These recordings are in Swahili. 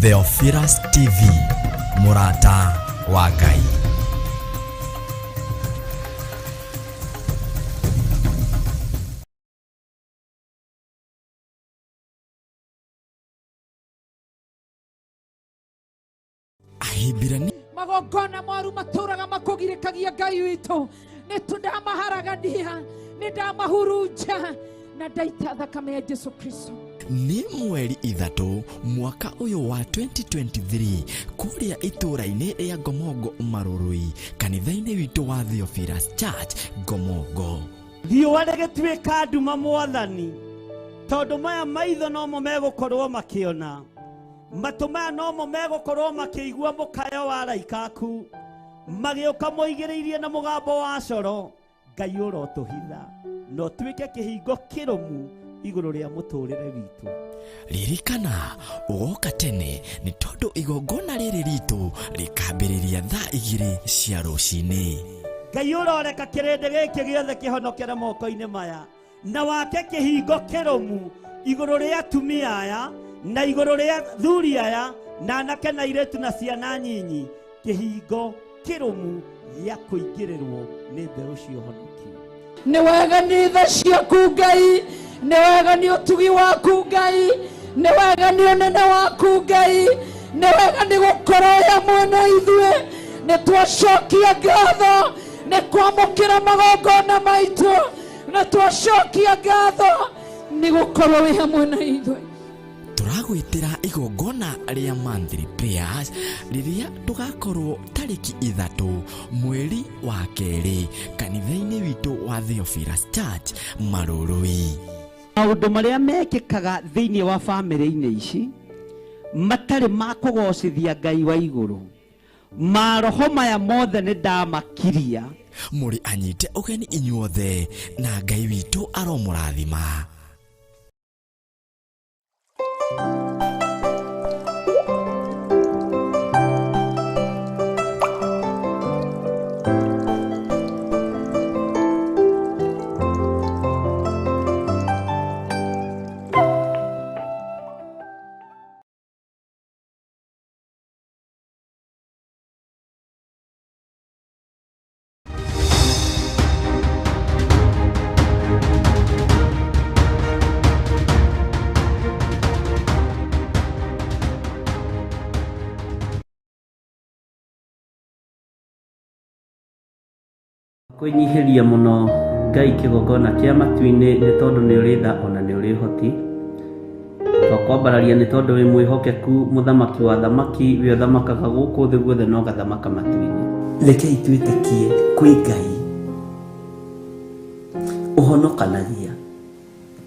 Theophilus TV, Murata wa Ngai. Ahibirani magogona mwaru maturaga makugirikagia Ngai witu nitundamaharagania nindamahurunja na ndaita thakame ya Jesu Kristo. Ni mweri ithatu mwaka uyu wa 2023 kuria itura-ini ria Ngomongo Marurui kanitha-ini witu wa Theophilus Church Ngomongo. Riũa rĩgĩtuĩka nduma Mwathani, tondu maya maitho nomo megũkorwo makĩona, matũ maya nomo megũkorwo makĩigua mũkayo wa araika aku, magĩũka moigĩrĩirie na mũgambo wa coro, Ngai ũrotũhitha no tuĩke kĩhingo kĩrũmu igũrũ rĩa mũtũrĩre witũ. Ririkana ugoka tene ni tondu igongona rĩrĩ ritũ rĩkambĩrĩria thaa 2 cia rũcinĩ. Ngai ũroreka kĩrĩndĩ gĩkĩ gĩothe kĩhonokere moko-inĩ maya na wake kĩhingo kĩrũmu igũrũ rĩa atumia aya na igũrũ rĩa thuri aya na anake na airĩtu na ciana nyinyi, kĩhingo kĩrũmu gĩa kũingĩrĩrwo nĩ mbeũ cia ũhonokio. Nĩ wega nĩ tha ciaku Ngai, nĩ wega nĩ ũtugi waku Ngai, nĩ wega nĩ ũnene waku Ngai, nĩ wega nĩ gũkorwo hamwe na ithuĩ, nĩ twacokia ngatho nĩ kwamũkĩra magongona maitũ, nĩ twacokia ngatho nĩ gũkorwo wĩ hamwe na ithuĩ. Turagwitira igongona ria monthly prayers riria tugakorwo tariki 3 mweri wa 2 kanitha-ini witu wa Theophilus Church Marurui. Maũndũ marĩa mekĩkaga thĩinĩ wa bamĩrĩ-inĩ ici matarĩ ma kũgocithia Ngai wa igũrũ, maroho maya mothe nĩ ndamakiria. Muri anyite ugeni inyuothe na Ngai witu aromũrathima. Kwĩnyihĩria mũno Ngai kĩgongona kĩa matu-inĩ nĩ tondũ nĩ ũrĩ tha ona nĩ ũrĩ hoti. Twakwambararia nĩ tondũ wĩ mwĩhokeku mũthamaki wa thamaki, we ũthamakaga gũkũ thĩ guothe no gathamaka matu-inĩ. Rekei twĩtĩkie kwĩ Ngai ũhonokanagia,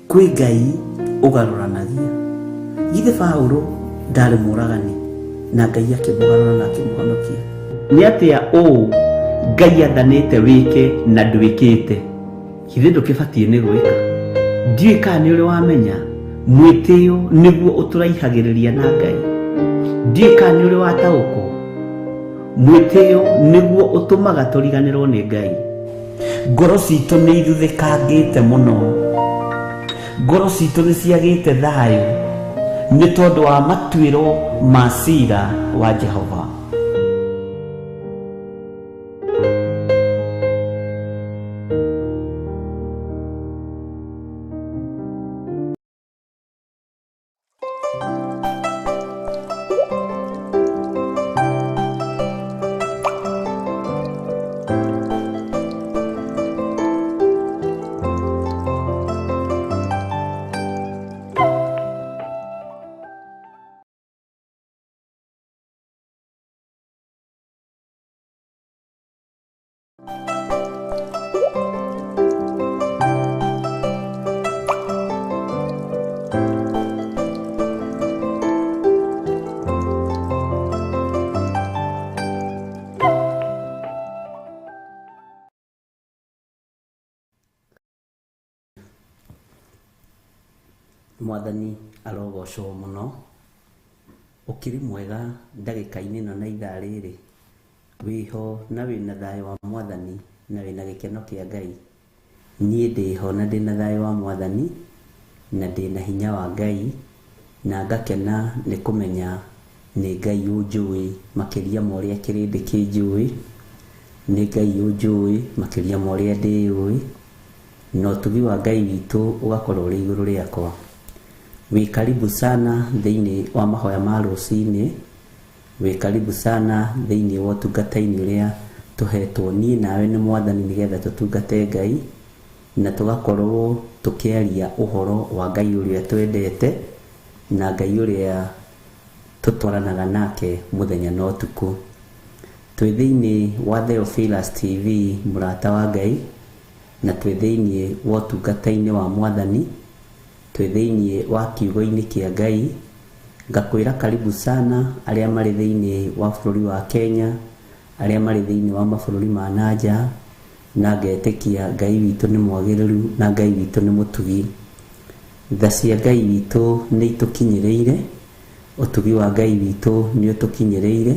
kwĩ Ngai ũgarũranagia. Githĩ Paũlũ ndarĩ mũũragani na Ngai akĩmũgarũra na akĩmũhonokia? Nĩ atĩa ũũ Ngai athanĩte wĩke na ndwĩkĩte? Githĩ ndũkĩbatiĩ nĩ gwĩka? Ndiũĩ kana nĩ ũrĩ wamenya mwĩtĩo nĩguo ũtũraihagĩrĩria na Ngai. Ndiũĩ kana nĩ ũrĩ wataũkwo mwĩtĩo nĩguo ũtũmaga tũriganĩrwo nĩ Ngai. Ngoro citũ nĩ ithuthĩkangĩte mũno, ngoro citũ nĩ ciagĩte thayũ nĩ tondũ wa matuĩro ma ciira wa Jehova. Mwathani arogocwo mũno, ũkĩrĩ mwega ndagĩka-inĩ ĩno na ithaa rĩrĩ, wĩho na wĩna thayũ wa Mwathani na wĩna gĩkeno kĩa Ngai. Niĩ ndĩho na ndĩna thayũ wa Mwathani na ndĩna hinya wa Ngai, na ngakena nĩ kũmenya nĩ Ngai ũnjũĩ makĩria ma ũrĩa kĩrĩndĩ kĩnjũĩ, nĩ Ngai ũnjũĩ makĩria ma ũrĩa ndĩũĩ, na ũtugi wa Ngai witũ ũgakorwo ũrĩ igũrũ rĩakwa. Wĩ karibu sana thĩinĩ wa mahoya ma rũcinĩ, wĩ karibu sana thĩinĩ wa ũtungata-inĩ ũrĩa tũhetwo niĩ nawe nĩ Mwathani nĩgetha tũtungate Ngai na tũgakorwo tũkĩaria ũhoro wa Ngai ũrĩa twendete na Ngai ũrĩa tũtwaranaga nake mũthenya na ũtukũ. Twĩ thĩinĩ wa Theophilus TV mũrata wa Ngai, na twĩ thĩinĩ wa ũtungata-inĩ wa Mwathani, twĩ thĩinĩ wa kiugo-inĩ kĩa Ngai. Ngakwĩra karibu sana arĩa marĩ thĩinĩ wa bũrũri wa Kenya, arĩa marĩ thĩinĩ wa mabũrũri ma nanja, na ngetĩkia Ngai witũ nĩ mwagĩrĩru na Ngai witũ nĩ mũtugi. Tha cia Ngai witũ nĩ itũkinyĩrĩire, ũtugi wa Ngai witũ nĩ ũtũkinyĩrĩire,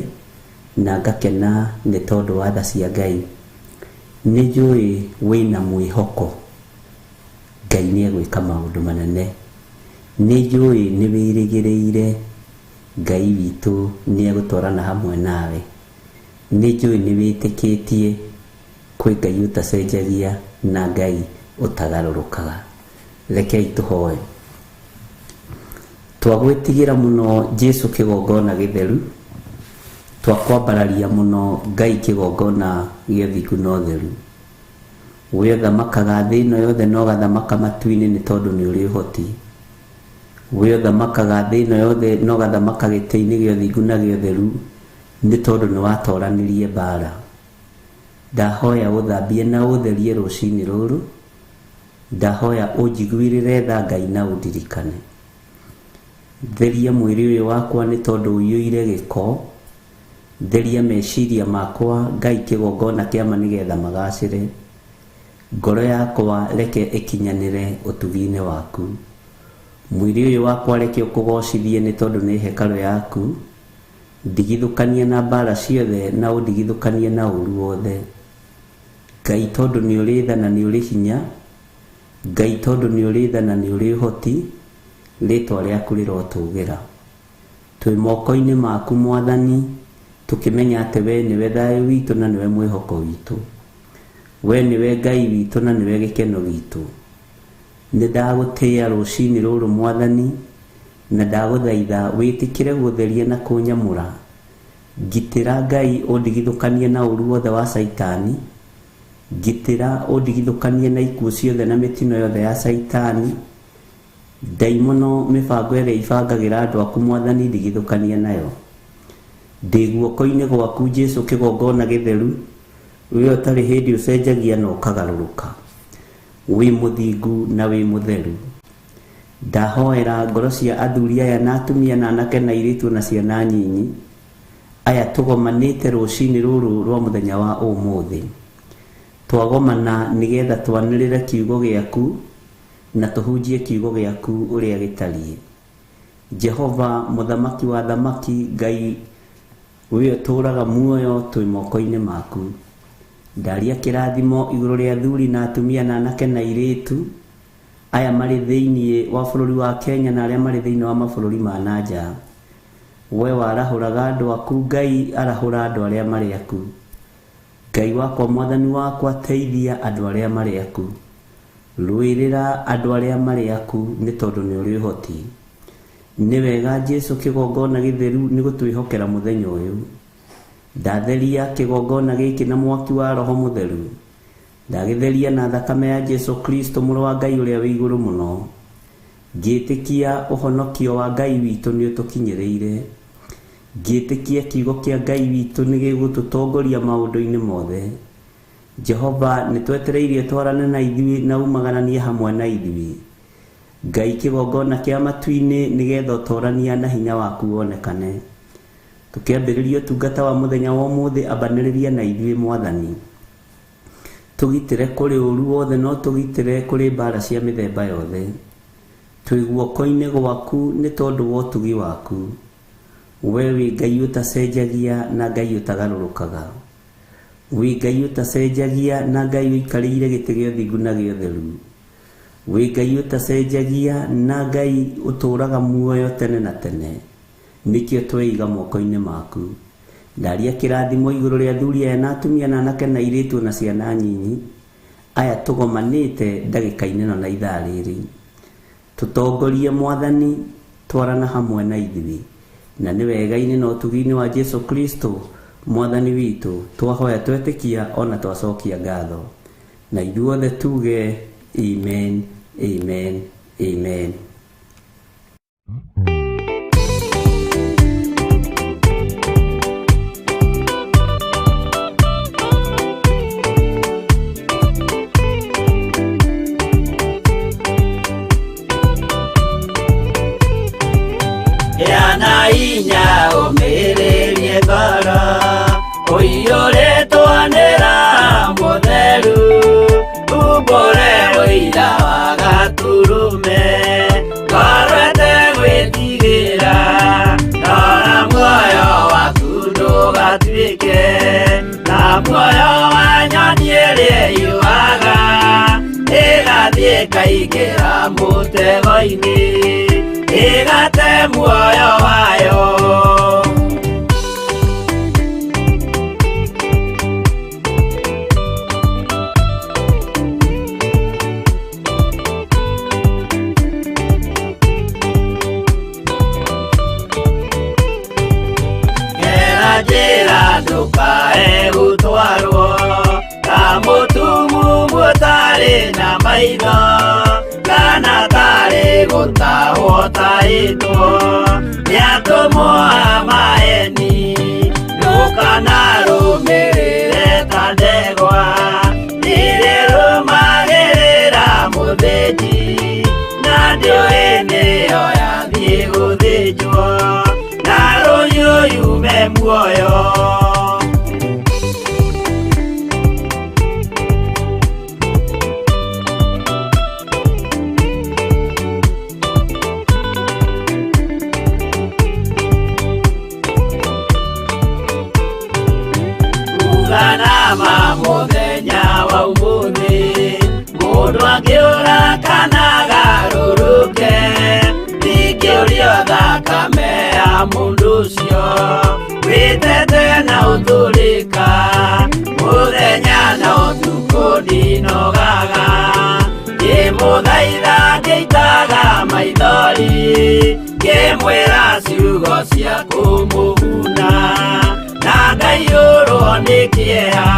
na ngakena nĩ tondũ wa tha cia Ngai. Nĩ njũĩ wĩna mwĩhoko Ngai nĩ egwĩka maũndũ manene. Nĩ njũĩ nĩ wĩrĩgĩrĩire Ngai witũ nĩ egũtwarana hamwe nawe. Nĩ njũĩ nĩ wĩtĩkĩtie kwĩ Ngai ũtacenjagia na Ngai ũtagarũrũkaga. Rekei tũhoe. Twagwĩtigĩra mũno Jesu kĩgongona gĩtheru, twakwambararia mũno Ngai kĩgongona gĩa ũthingu na ũtheru. We ũthamakaga thĩ ĩno yothe na ũgathamaka matu-inĩ nĩ tondũ nĩ ũrĩ ũhoti. We ũthamakaga thĩ ĩno yothe na ũgathamaka gĩtĩ-inĩ gĩa ũthingu na gĩa ũtheru nĩ tondũ nĩ watooranirie mbara. Ndahoya ũthambie na ũtherie rũcinĩ rũrũ. Ndahoya ũnjiguĩrĩre tha Ngai na ũndirikane. Theria mwĩrĩ ũyũ wakwa nĩ tondũ ũiyũire gĩko. Theria meciria makwa Ngai kĩgongona kĩama nĩgetha magacĩre. Ngoro yakwa reke ĩkinyanĩre ũtugi-inĩ waku. Mwĩrĩ ũyũ wakwa reke ũkũgocithie nĩ tondũ nĩ hekarũ yaku. Ndigithũkanie na mbara ciothe na ũndigithũkanie na ũru wothe. Ngai tondũ nĩ ũrĩ tha na nĩ ũrĩ hinya, Ngai tondũ nĩ ũrĩ tha na nĩ ũrĩ ũhoti, rĩĩtwa rĩaku rĩrotũũgĩra. Twĩ moko-inĩ maku Mwathani, tũkĩmenya atĩ we nĩwe thayũ witũ na nĩwe mwĩhoko witũ. We nĩwe Ngai witũ na nĩwe gĩkeno gitũ. Nĩ ndagũtĩĩa rũcinĩ rũrũ Mwathani, na ndagũthaitha wĩtĩkĩre gũtheria na kũnyamũra. Ngitĩra Ngai ũndigithũkanie na ũru wothe wa Saitani. Ngitĩra ũndigithũkanie na ikuũ ciothe na mĩtino yothe ya Saitani. Ndaimono mĩbango ĩrĩa ibangagĩra andũ aku Mwathani ndigithũkanie nayo. Ndĩ guoko-inĩ gwaku Jesu kĩgongona gĩtheru, we ũtarĩ hĩndĩ ũcenjagia na ũkagarũrũka. Wĩ mũthingu na wĩ mũtheru. Ndahoera ngoro cia athuri aya na atumia na anake na airĩtu na ciana nyinyi aya tũgomanĩte rũcinĩ rũrũ rwa mũthenya wa ũmũthĩ. Twagomana nĩgetha twanĩrĩre kiugo gĩaku na tũhunjie kiugo gĩaku ũrĩa gĩtariĩ. Jehova mũthamaki wa thamaki, Ngai we ũtũũraga muoyo, twĩ moko-inĩ maku. Ndaria kĩrathimo igũrũ rĩa athuri na atumia na anake na airĩtu aya marĩ thĩinĩ wa bũrũri wa Kenya na arĩa marĩ thĩinĩ wa mabũrũri ma nanja. We warahũraga andũ aku, Ngai arahũra andũ arĩa marĩ aku. Ngai wakwa Mwathani wakwa, teithia andũ arĩa marĩ aku. Rũĩrĩra andũ arĩa marĩ aku nĩ tondũ nĩ ũrĩ ũhoti. Nĩ wega Jesu kĩgongona gĩtheru nĩ gũtwĩhokera mũthenya ũyũ. Ndatheria kĩgongona gĩkĩ na mwaki wa Roho Mũtheru. Ndagĩtheria na thakame ya Jesu Kristo mũrũ wa Ngai ũrĩa wĩ igũrũ mũno. Ngĩtĩkia ũhonokio wa Ngai witũ nĩ ũtũkinyĩrĩire. Ngĩtĩkia kiugo kĩa Ngai witũ nĩ gĩgũtũtongoria maũndũ-inĩ mothe. Jehova nĩ twetereirie twarane na ithuĩ na umagananie hamwe na ithuĩ. Ngai kĩgongona kĩa matu-inĩ nĩgetha ũtoorania na hinya waku wonekane. Tũkĩambĩrĩria ũtungata wa mũthenya wa ũmũthĩ, ambanĩrĩria na ithuĩ Mwathani. Tũgitĩre kũrĩ ũru wothe no tũgitĩre kũrĩ mbara cia mĩthemba yothe. Twĩ guoko-inĩ gwaku nĩ tondũ wa ũtugi waku. We wĩ Ngai ũtacenjagia na Ngai ũtagarũrũkaga. Wĩ Ngai ũtacenjagia na Ngai ũikarĩire gĩtĩ gĩa ũthingu na gĩa ũtheru. Wĩ Ngai ũtacenjagia na Ngai ũtũũraga muoyo tene na tene. nikio tweiga moko-inĩ maku. Ndaria kĩrathimo igũrũ rĩa athuri aya na atumia na anake na airĩtu na ciana nyinyi aya tũgomanĩte ndagĩka-inĩ ĩno na ithaa rĩrĩ. Tũtongorie Mwathani, twarana hamwe na ithuĩ, na nĩ wega-inĩ na ũtugi-inĩ wa Jesu Kristo Mwathani witũ twahoya twetĩkia ona twacokia ngatho, na ithuothe tuge amen, amen, amen. Yana inya umirerie ngoro uiyũrĩtwanĩra mũtheru umbũre ũira wa Gaturume ngorwete gwĩtigĩra rora muoyo waku ndũgatuĩke na muoyo wa nyoni ĩrĩa yuaga ĩgathiĩ ĩkaingĩra mũtego-inĩ ĩgate muoyo wayo. Gera njĩra ndũkae gũtwarwo ta mũtumu mũtarĩ na maitho kana tarĩ gũtahwo tahĩtwo nĩ atũmwo a maeni. Ndũkanarũmĩrĩre ta ndegwa ĩrĩrũmagĩrĩra mũthĩnji na ndĩũĩ nĩyo yathiĩ gũthĩnjwo na rũhiũ yume muoyo. Uganama mũthenya wa ũmũthĩ mũndũ angĩũra kana garũrũke ndingĩũrio thakame ya mũndũ ũcio wĩtete na ũtũrĩka mũthenya na ũtukũ ndinogaga ngĩmũthaitha ngĩitaga maithori ngĩmwĩra ciugo cia kũmũguna na ngaiyũrwo nĩ kĩeha.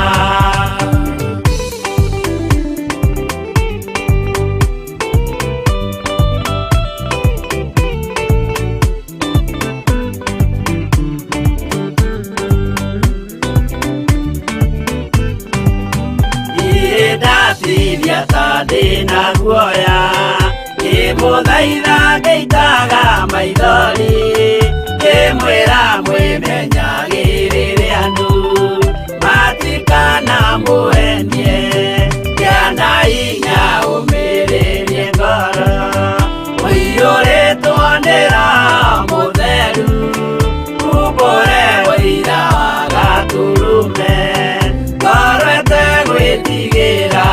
Ndatiria ta ndĩna guoya ngĩmũthaitha ngĩitaga maithori ngĩmwĩra mwĩmenyagĩrĩre andũ matikana mũhenie gĩana hinya ũmĩrĩrie ngoro ũiyũrĩtwanĩra mũtheru umbũre ũira wa Gaturume ngorwete gwĩtigĩra.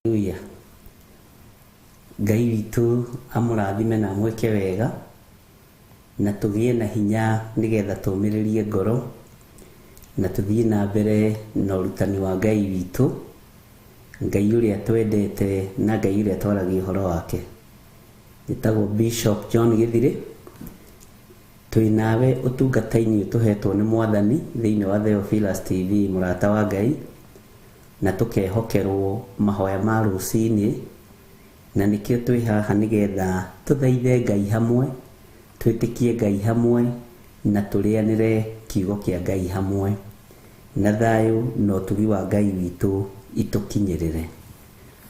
Haleluya. Ngai witũ amũrathime na mwĩke wega na tũgĩe na hinya nĩgetha tũmĩrĩrie ngoro na tũthiĩ na mbere na ũrutani wa Ngai witũ, Ngai ũrĩa twendete na Ngai ũrĩa twaragia ũhoro wake. Njĩtagwo Bishop John Gĩthirĩ, twĩ nawe ũtungata-inĩ ũtũhetwo nĩ Mwathani thĩinĩ wa Theophilus TV mũrata wa Ngai, na tũkehokerwo mahoya ma rũcinĩ, na nĩkĩo twĩ haha nĩgetha tũthaithe Ngai hamwe, twĩtĩkie Ngai hamwe na tũrĩanĩre kiugo kĩa Ngai hamwe, na thayũ na ũtugi wa Ngai witũ itũkinyĩrĩre.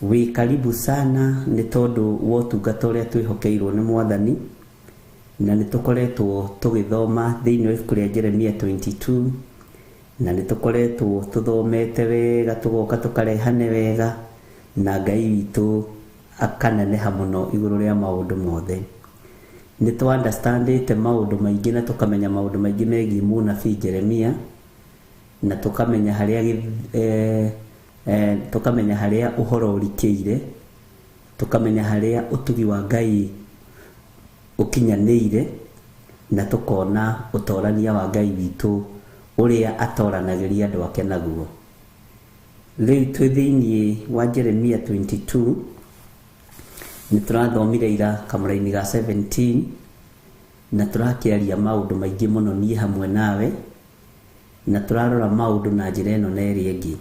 Wĩ karibu sana nĩ tondũ wa ũtungata ũrĩa twĩhokeirwo nĩ Mwathani, na nĩ tũkoretwo tũgĩthoma thĩinĩ wa ibuku rĩa Jeremia 22, na nĩ tũkoretwo tũthomete wega, tũgoka tũkarehane wega, na Ngai witũ akaneneha mũno igũrũ rĩa maũndũ mothe. Nĩ tũ understandĩte maũndũ maingĩ na tũkamenya maũndũ maingĩ megiĩ mũnabii Jeremia, na tũkamenya harĩa ũhoro ũrikĩire, tũkamenya harĩa ũtugi wa Ngai ũkinyanĩire, na tũkona ũtorania wa Ngai witũ ũrĩa atoranagĩria andũ ake naguo. Rĩu twĩ thĩinĩ wa Jeremia 22, nĩ tũrathomire ira kamũra-inĩ ga 17, na tũrakĩaria maũndũ maingĩ mũno niĩ hamwe nawe, na tũrarora maũndũ na njĩra ĩno na ĩrĩa ĩngĩ.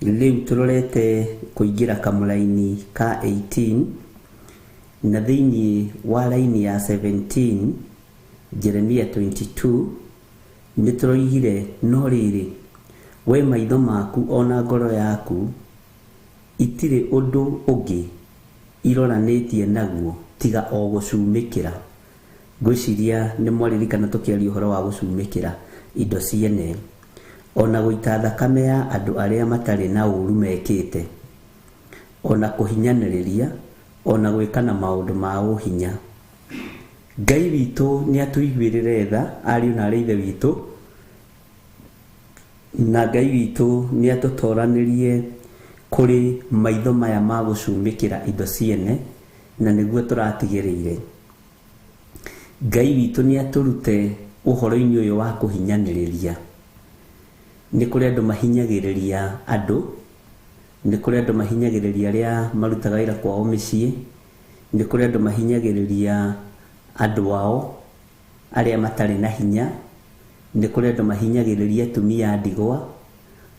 Rĩu tũrorete kũingĩra kamũra-inĩ ka 18, na thĩinĩ wa raini ya 17 Jeremia 22 nĩ tũroigire, no rĩrĩ we maitho maku ona ngoro yaku itirĩ ũndũ ũngĩ iroranĩtie naguo tiga o gũcumĩkĩra. Ngwĩciria nĩ mwaririkana tũkĩaria ũhoro wa gũcumĩkĩra indo ciene, ona gũita thakame ya andũ arĩa matarĩ na ũũru mekĩte, ona kũhinyanĩrĩria, ona gwĩkana maũndũ ma ũhinya. Ngai witũ nĩ atũiguĩrĩre tha, ariũ na aarĩ a Ithe witũ, na Ngai witũ nĩ atũtoranĩrie kũrĩ maitho maya ma gũcumĩkĩra indo ciene, na nĩguo tũratigĩrĩire. Ngai witũ nĩ atũrute ũhoro-inĩ ũyũ wa kũhinyanĩrĩria. Nĩ kũrĩ andũ mahinyagĩrĩria andũ, nĩ kũrĩ andũ mahinyagĩrĩria arĩa marutaga wĩra kwao mĩciĩ, nĩ kũrĩ andũ mahinyagĩrĩria andũ ao arĩa matarĩ na hinya, nĩ kũrĩ andũ mahinyagĩrĩria atumia ndigwa,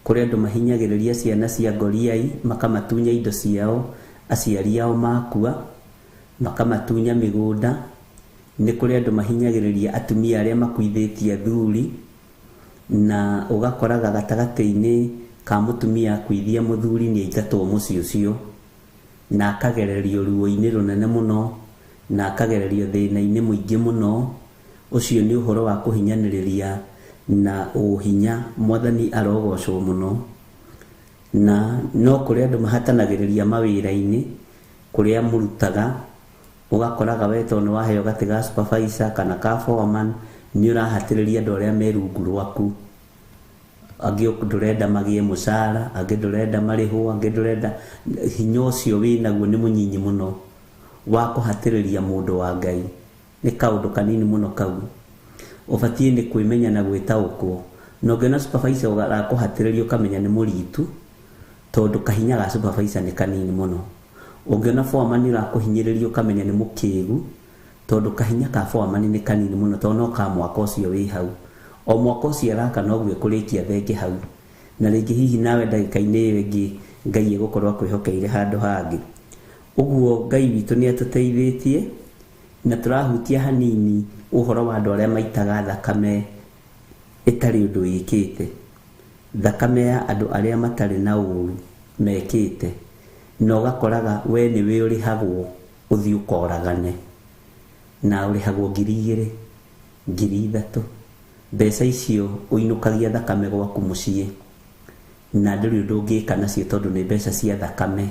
kũrĩ andũ mahinyagĩrĩria ciana cia ngoriai, makamatunya indo ciao aciari ao makua, makamatunya mĩgũnda. Nĩ kũrĩ andũ mahinyagĩrĩria atumia arĩa makuithĩtie athuri, na ũgakoraga gatagatĩ-inĩ ka mũtumia akuithia mũthuri nĩ aingatwo mũciĩ ũcio, na akagererio ruo-inĩ rũnene mũno, na akagererio thĩna-inĩ mũingĩ mũno. Ũcio nĩ ũhoro wa kũhinyanĩrĩria na ũhinya. Mwathani arogocwo mũno. Na no kũrĩ andũ mahatanagĩrĩria mawĩra-inĩ kũrĩa mũrutaga, ũgakoraga we tondũ nĩ waheo gatĩ ga supervisor kana ka foreman, nĩ ũrahatĩrĩria andũ arĩa me rungu rwaku. Angĩ ndũrenda magĩe mũcara, angĩ ndũrenda marĩhwo, angĩ ndũrenda. Hinya ũcio wĩnaguo nĩ mũnyinyi mũno wa kũhatĩrĩria mũndũ wa Ngai. Nĩ kaũndũ kanini mũno kau. Ũbatiĩ nĩ kwĩmenya na gwĩtaũkwo. Na ũngĩona supervisor arakũhatĩrĩria ũkamenya nĩ mũritu, tondũ kahinya ga supervisor nĩ kanini mũno. Ũngĩona foreman arakũhinyĩrĩria ũkamenya nĩ mũkĩgu, tondũ kahinya ka foreman nĩ kanini mũno, tondũ no ka mwaka ũcio wĩ hau. O mwaka ũcio araka noguo kũrĩkia thenge hau. Na rĩngĩ hihi nawe ndagĩka-inĩ ĩyo ĩngĩ Ngai egũkorwo akwĩhokeire handũ hangĩ. Ũguo Ngai witũ nĩ atũteithĩtie, na tũrahutia hanini ũhoro wa andũ arĩa maitaga thakame ĩtarĩ ũndũ ĩkĩte, thakame ya andũ arĩa matarĩ na ũũru mekĩte, na ũgakoraga we nĩwe ũrĩhagwo ũthiĩ ũkoragane, na ũrĩhagwo 2,000, 3,000. Mbeca icio ũinũkagia thakame gwaku mũciĩ, na ndũrĩ ũndũ ũngĩka nacio tondũ nĩ mbeca cia thakame.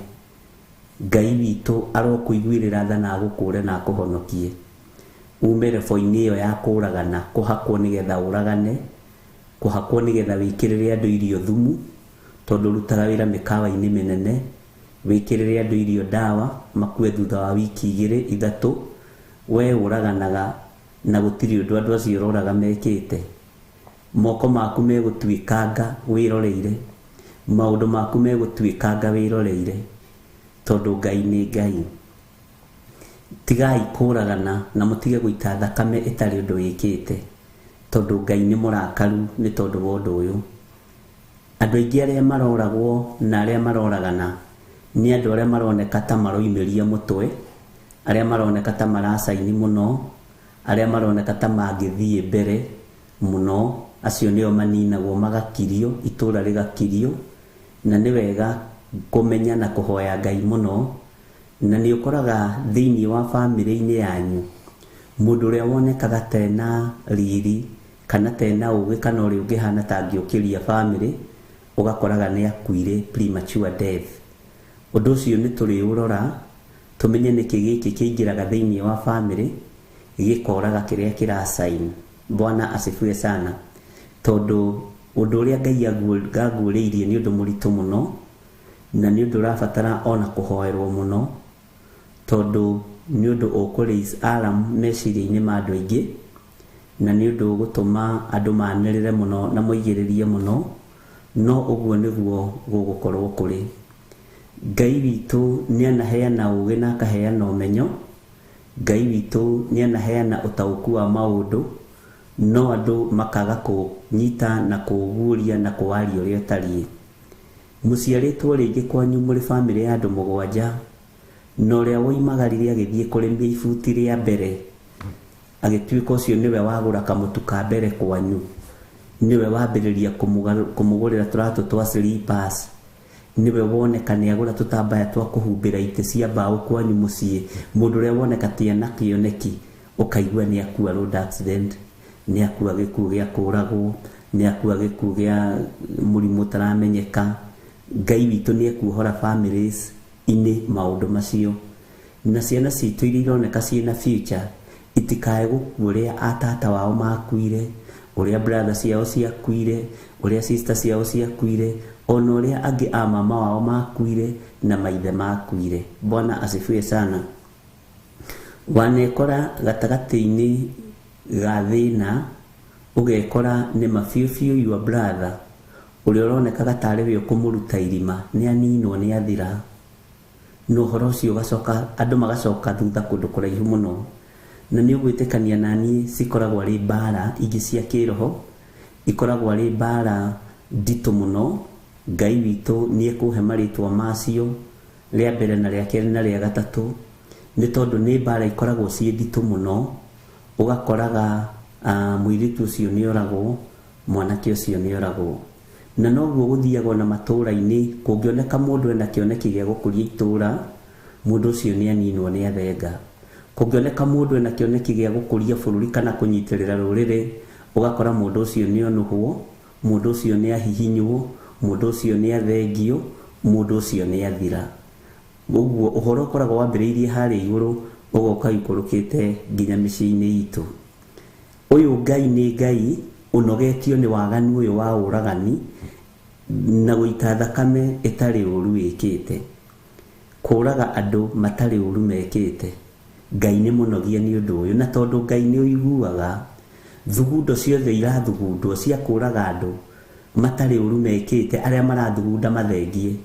Ngai witũ arokũiguĩrĩra tha na agũkũre na akũhonokie ume rebo-inĩ ĩyo ya kũragana, kũhakwo nĩgetha ũragane, kũhakwo nĩgetha wĩkĩrĩre andũ irio thumu, tondũ ũrutaga wĩra mĩkawa-inĩ mĩnene, wĩkĩrĩre andũ irio ndawa makue thutha wa wiki 2-3. We ũraganaga na gũtirĩ ũndũ andũ acio ũroraga mekĩte. Moko maku megũtuĩkanga wĩroreire, maũndũ maku megũtuĩkanga wĩroreire, tondũ Ngai nĩ Ngai. Tigai kũragana na mũtige gũita thakame ĩtarĩ ũndũ wĩkĩte, tondũ Ngai nĩ mũrakaru nĩ tondũ wa ũndũ ũyũ. Andũ aingĩ arĩa maroragwo na arĩa maroragana nĩ andũ arĩa maroneka ta maroimĩria mũtwe, arĩa maroneka ta maracaini mũno, arĩa maroneka ta mangĩthiĩ mbere mũno. Acio nĩo maninagwo magakirio, itũũra rĩgakirio. Na nĩ wega kũmenya na kũhoya Ngai mũno. Na nĩ ũkoraga thĩinĩ wa bamĩrĩ-inĩ yanyu mundu uria wonekaga tena riri kana tena ugi kana uri ungihana tangiukiria family ugakoraga ni akuire premature death. Undu ucio ni turi urora tumenye niki giki kiingiraga thiini wa family gikoraga kiria kira sign. Bwana asifiwe sana, tondu undu uria Ngai agaguriirie ni undu muritu muno na ni undu urabatara ona kuhoerwo muno, tondu ni undu ukuraise alarm meciria-ini ma andu aingi na ni undu ugutuma andu manirire muno na moigiririe muno, no uguo niguo gugukorwo kuri. Ngai witu ni anaheana ugi na akaheana umenyo. Ngai witu ni anaheana utauku wa maundu, no andu makaga kunyita na kuguria na kuwaria uria tari. Muciaritwo ringi kwanyu muri family ya andu 7, no ria woimagarire agithie kurimia ibuti ria mbere agituika ucio niwe wagura kamutu ka mbere kwanyu, niwe wambiriria kumugurira turatu twa slippers, niwe woneka ni agura tutambaya twa kuhumbira ite cia mbao kwanyu mucii. Mundu ria woneka tiana kioneki ukaigua ni akua road accident, ni akua gikuo gia kuragwo, ni akua gikuo gia murimu taramenyeka. Ngai witu ni ekuhora families ini maundu macio, na ciana citu iria ironeka ciina future itikae gukua uria atata wao makuire, uria brother ciao ciakuire, uria sister ciao ciakuire, ona uria angi a mama wao makuire na maithe makuire. Bwana asifiwe sana. Wanekora gatagati-ini ga thina ugekora ni mafiu your brother uria uroneka gatari we kumuruta irima ni aninwo ni athira, no horo cio gacoka andu magacoka thutha kundu kuraihu muno, na ni ugwitikania nani cikoragwo ari mbara ingi cia kiroho, ikoragwo ari mbara ndito muno. Ngai witu ni ekuhe maritwa macio ria mbere na ria keri na ria gatatu, ni tondu ni mbara ikoragwo cie ndito muno. Ugakoraga mwiritu ucio ni oragwo, mwanake ucio ni oragwo, na noguo guthiagwo na matura-ini. Kungioneka mundu ena kioneki gia gukuria itura, mundu ucio ni aninwo ni athenga. Kungioneka mundu ena kioneki gia gukuria bururi kana kunyitirira ruriri, ugakora mundu ucio ni onuhwo, mundu ucio ni ahihinywo, mundu ucio ni athengio, mundu ucio ni athira. Uguo uhoro ukoragwo wambiriirie hari iguru ugoka ikurukite nginya micii-ini itu. Uyu Ngai ni Ngai unogetio ni waganu uyu wa uragani na guita thakame itari uru wikite, kuraga andu matari uru mekite. Ngai ni munogia ni undu uyu, na tondu Ngai ni uiguaga thugundo ciothe irathugundwo cia kuraga andu matari uru mekite, aria marathugunda mathengie,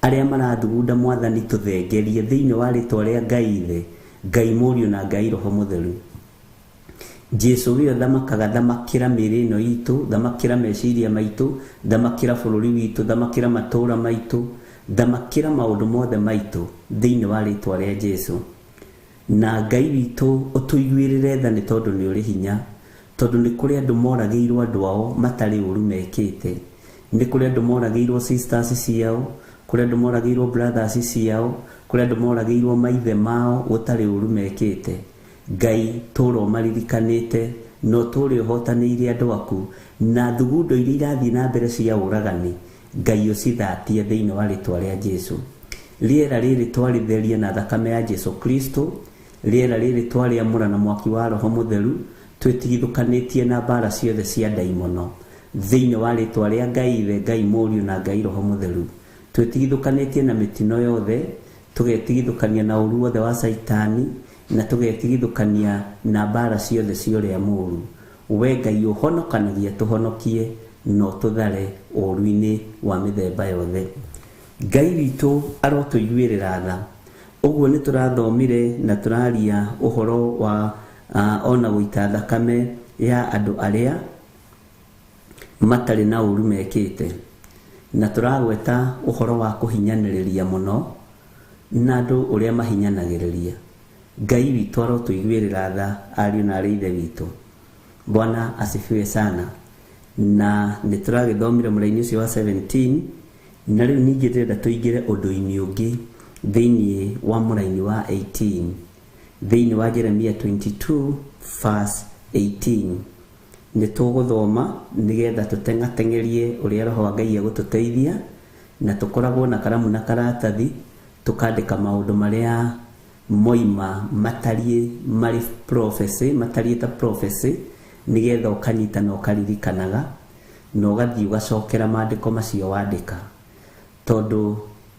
aria marathugunda mwathani tuthengerie thiini wa ritwa ria Ngai Ithe, Ngai Muriu na Ngai Roho Mutheru. Jesu we thamakira thamakira miri ino itu, thamakira meciria maitu, thamakira bururi witu, thamakira matura maitu, thamakira maundu mothe maitu thiini wa ritwa ria Jesu. Na Ngai witu utuiguirire tha ni tondu ni uri hinya, tondu ni kuri andu moragiirwo andu ao matari uru mekite, ni kuri andu moragiirwo sisters ciao, kuri andu moragiirwo brothers ciao, kuri andu moragiirwo maithe mao utari uru mekite. Ngai turo maririkanite no turi hotaniire andu aku, na thugundo iria irathii na mbere cia uragani Ngai ucithatie thiini wa ritwa ria Jesu. Riera riri twaritherie na thakame ya Jesu Kristo, riera riri twariamura na mwaki wa Roho Mutheru, twitigithukanitie na mbara ciothe cia daimono thiini wa ritwa ria Ngai Ithe, Ngai Muriu na Ngai Roho Mutheru. Twitigithukanitie na mitino yothe, tugetigithukania na uru wothe wa Saitani, na tugetigithukania na mbara ciothe cia uria muru. We Ngai uhonokanagia tuhonokie, no tuthare uru-ini wa mithemba yothe. Ngai witu arotuiguirira tha. Uguo ni turathomire na turaria uhoro wa ona guita thakame ya andu aria matari na uru mekite, na turagweta uhoro wa kuhinyaniriria muno na andu uria mahinyanagiriria. Ngai witu arotuiguirira tha ariu na ari ithe witu. Bwana asifiwe sana. Na nituragithomire muraini ucio wa 17, na riu ningi ndenda tuigire undu-ini ungi thiini wa muraini wa 18. thĩinĩ wa Jeremia 22 verse 18 nĩ tũgũthoma nĩgetha tũtengatengerie ũrĩa roho wa Ngai egũtũteithia na tũkoragwo na karamu na karatathi tũkandĩka maũndũ marĩa moima matariĩ marĩ prophecy matariĩ ta prophecy nĩgetha ũkanyita na ũkaririkanaga na ũgathiĩ ũgacokera maandĩko macio wandĩka, tondũ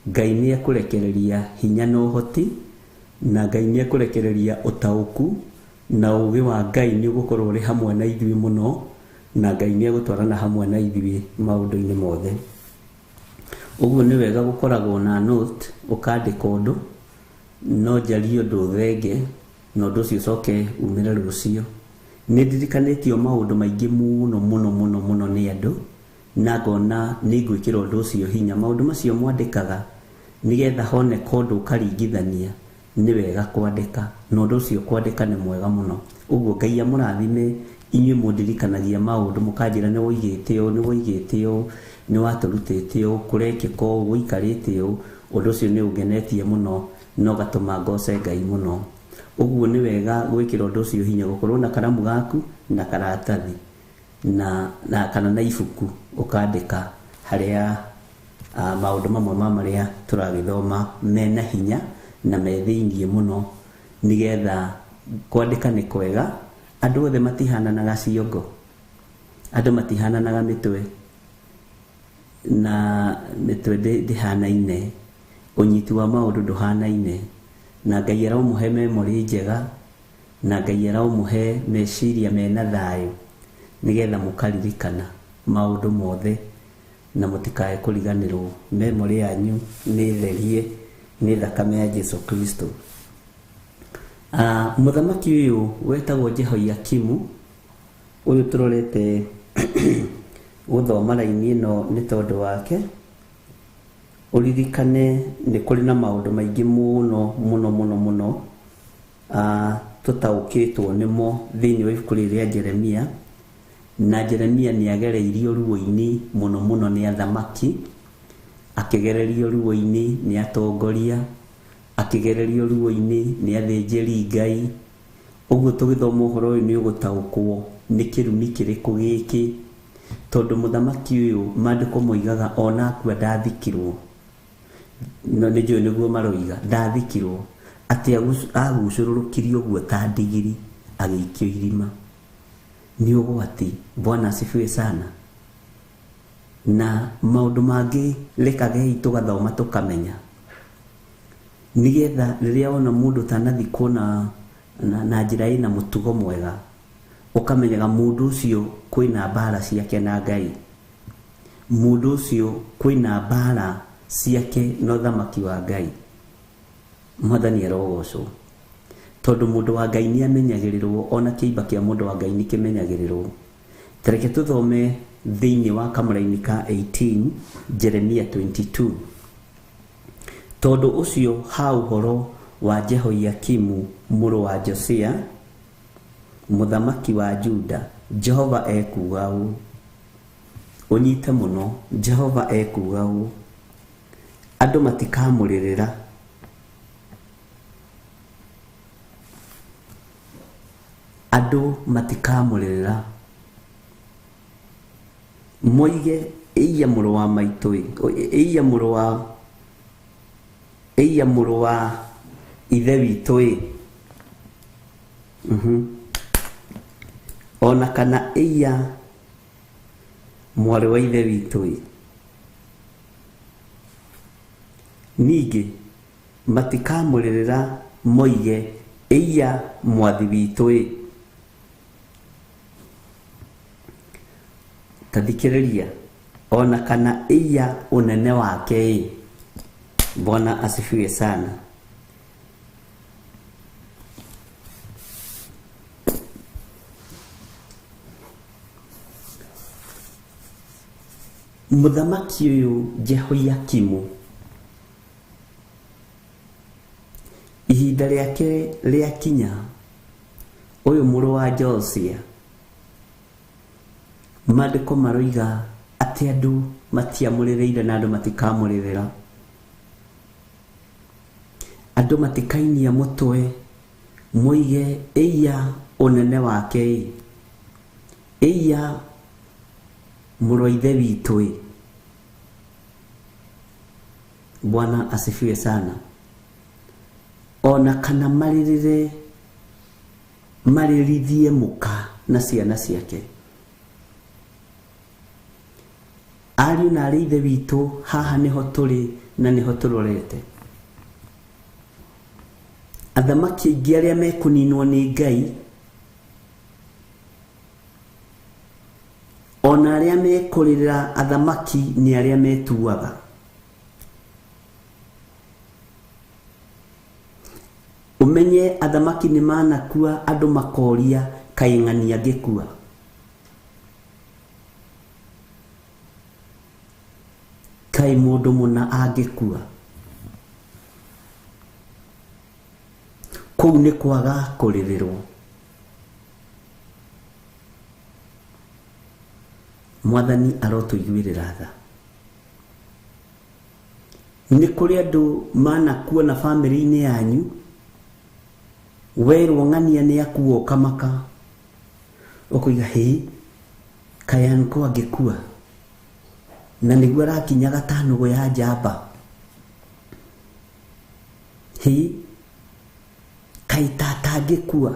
Ngai nĩ ekũrekereria hinya na ũhoti, na Ngai nĩ ekũrekereria ũtaũku na ũũgĩ wa Ngai nĩ ũgũkorwo ũrĩ hamwe na ithuĩ mũno, na Ngai nĩ egũtwarana hamwe na ithuĩ maũndũ-inĩ mothe. Ũguo nĩ wega gũkoragwo na note ũkandĩka ũndũ no njarie ũndũ thenge na ũndũ ũcio ũcoke umĩre rũciũ. Nĩ ndirikanĩtio maũndũ maingĩ mũno nĩ andũ na ngona nĩ ngwĩkĩra ũndũ ũcio hinya. Maũndũ macio mwandĩkaga nĩgetha honeka ũndũ ũkaringithania, nĩ wega kwandĩka na ũndũ ũcio kwandĩka nĩ mwega mũno. Ũguo Ngai amũrathime inyuĩ mũndirikanagia maũndũ mũkanjĩra nĩ woigĩte ũũ nĩ watũrutĩte ũũ kũrekĩka ũũ gũikarĩte ũũ. Ũndũ ũcio nĩ ũngenetie mũno na ũgatũma ngoce Ngai mũno. Ũguo nĩ wega gwĩkĩra ũndũ ũcio hinya, gũkorwo na karamu gaku na karatathi na kana na ibuku ũkandĩka harĩa maũndũ mamwe marĩa tũragĩthoma mena hinya na me thĩiniĩ mũno, nĩgetha kwandĩka nĩ kwega. Andũ othe matihananaga ciongo, andũ matihananaga mĩtwe, na mĩtwe ndĩhanaine, ũnyiti wa maũndũ ndũhanaine, na Ngai araũmũhe memory njega, na Ngai araũmũhe meciria mena thayũ, nĩgetha mũkaririkana maũndũ mothe na mũtikae kũriganĩrwo. Memory yanyu nĩ therie nĩ thakame ya Jesu Kristo. Mũthamaki ũyũ wetagwo Jehoiakimu, ũyũ tũrorete gũthoma raini ĩno nĩ tondũ wake. Ũririkane nĩ kũrĩ na maũndũ maingĩ mũno tũtaũkĩtwo nĩmo thĩinĩ wa ibuku rĩrĩ rĩa Jeremia, na Jeremia nĩ agereirio ruo-inĩ mũno nĩ athamaki, akĩgererio ruo-inĩ nĩ atongoria, akĩgererio ruo-inĩ nĩ athĩnjĩri Ngai. Ũguo tũgĩthoma ũhoro ũyũ nĩ ũgũtaũkwo nĩ kĩrumi kĩrĩkũ gĩkĩ, tondũ mũthamaki ũyũ maandĩko moigaga ona akua ndathikirwo. No nĩ njũĩ nĩguo maroiga ndathikirwo, atĩ agucũrũrũkirio ũguo ta ndigiri agĩikio irima. Nĩ ũgwati. Bwana asifiwe sana. Na maũndũ mangĩ rekagei tũgathoma tũkamenya, nĩgetha rĩrĩa wona mũndũ tanathikwo na njĩra ĩna mũtugo mwega, ũkamenyaga mũndũ ũcio kwĩna mbara ciake na Ngai, mũndũ ũcio kwĩna mbara ciake na ũthamaki wa Ngai. Mwathani arogocwo, tondũ mũndũ wa Ngai nĩ amenyagĩrĩrwo, ona kĩimba kĩa mũndũ wa Ngai nĩ kĩmenyagĩrĩrwo. Tareke tũthome thĩinĩ wa kamũra-inĩ ka 18 Jeremia 22. Tondũ ũcio ha ũhoro wa Jehoiakimu mũrũ wa Josia mũthamaki wa Juda, Jehova ekuga ũũ. Ũnyite mũno, Jehova ekuga ũũ: andũ matikamũrĩrĩra, andũ matikamũrĩrĩra, moige ĩiya mũrũ wa maitũ, ĩiya mũrũ wa ithe witũ, ona kana ĩiya mwarĩ wa ithe witũ. Ningĩ matikamũrĩrĩra moige ĩiya mwathi witũ. Tathikĩrĩria, ona kana ĩiya ũnene wake. Bwana asifiwe sana. Mũthamaki ũyũ Jehoiakimu, ihinda rĩake rĩakinya, ũyũ mũrũ wa Josia, maandĩko maroiga atĩ andũ matiamũrĩrĩire na andũ matikamũrĩrĩra. Andũ matikainia mũtwe muige iya onene wake iya muroithe witũ. Bwana asifiwe sana. Ona kana maririthie muka na ciana ciake. Ariũ na arĩ ithe witũ, haha niho tũrĩ na niho tũrorete. Athamaki aingĩ arĩa mekũninwo nĩ Ngai, ona arĩa mekũrĩrĩra athamaki nĩ arĩa metuaga. Umenye athamaki nĩ manakua, andũ makoria kaĩ ng'ani angĩkua. Kaĩ mũndũ mũna angĩkua. Kũu nĩ kwaga kũrĩrĩrwo. Mwathani arotũiguĩrĩra tha. Nĩ kũrĩ andũ manakua na bamĩrĩ-inĩ yanyu, werwo ng'ania nĩ akua ũkamaka, ũkũiga hĩ kaĩ anko angĩkua, na nĩguo arakinya gatanũgũ ya njamba. Hĩ kaĩ tata angĩkua,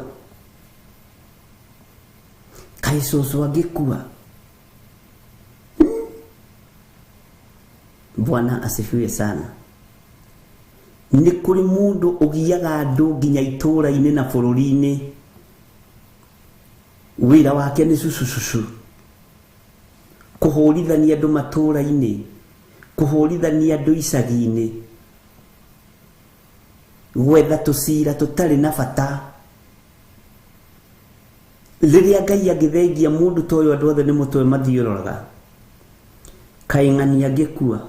kaĩ cũcũ angĩkua. Bwana asifiwe sana. Nĩ kũrĩ mũndũ ũgiaga andũ nginya itũũra-inĩ na bũrũri-inĩ, wĩra wake nĩ cucucucu, kũhũrithania andũ matũũra-inĩ, kũhũrithania andũ icagi-inĩ, gwetha tũcira tũtarĩ na bata. Rĩrĩa Ngai angĩthengia mũndũ ta ũyũ, andũ othe nĩ mũtwe mathiũrũraga. Kaĩ ng'ani angĩkua.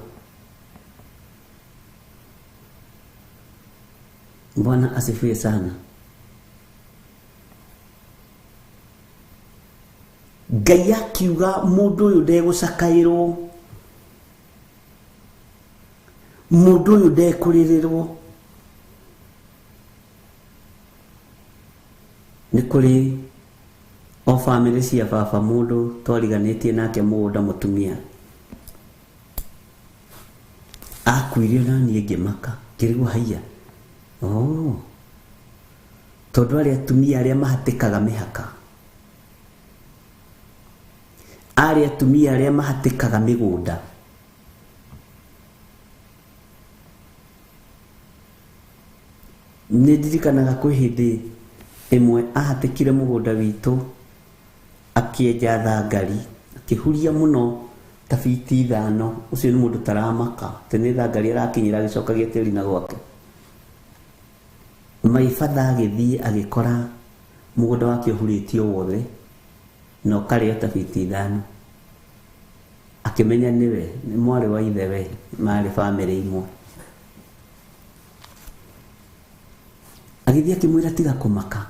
Bwana asifiwe sana. Ngai akiuga mũndũ ũyũ ndegũcakaĩrwo, mũndũ ũyũ ndekũrĩrĩrwo. Nĩ kũrĩ o bamĩrĩ cia baba mũndũ twariganĩtie nake mũgũnda mũtumia akuire, na niĩ ngĩmaka ngĩrigwo haiya, tondũ arĩa atumia arĩa mahatĩkaga mĩhaka, arĩa atumia arĩa mahatĩkaga mĩgũnda, nĩ ndirikanaga kwĩ hĩndĩ ĩmwe ahatĩkire mũgũnda witũ, akĩenja thangari, akĩhuria mũno ta biti 5. Ũcio nĩ mũndũ taramaka, atĩ nĩ thangari arakinyĩra agĩcokagia tĩri na gwake. Maibatha agĩthiĩ agĩkora mũgũnda wake ũhurĩtio wothe na ũkarĩo ta biti 5. Akĩmenya nĩwe, nĩ mwarĩ wa ithe we, marĩ bamĩrĩ imwe. Agĩthiĩ akĩmwĩra tiga kũmaka,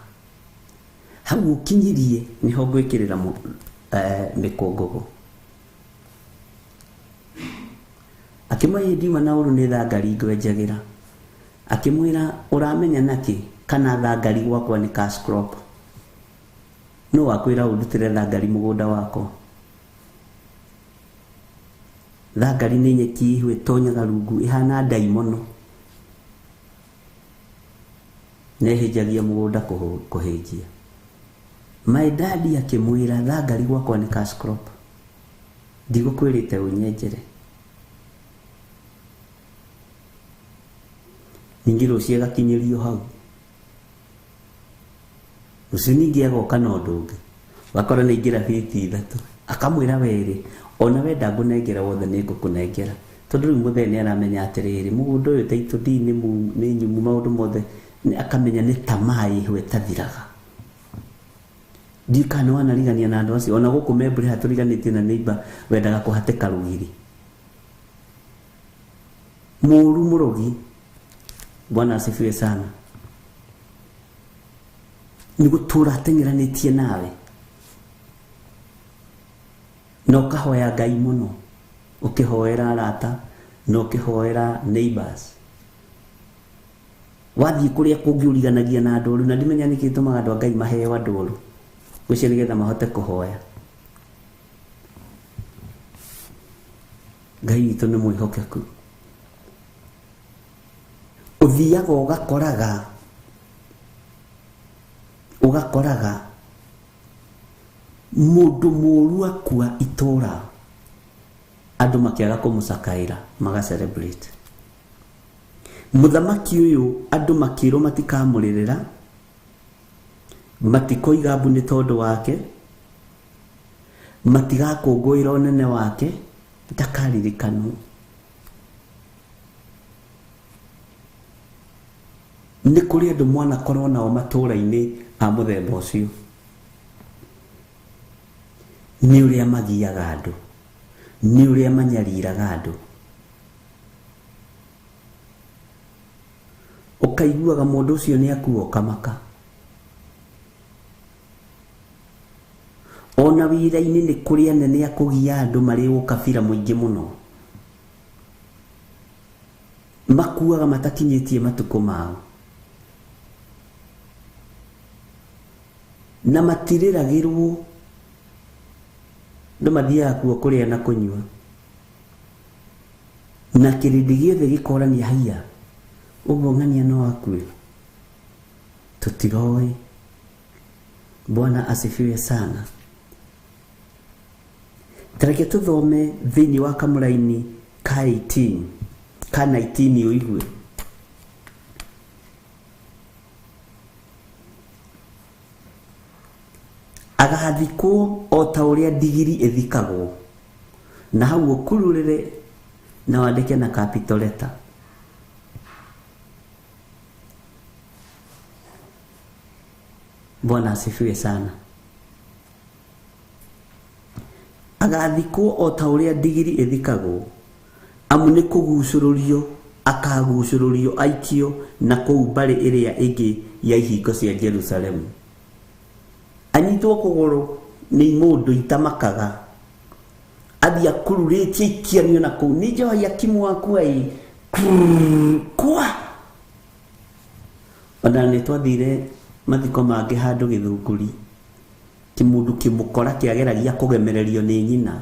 hau ũkinyirie nĩho ngwĩkĩrĩra mĩkũngũgũ. Akĩmwĩra ndiuma na ũru nĩ thangari ngwenjagĩra. Akĩmwĩra ũramenya nakĩ kana thangari gwakwa nĩ cash crop? No wakwĩra ũndutĩre thangari mũgũnda wakwa? Thangari nĩ nyeki ihu ĩtonyaga rungu, ĩhana ndaimono, nehĩnjagia mũgũnda kũhĩnjia. My daddy akĩmwĩra thangari gwakwa nĩ cash crop, ndigũkwĩrĩte ũnyenjere. Ningĩ rũciũ agakinyĩrio hau. Rũciũ ningĩ agoka na ũndũ ũngĩ, wakora nĩ ingĩra biti 3. Akamwĩra werĩ, ona wenda ngũnengera wothe nĩ ngũkũnengera, tondũ rĩu mũthee nĩ aramenya atĩrĩrĩ, mũgũnda ũyũ taitũ nĩ nyumu, maũndũ mothe. Akamenya nĩ tamaa ĩhũ ĩtathiraga. Ndikana wanarigania na andũ acio, ona gũkũ Membũrĩ hatũriganĩtie na neighbor wendaga kũhatĩka rũgiri. Mũru mũrogi. Bwana asifiwe sana. Nĩ gũtũra ateng'eranĩtie nawe, na ũkahoya Ngai mũno, ũkĩhoera arata na ũkĩhoera neighbors. wathi kuria kungiuriganagia na ndoru na ndimenya niki tumaga andu Ngai maheo ndoru gucio nigetha mahote kuhoya. Ngai witũ nĩ mwĩhokeku. Ũthiaga ũgakoraga mũndũ mũru akua itũra, andũ makĩaga kũmũcakaĩra maga celebrate. Mũthamaki ũyũ andũ makĩrwo matikamũrĩrĩra, matikoiga mbu nĩ tondũ wake, matigakũngũĩra ũnene wake, ndakaririkanwo. Nĩ kũrĩ andũ mwanakorwo nao matũũra-inĩ a mũthemba ũcio, nĩ ũrĩa magiaga andũ, nĩ ũrĩa manyariraga andũ. Ũkaiguaga mũndũ ũcio nĩ akua ũkamaka. Ona wĩra-inĩ nĩ kũrĩ anene akũgia andũ marĩ ũkabira mũingĩ mũno, makuaga matakinyĩtie matukũ mao, na matirĩragĩrwo. Andũ mathiaga kuo kũrĩa na kũnyua, na kĩrĩndĩ gĩothe gĩkorania haiya, ũguo ng'ania no akue, tũtiroĩ. Bwana asifiwe sana. Tareke tuthome thĩinĩ wa kamũraini ka 18 ka 19 ũigue. Agathikwo o ta ũrĩa ndigiri ĩthikagwo, na hau ũkururĩre na wandĩke na capital letter. Bwana asifiwe sana. Agathikwo o ta ũrĩa ndigiri ĩthikagwo, amu nĩ kũgucũrũrio akagucũrũrio aikio na kũu mbarĩ ĩrĩa ĩngĩ ya ihingo cia Jerusalemu. Anyitwo kũgũrũ nĩ mũndũ itamakaga, athi akururĩtie ikianio na kũu. Nĩ Jehoiakimu waku ai kwa. Ona nĩ twathire mathiko mangĩ handũ Gĩthũngũri, kĩmũndũ kĩmũkora kĩageragia kũgemererio nĩ nyina.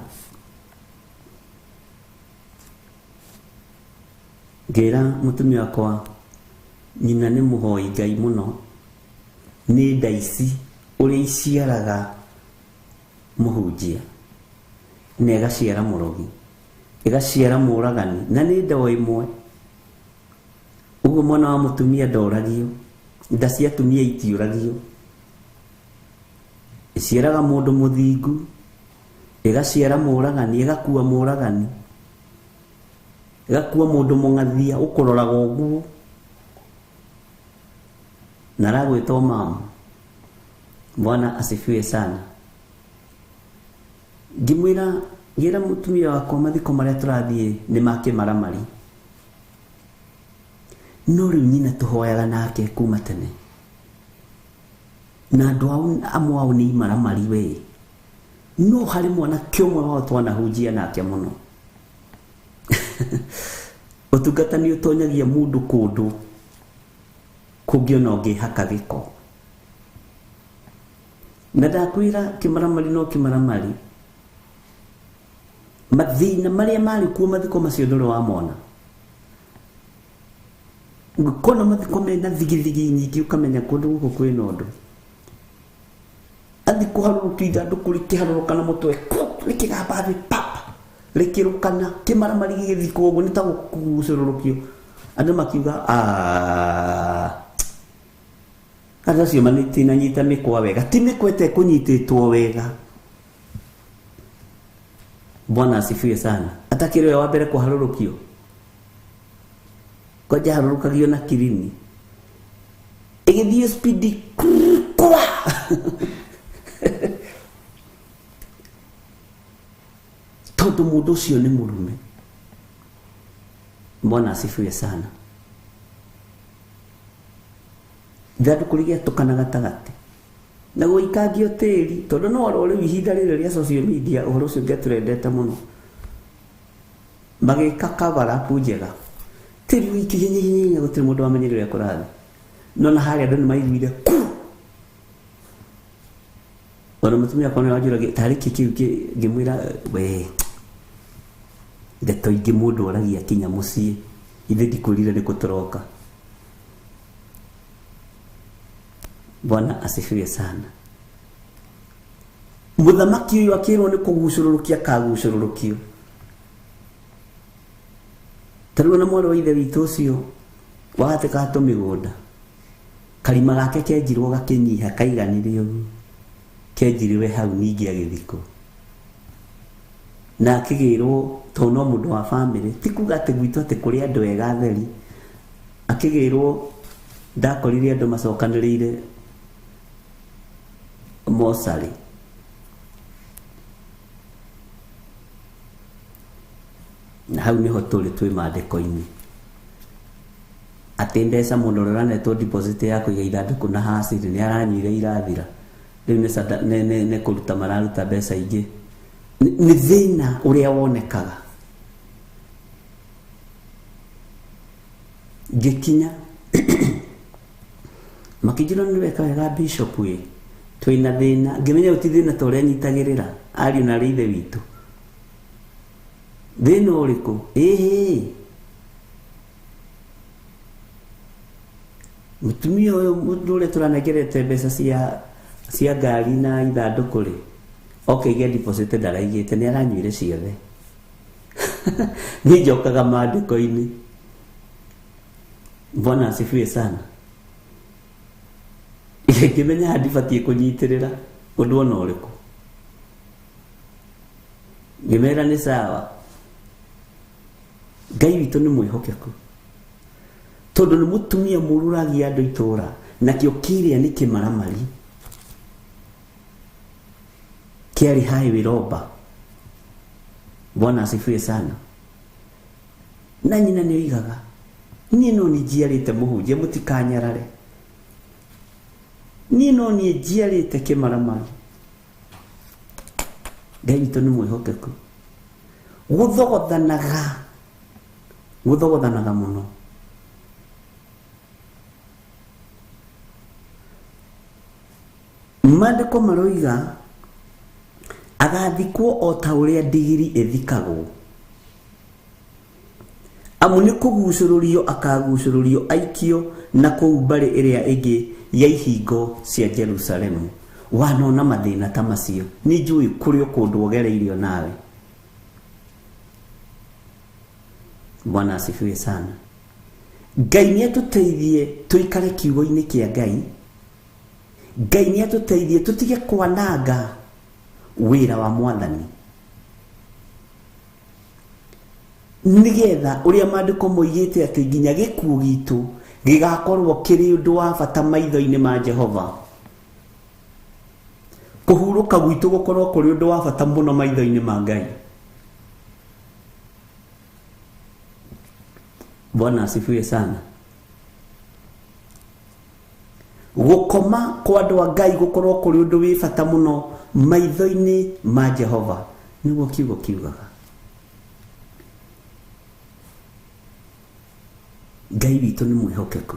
Ngĩra mũtumia wakwa, nyina nĩ mũhoi Ngai mũno, nĩ ndaici ũrĩa iciaraga mũhunjia, na ĩgaciara mũrogi, ĩgaciara mũragani, na nĩ ndoo ĩmwe. Ũguo mwana wa mũtumia ndoragio, nda cia atumia itiũragio. Ĩciaraga mũndũ mũthingu, ĩgaciara mũragani, ĩgakua mũragani, ĩgakua mũndũ mũng'athia ũkũroraga ũguo, na aragwĩtwo mama. Bwana asifiwe sana. Ngĩmwĩra ngira mũtumia wakwa mathiko marĩa tũrathiĩ nĩ ma kĩmaramari, no rĩu nyina tũhoyaga nake kuma tene, na andũ amwe ao nĩ imaramari we, no harĩ mwanake ũmwe wao twanahunjia nake mũno. Ũtungata nĩ ũtonyagia mũndũ kũndũ kũngĩ ona ũngĩhaka gĩko. Na ndakwĩra kĩmaramari no kĩmaramari, mathĩna marĩa marĩ kuo mathiko macio ndũrĩ wamona. Ngũkona mathiko mena thigithigi nyingĩ ũkamenya kũndũ gũkũ kwĩna ũndũ. Athi kũharũrũka ithandũkũ rĩkĩharũrũka na mũtwe rĩkĩgamba thĩ pap, rĩkĩrũkana kĩmaramari gĩgĩthikwo ũguo nĩ ta gũcurũrũkio. Andũ makiuga andũ acio matinanyita mĩkwa wega, ti mĩkwa ĩtekũnyitĩtwo wega. Bwana asifiwe sana. Atakĩrĩ we wa mbere kũharũrũkio, koja harũrũkagio na kirini, ĩgĩthiĩ speedi kwa tondũ mũndũ ũcio nĩ mũrume. Bwana asifiwe sana. Ithandũkũ rĩgĩatũkana gatagatĩ na gũikangio tĩri, tondũ no rĩu ihinda rĩrĩ rĩa social media ũhoro ũcio ũngĩatũrendete mũno, magĩka cover up njega, tĩri wĩikĩhinyĩhinya gũtirĩ mũndũ wamenyire ũrĩa kũrathiĩ. no na haria andũ nĩmaiguire ku ona mũtumia akona wajura tariki kiu ngĩmwĩra we ndeto ingĩ mũndũ oragia kinya mũciĩ ithe ndikwĩrire nĩ kũtoroka. Bwana asifiwe sana. Mũthamaki ũyũ akĩrwo nĩ kũgucũrũrũkia akagucũrũrũkio. Tarĩu na mwarĩ wa ithe witũ ũcio wagatĩka tũmĩgũnda karima gake kenjirwo gakĩnyiha kaiganire ũguo kenjirwe hau ningĩ agĩthikwo na akĩgĩrwo to no mũndũ wa family ti kuga atĩ gwitũ atĩ kũrĩ andũ ega theri akĩgĩrwo ndakorire andũ macokanĩrĩire mosari na hau niho tũrĩ twĩ maandĩko-inĩ atĩ mbeca mũndũ ũranetwo deposit ya kũiga ithandũkũ na haciri nĩ aranyuire irathira rĩu nĩ kũruta mararuta mbeca ingĩ nĩ thĩna ũrĩa wonekaga. Ngĩkinya makĩnjĩra nĩ weka wega bishop we twĩna thĩna ngĩmenya ũti thĩna ta ũrĩa nyitagĩrĩra ariũ na ithe witũ thĩna ũrĩkũ mũtumia ũyũ mũndũ ũrĩa tũranengerete mbeca cia ngari na ithandũkũ rĩ okaige deposit ndaraigĩte nĩ aranyuire ciothe niĩ njokaga maandĩko-inĩ. Bwana asifiwe sana. Ngĩmenya ndibatiĩ kũnyitĩrĩra ũndũ ona ũrĩkũ ngĩmera nĩ sawa. Ngai witũ nĩ mwĩhokeku tondũ nĩ mũtumia mũruragia andũ itũũra nakĩo kĩrĩa nĩ kĩmaramari kĩarĩ highway robber. Bwana asifiwe sana. Na nyina nĩ oigaga niĩ no nĩ njiarĩte mũhunjia mũtikanyarare niĩ no nĩ njiarĩte kĩmaramari. Ngai witũ nĩ mwĩhokeku gũthogothanaga mũno. Maandĩko maroiga agathikwo o ta ũrĩa ndigiri ĩthikagwo amu nĩ kũgucũrũrio akagucũrũrio aikio na kũu mbarĩ ĩrĩa ĩngĩ ya ihingo cia Jerusalemu. Wanona mathĩna ta macio nĩ njũĩ kũrĩ kũndũ ũgereirio nawe. Bwana asifiwe sana. Ngai nĩ atũteithie tũikare kiugo-inĩ kĩa Ngai. Ngai nĩ atũteithie tũtige kwananga wĩra wa Mwathani nĩgetha ũrĩa maandĩko moigĩte atĩ nginya gĩkuũ gitũ gĩgakorwo kĩrĩ ũndũ wa bata maitho-inĩ ma Jehova. Kũhurũka gwitũ gũkorwo kũrĩ ũndũ wa bata mũno maitho-inĩ ma Ngai. Bwana asifiwe sana. Gũkoma kwa andũ a Ngai gũkorwo kũrĩ ũndũ wĩ bata mũno maitho-inĩ ma Jehova nĩguo kiugo kiugaga. Ngai witũ nĩ mwĩhokeku.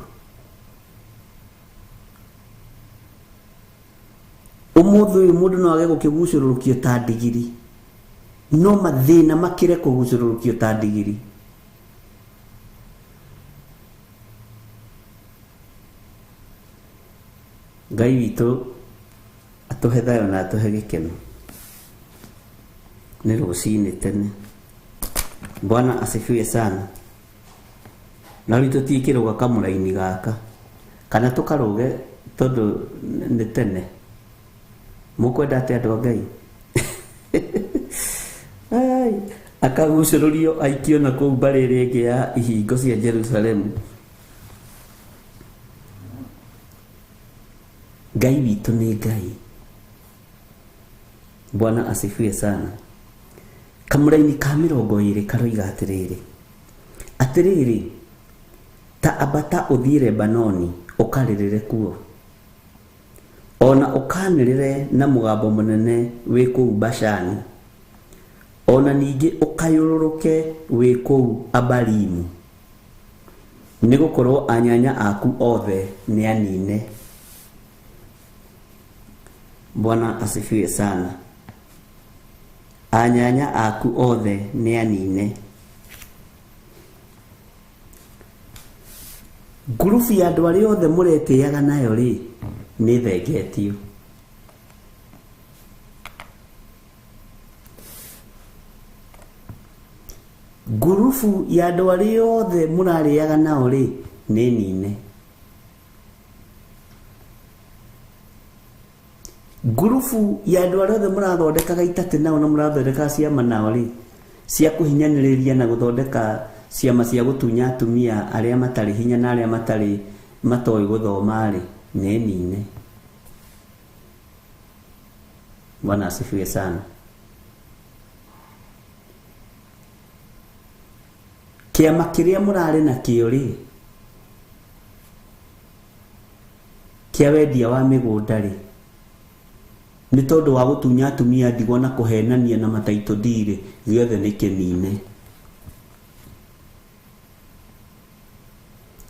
Ũmũthĩ ũyũ mũndũ no age gũkĩgucũrũrũkio ta ndigiri no mathĩna makĩre kũgucũrũrũkio ta ndigiri. Ngai witũ atũhe thayũ na atũhe gĩkeno nĩ rũciinĩ tene. Bwana asifiwe sana. Na rĩu tũtikĩrũga kamũra-inĩ gaka kana tũkarũge tondũ nĩ tene. Mũkwenda atĩ andũ a Ngai akagucũrũrio aikio na kũu mbarĩ ĩrĩa ĩngĩ ya ihingo cia Jerusalemu. Ngai witũ nĩ Ngai. Bwana asifiwe sana. Kamũra-inĩ ka 20 karoiga atĩrĩrĩ ta ambata ũthiĩ Lebanoni ũkarĩrĩre kuo ona ũkanĩrĩre na mũgambo mũnene wĩ kũu Bashani ona ningĩ ũkayũrũrũke wĩ kũu Abarimu nigukorwo anyanya aku othe ni anine. Bwana asifiwe sana. Anyanya aku othe ni anine. Ngurubu ya andu aria othe muretiaga nayo ri ni thengetio. Ngurubu ya andu aria othe murariaga nao ri ni nine. Ngurubu ya andu aria othe murathondekaga itate nao na murathondeka ciama nao ri cia kuhinyaniriria na guthondeka ciama cia gutunya atumia aria matari hinya na aria matoi guthoma ri ni nine. Bwana asifiwe sana. Kiama kiria murari na kio ri kia wendia wa migunda ri ni tondu wa gutunya atumia ndigwa na kuhenania na mataito ndiri giothe ni kinine.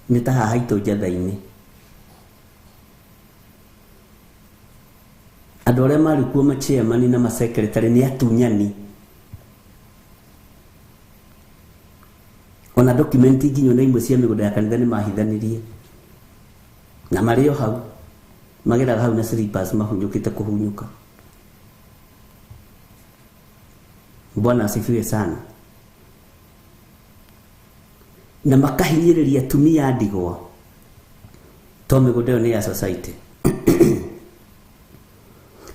Ni ta haha itu njatha-ini andu aria mari kuo machairman na masekretari ni atunyani. Ona dokumenti nginyo na imwe cia migunda ya kanitha ni mahithanirie na mario hau magera hau na slippers mahunyukite kuhunyuka. Bwana asifiwe sana. Na makahinyiriria atumia ndigwa to migunda yo ni ya society.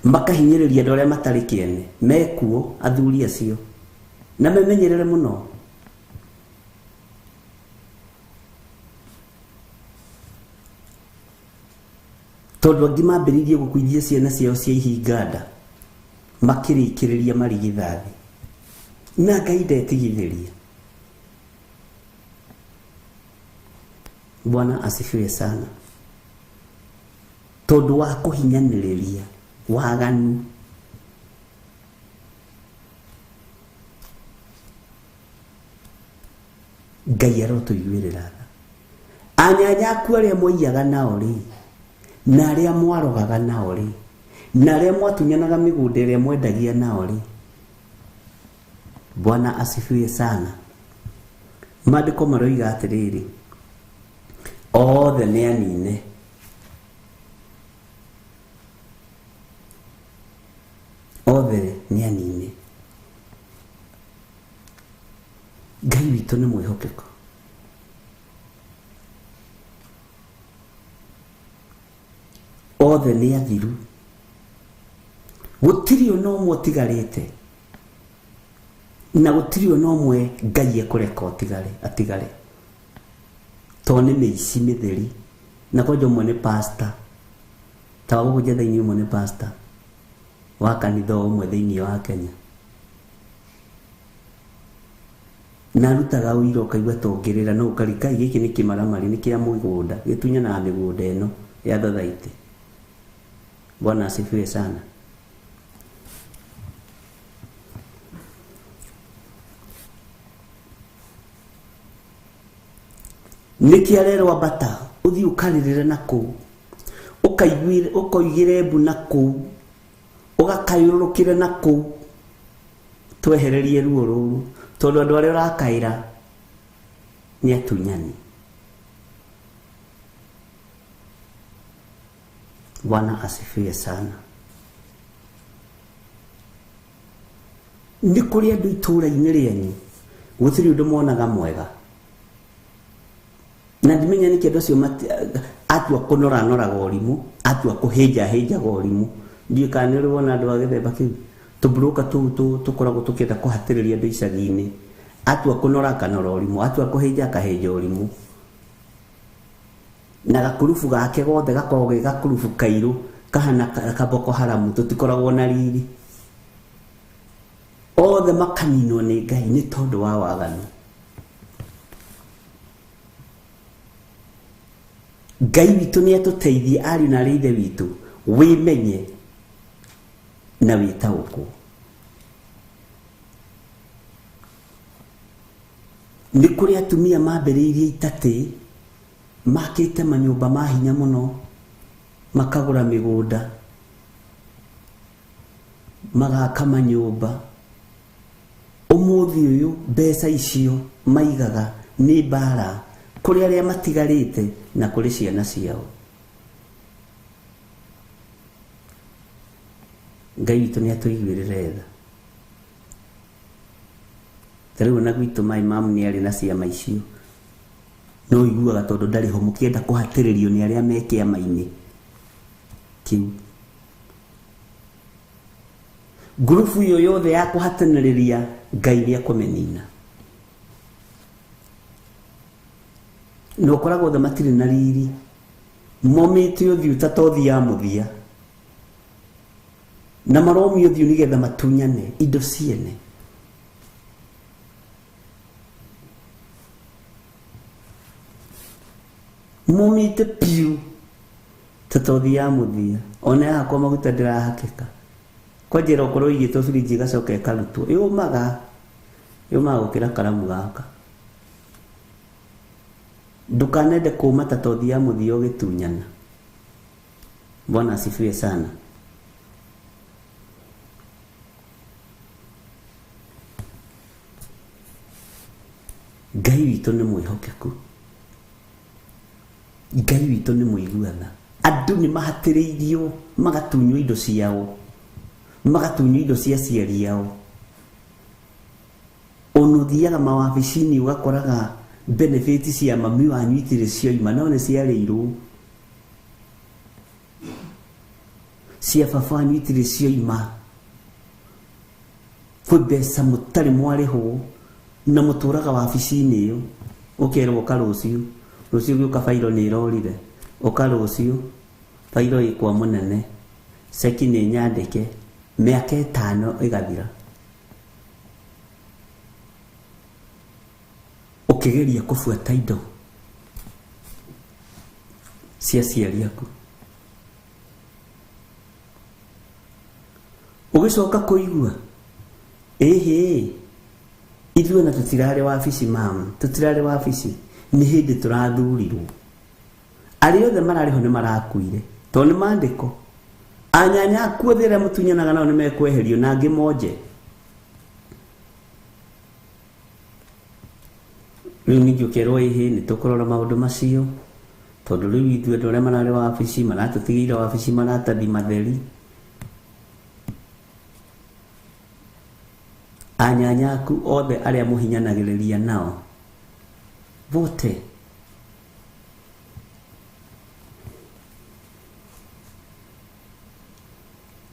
Makahinyiriria andu aria matari kiene mekuo athuri acio na memenyerere muno. Tondu angi mambiririe gukuithia ciana ciao cia ihinganda makirikiriria marigithathi na Ngai ndetigithiria. Bwana asifiwe sana. Tondu wa kuhinyaniriria waganu Ngai arotuiguirira. Anyanya aku aria mwiyaga nao ri na aria mwarogaga nao ri na aria mwatunyanaga migunda iria mwendagia nao ri. Bwana asifiwe sana. Maandiko maroiga atiriri othe ni anine. Othe ni anine. Ngai witu ni mwihokeko. Othe ni athiru. Gutiri ono mwe tigarite na gutiri ono mwe Ngai ekureka atigare. Tone meici mitheri na kojo mwene pastor tawo kuja thini mwene pastor wa kanitha umwe thini wa Kenya na rutaga uiro kaigwa tongirira no karika giki ni kimaramari ni kia mugunda gitunya na migunda eno ya thathaite. Bwana asifiwe sana. Niki arero abata uthi ukaririre naku ukaigire mbu naku ugakayurukire naku twehererie ruo ruru tondu andu aria urakaira ni atunyani. Bwana asifiwe sana. Ni kuri andu itura-ini rienyu guthiri undu monaga mwega na ndimenya ni kindu cio atua kunora gorimu atua kuhinja gorimu ndi kanire wona andu agithemba kiu tubroka tukoragwo tukienda kuhatiriria andu icagi-ini atua kunora gorimu atua kuhinja gorimu na gakurubu gake gothe gakoragwo ge gakurubu kairu kahana kaboko haramu tutikoragwo na riri othe makaninwo ni Ngai ni tondu wa waganu. Ngai witu ni atuteithie ari na rithe witu wimenye na witaukwo. Ni kuri atumia mambiriirie itate makite manyumba mahinya muno makagura migunda magaka manyumba umuthi uyu mbeca icio maigaga ni bara kuri aria matigarite na kuri ciana ciao. Ngai witũ nĩ atũiguĩrĩre tha. Tarĩu ona gwitũ my mom nĩ arĩ na ciama icio, no iguaga tondũ ndarĩ ho mũkĩenda kũhatĩrĩrio nĩ arĩa me kĩama-inĩ kĩu. Ngurubu iyo yothe ya kũhatanĩrĩria Ngai nĩ akũmenina. No koragwo othe matirĩ na riri, momĩte ũthiũ ta tothi ya mũthia, na maromio ũthiũ nĩgetha matunyane indo ciene. Momĩte piu ta tothi ya mũthia, ona yakwa maguta ndĩrahakĩka. Kwa njĩra ũkorwo igĩtwo birinji ĩgacoka ĩkarutwo, yũmaga gũkĩra karamu gaka. Ndukanende kuuma ta tothi ya mũthia ũgĩtunyana. Bwana asifiwe sana. Ngai witũ nĩ mwĩhokeku. Ngai witũ nĩ mũiguana. Andũ nĩ mahatĩrĩirio magatunywo indo ciao, magatunywo indo cia aciari ao. Ona ũthiaga mawabici-inĩ ũgakoraga benefits cia mami wanyu itirĩ cioima, no nĩ ciarĩirwo. Cia baba wanyu itirĩ cioima. Kwĩ mbeca mũtarĩ mwarĩhwo na mũtũraga wabici-inĩ ĩyo, ũkerwo ũka rũciũ, rũciũ gĩũka bairo nĩ ĩrorire, ũka rũciũ bairo ĩkwa mũnene, ceki nĩ nyandĩke, mĩaka 5 ĩgathira. Ũkĩgeria kũbuata indo cia aciari aku, ũgĩcoka kũigua ithuĩ na tũtirarĩ wabici mam, tũtirarĩ wabici, nĩ hĩndĩ tũrathurirwo. Arĩa othe mararĩ ho nĩ marakuire tondũ nĩ maandĩko. Anyanya aku othe arĩa mũtunyanaga nao nĩ mekweherio na angĩ monje. Rĩu ningĩ ũkerwo nĩ tũkũrora maũndũ macio tondũ rĩu ithuĩ andũ arĩa mararĩ wabici maratũtigĩire wabici maratathi matheri. Anyanya aku othe arĩa mũhinyanagĩrĩria nao vote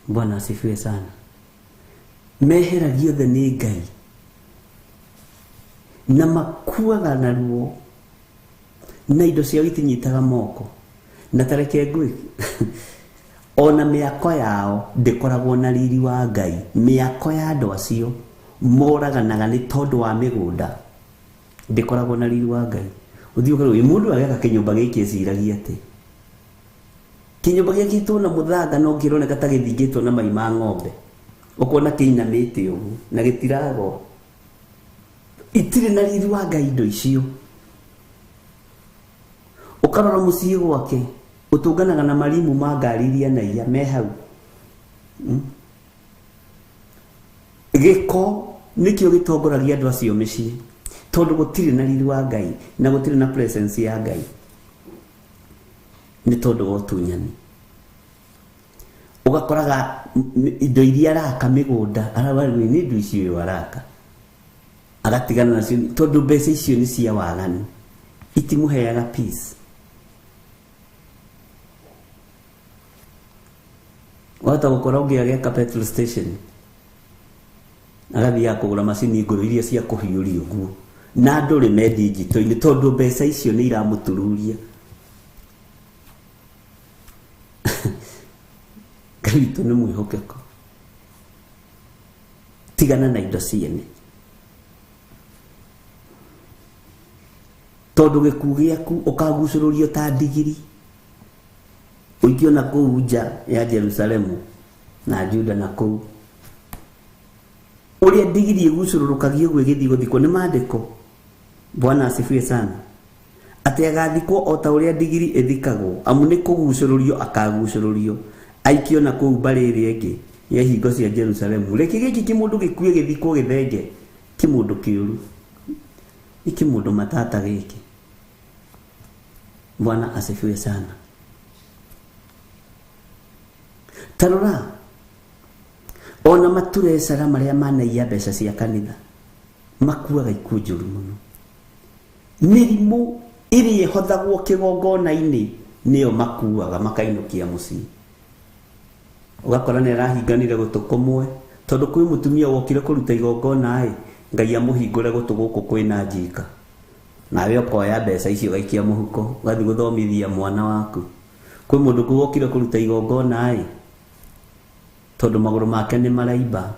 Bwana asifiwe sana. Meheragio othe nĩ Ngai na makuaga na ruo na indo ciao itinyitaga moko. Na tareke ngui ona mĩako yao ndĩkoragwo na riri wa Ngai. Mĩako ya andũ acio moraganaga nĩ tondũ wa mĩgũnda, ndĩkoragwo na riri wa Ngai. Ũthiĩ ũkarora mũndũ ageka kĩnyũmba gĩkĩ eciragia atĩ kĩnyũmba gĩkĩ gĩtwo na mũthanga no kĩroneka ta gĩthingĩtwo na mai ma ng'ombe, ũkona kĩinamĩte ũguo na gĩtirago. Itirĩ na riri wa Ngai indo icio. Ũkarora mũciĩ gwake ũtũnganaga na marimu ma ngari iria naia me hau. Gĩko nĩkĩo gĩtongoragia andũ acio mĩciĩ tondũ gũtirĩ na riri wa Ngai na gũtirĩ na presence ya Ngai, nĩ tondũ wa ũtunyani. Ũgakoraga indo iria araka mĩgũnda arabarĩrwo nĩ indo icio araka, agatigana nacio tondũ mbeca icio nĩ cia waganu, itimũheaga peace. Wahota gũkora ũngĩageka petrol station agathiaga kũgũra macini ngũrũ iria cia kũhiũria ũguo na ndũrĩ me digital-inĩ tondũ mbeca icio nĩ iramũtururia. Ngai witũ nĩ mwĩhokeko. Tigana na indo ciene tondũ gĩkuũ gĩaku ũkagucũrũrio ta ndigiri ũingĩo na kũu nja ya Jerusalemu na Juda na kũu. Ũrĩa ndigiri ĩgucũrũrũkagio ũguo ĩgĩthiĩ gũthikwo nĩ maandĩko. Bwana asifiwe sana. ati agathikwo o ta uria ndigiri ithikagwo amu ni kugucururio akagucururio aikio na kuu mbari iri ingi ya hingo cia Jerusalemu reke giki kimundu gikue githikwo githenge kimundu kiuru iki mundu matata giki. Bwana asifiwe sana. Tarora ona mature sara maria manaiya mbeca cia kanitha makuaga ikuũ njũru muno. Mĩrimũ ĩrĩa ĩhothagwo kĩgongona-inĩ nĩyo makuaga makainukia mũciĩ. Ugakora nĩ arahinganire gũtũ kũmwe tondũ kwĩ mũtumia wokire kũruta igongona Ngai amũhingũre gũtũ gũkũ kwĩna njika. Nawe ũkoya mbeca icio gaikia mũhuko ũgathiĩ gũthomithia mwana waku. Kwĩ mũndũ wokire kũruta igongona tondũ magũrũ make nĩ maraimba.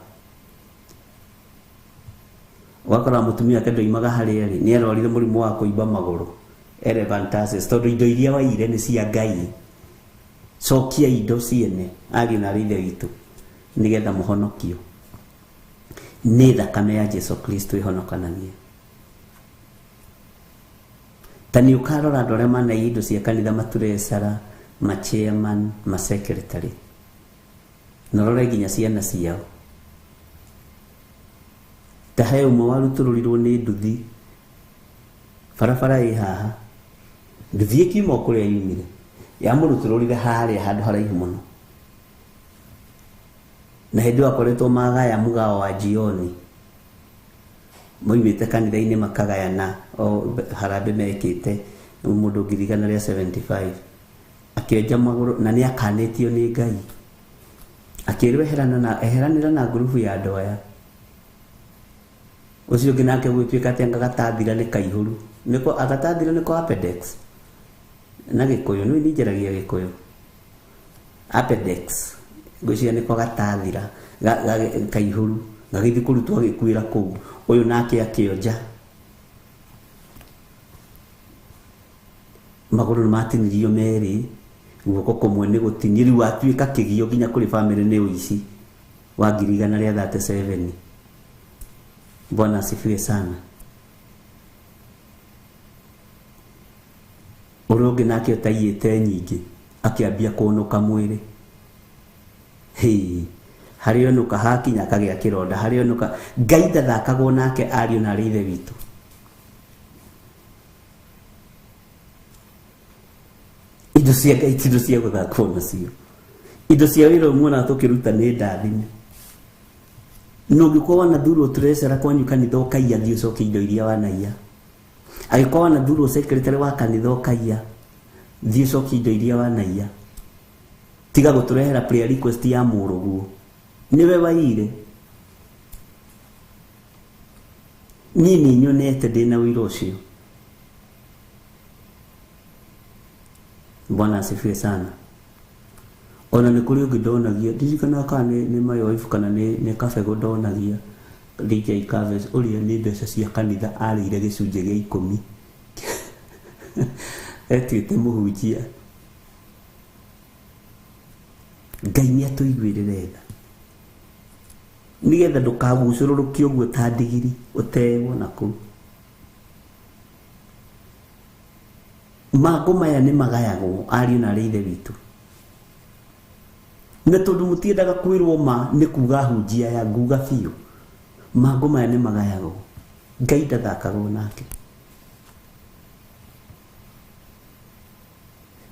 Wakora mutumia ake ndoimaga harĩa rĩ nĩ arorire mũrimũ wa kũimba magũrũ elephantiasis tondũ indo iria waire nĩ cia Ngai. Cokia indo ciene agĩ na rithe witũ nĩgetha mũhonokio. Nĩ thakame ya Jesu Kristo ĩhonokanagia. Tani ukarora andũ arĩa manaiya indo cia kanitha maturesara machairman masecretary norore nginya ciana ciao. Tahe umwe warutururirwo nĩ nduthi barabara ĩ haha nduthi ĩkiuma kũrĩa yumire yamũruturũrire harĩa handũ haraihu mũno na hĩndĩ akoretwo magaya mugao wa jioni moimĩte kanitha-inĩ makagayana harambĩ mekĩte mũndũ ngirigana rĩa 75 akĩenja magũrũ na nĩ akanĩtio nĩ Ngai akĩrwo eheranĩra na ngurubu ya andũ aya. Ucio ũngĩ nake gwĩtuĩka atĩ agatathira nĩ kaihũru nĩko agatathira nĩko appendix na Gĩkũyũ nĩ nĩnjeragia Gĩkũyũ appendix gwĩciria nĩko gatathira kaihũru gagĩthiĩ kũrutwo agĩkuĩra kũu ũyũ nake akĩonja magũrũ matinirio merĩ guoko kũmwe nĩ gũtinio rĩu atuĩka kĩgio nginya kũrĩ family nĩ ũici wa ngirigana rĩa 37. Bwana asifiwe sana. Ũrũngi nake ũtaiyĩte nyingĩ akĩambia kũnũka mwĩrĩ. Harĩ onuka hakinya akagĩa kĩronda harĩ onuka Ngai ndathakagwo nake ariũ na ithe witũ. Indo cia Ngai ti indo cia gũthakwo nacio. Indo cia wĩra ũmwe tũkĩruta nĩ ndathime. Nũngĩkorwo wanathurwo treasurer kwanyu kanitha ũkaiya thiĩ ũcoke indo iria wanaiya. Angĩkorwo wanathurwo secretary wa kanitha ũkaiya thiĩ ũcoke indo iria wanaiya. Tiga gũtũrehera prayer request ya mũrũguo. Nĩwe waire. Nini nyonete ndĩna ũira ũcio. Bwana asifiwe sana. Ona nĩ kũrĩ ũngĩ ndonagia ndirikana kana nĩ mayoifu kana nĩ kabego ndonagia DJ Kaves ũrĩa nĩ mbeca cia kanitha arĩire gĩcunjĩ gĩa 10 etuĩte mũhunjia. Ngai nĩ atũiguĩrĩre tha nĩgetha ndũkagucũrũrũke ũguo ta ndigiri ũtegwo na kũu. Mago maya nĩ magayagwo ariũ na ithe witũ na tondũ mũtiendaga kwĩrwo ma nĩ kuga hunjia ya nguga biũ. Mago maya nĩ magayagwo Ngai ndathakagwo nake.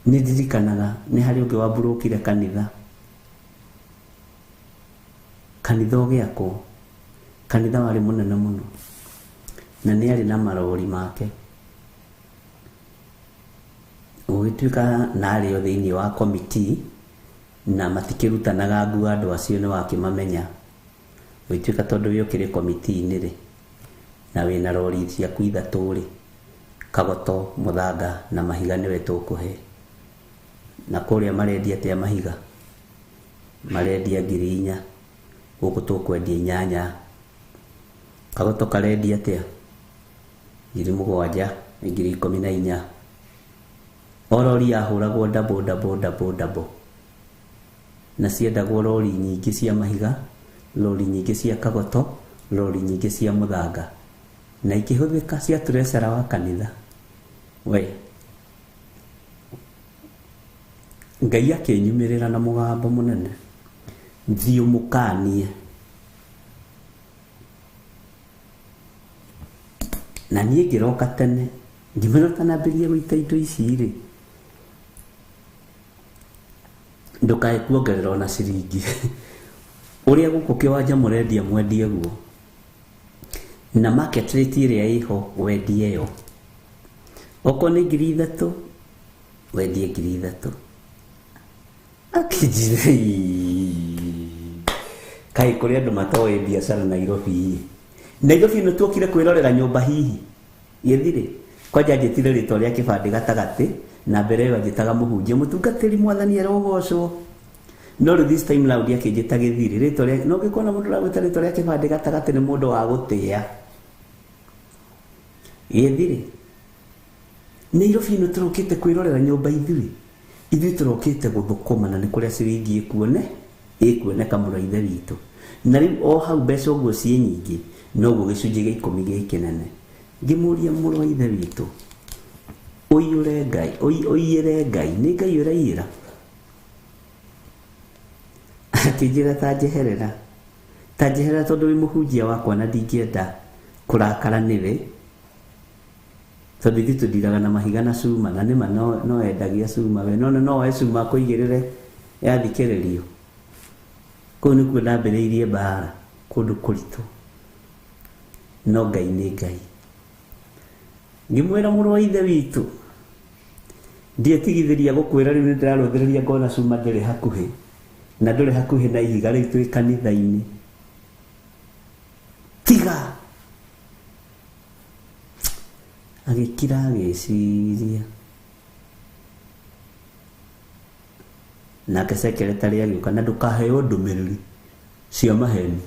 Nĩ ndirikanaga nĩ harĩ ũngĩ wamburũkire kanitha ũgĩakwo kanitha warĩ mũnene mũno na nĩ arĩ na marori make ũgĩtuĩka narĩ o thĩinĩ wa committee na matikĩrutanaga nguga andũ acio nĩ wakĩmamenya ũgĩtuĩka tondũ wĩ ũkĩrĩ committee-inĩ rĩ na wĩna rori ciaku ithatũ rĩ kagoto mũthanga na mahiga nĩwe tũkũhe na kũrĩa marendia atĩa mahiga marendia 4,000 gũkũ tũkwendia 8 kagoto karendia atĩa 7,000 14,000 orori yahũragwo double na ciendagwo lori nyingĩ cia mahiga lori nyingĩ cia kagoto lori nyingĩ cia mũthanga na ikĩhũthĩka cia treasurer wa kanitha. We Ngai akenyumirira na mugambo munene, thiĩ ũmũkanie. Na niĩ ngĩroka tene ngĩmwĩra ũtanambĩrĩria gũita indo ici rĩ, ndũkae kuongerera ona ciringi. Ũrĩa gũkũ kĩwanja mũrendia mwendie guo, na market rate ĩrĩa ĩho wendie yo. Okorwo nĩ 3,000 wendie 3,000. Akijire kai kũrĩ andũ matoĩ biacara Nairobi. Nairobi nĩ tuokire kwĩrorera nyũmba hihi gĩthire kwanja njĩtire rĩtwa rĩa kĩbandĩ gatagatĩ na mbere ĩyo njĩtaga mũhunjia mũtungatĩri mwathani arogocwo. No rĩu this time round akĩnjĩta gĩthire rĩtwa rĩa no gĩkona mũndũ ũragwĩta rĩtwa rĩa kĩbandĩ gatagatĩ nĩ mũndũ wa gũtĩa. Gĩthire Nairobi nĩ tũrokĩte kwĩrorera nyũmba ithuĩ tũrokĩte gũthũkũma na nĩ kũrĩa ciringi ĩkuoneka mũrũ ithe witũ. Na rĩu o hau mbeca ũguo ciĩ nyingĩ noguo gĩcunjĩ gĩa 10 gĩ kĩnene. Ngĩmũria mũrũ wa ithe witũ, ũiyũre Ngai, ũiyĩre Ngai, nĩ Ngai ũraiyĩra? Akĩnjĩra ta njeherera tondũ wĩ mũhunjia wakwa na ndingĩenda kũrakara nĩwe, tondũ ithuĩ tũndiraga na mahiga na cuma, na nĩma no endagia cuma we, no oe cuma kũigĩrĩre yathikĩrĩrio. Kũu nĩkuo ndambĩrĩirie mbara kũndũ kũritũ, no Ngai nĩ Ngai. Ngĩmwĩra mũrũ wa ithe witũ, ndiĩtigithĩria gũkwĩra rĩu nĩndĩrarũthĩrĩria ngona cuma ndĩrĩ hakuhĩ, na ndũrĩ hakuhĩ na ihiga rĩu twĩ kanitha-inĩ. Tiga agĩkira agĩciria, nake secretary agĩũka, na ndũkaheo ndũmĩrĩri cia maheni,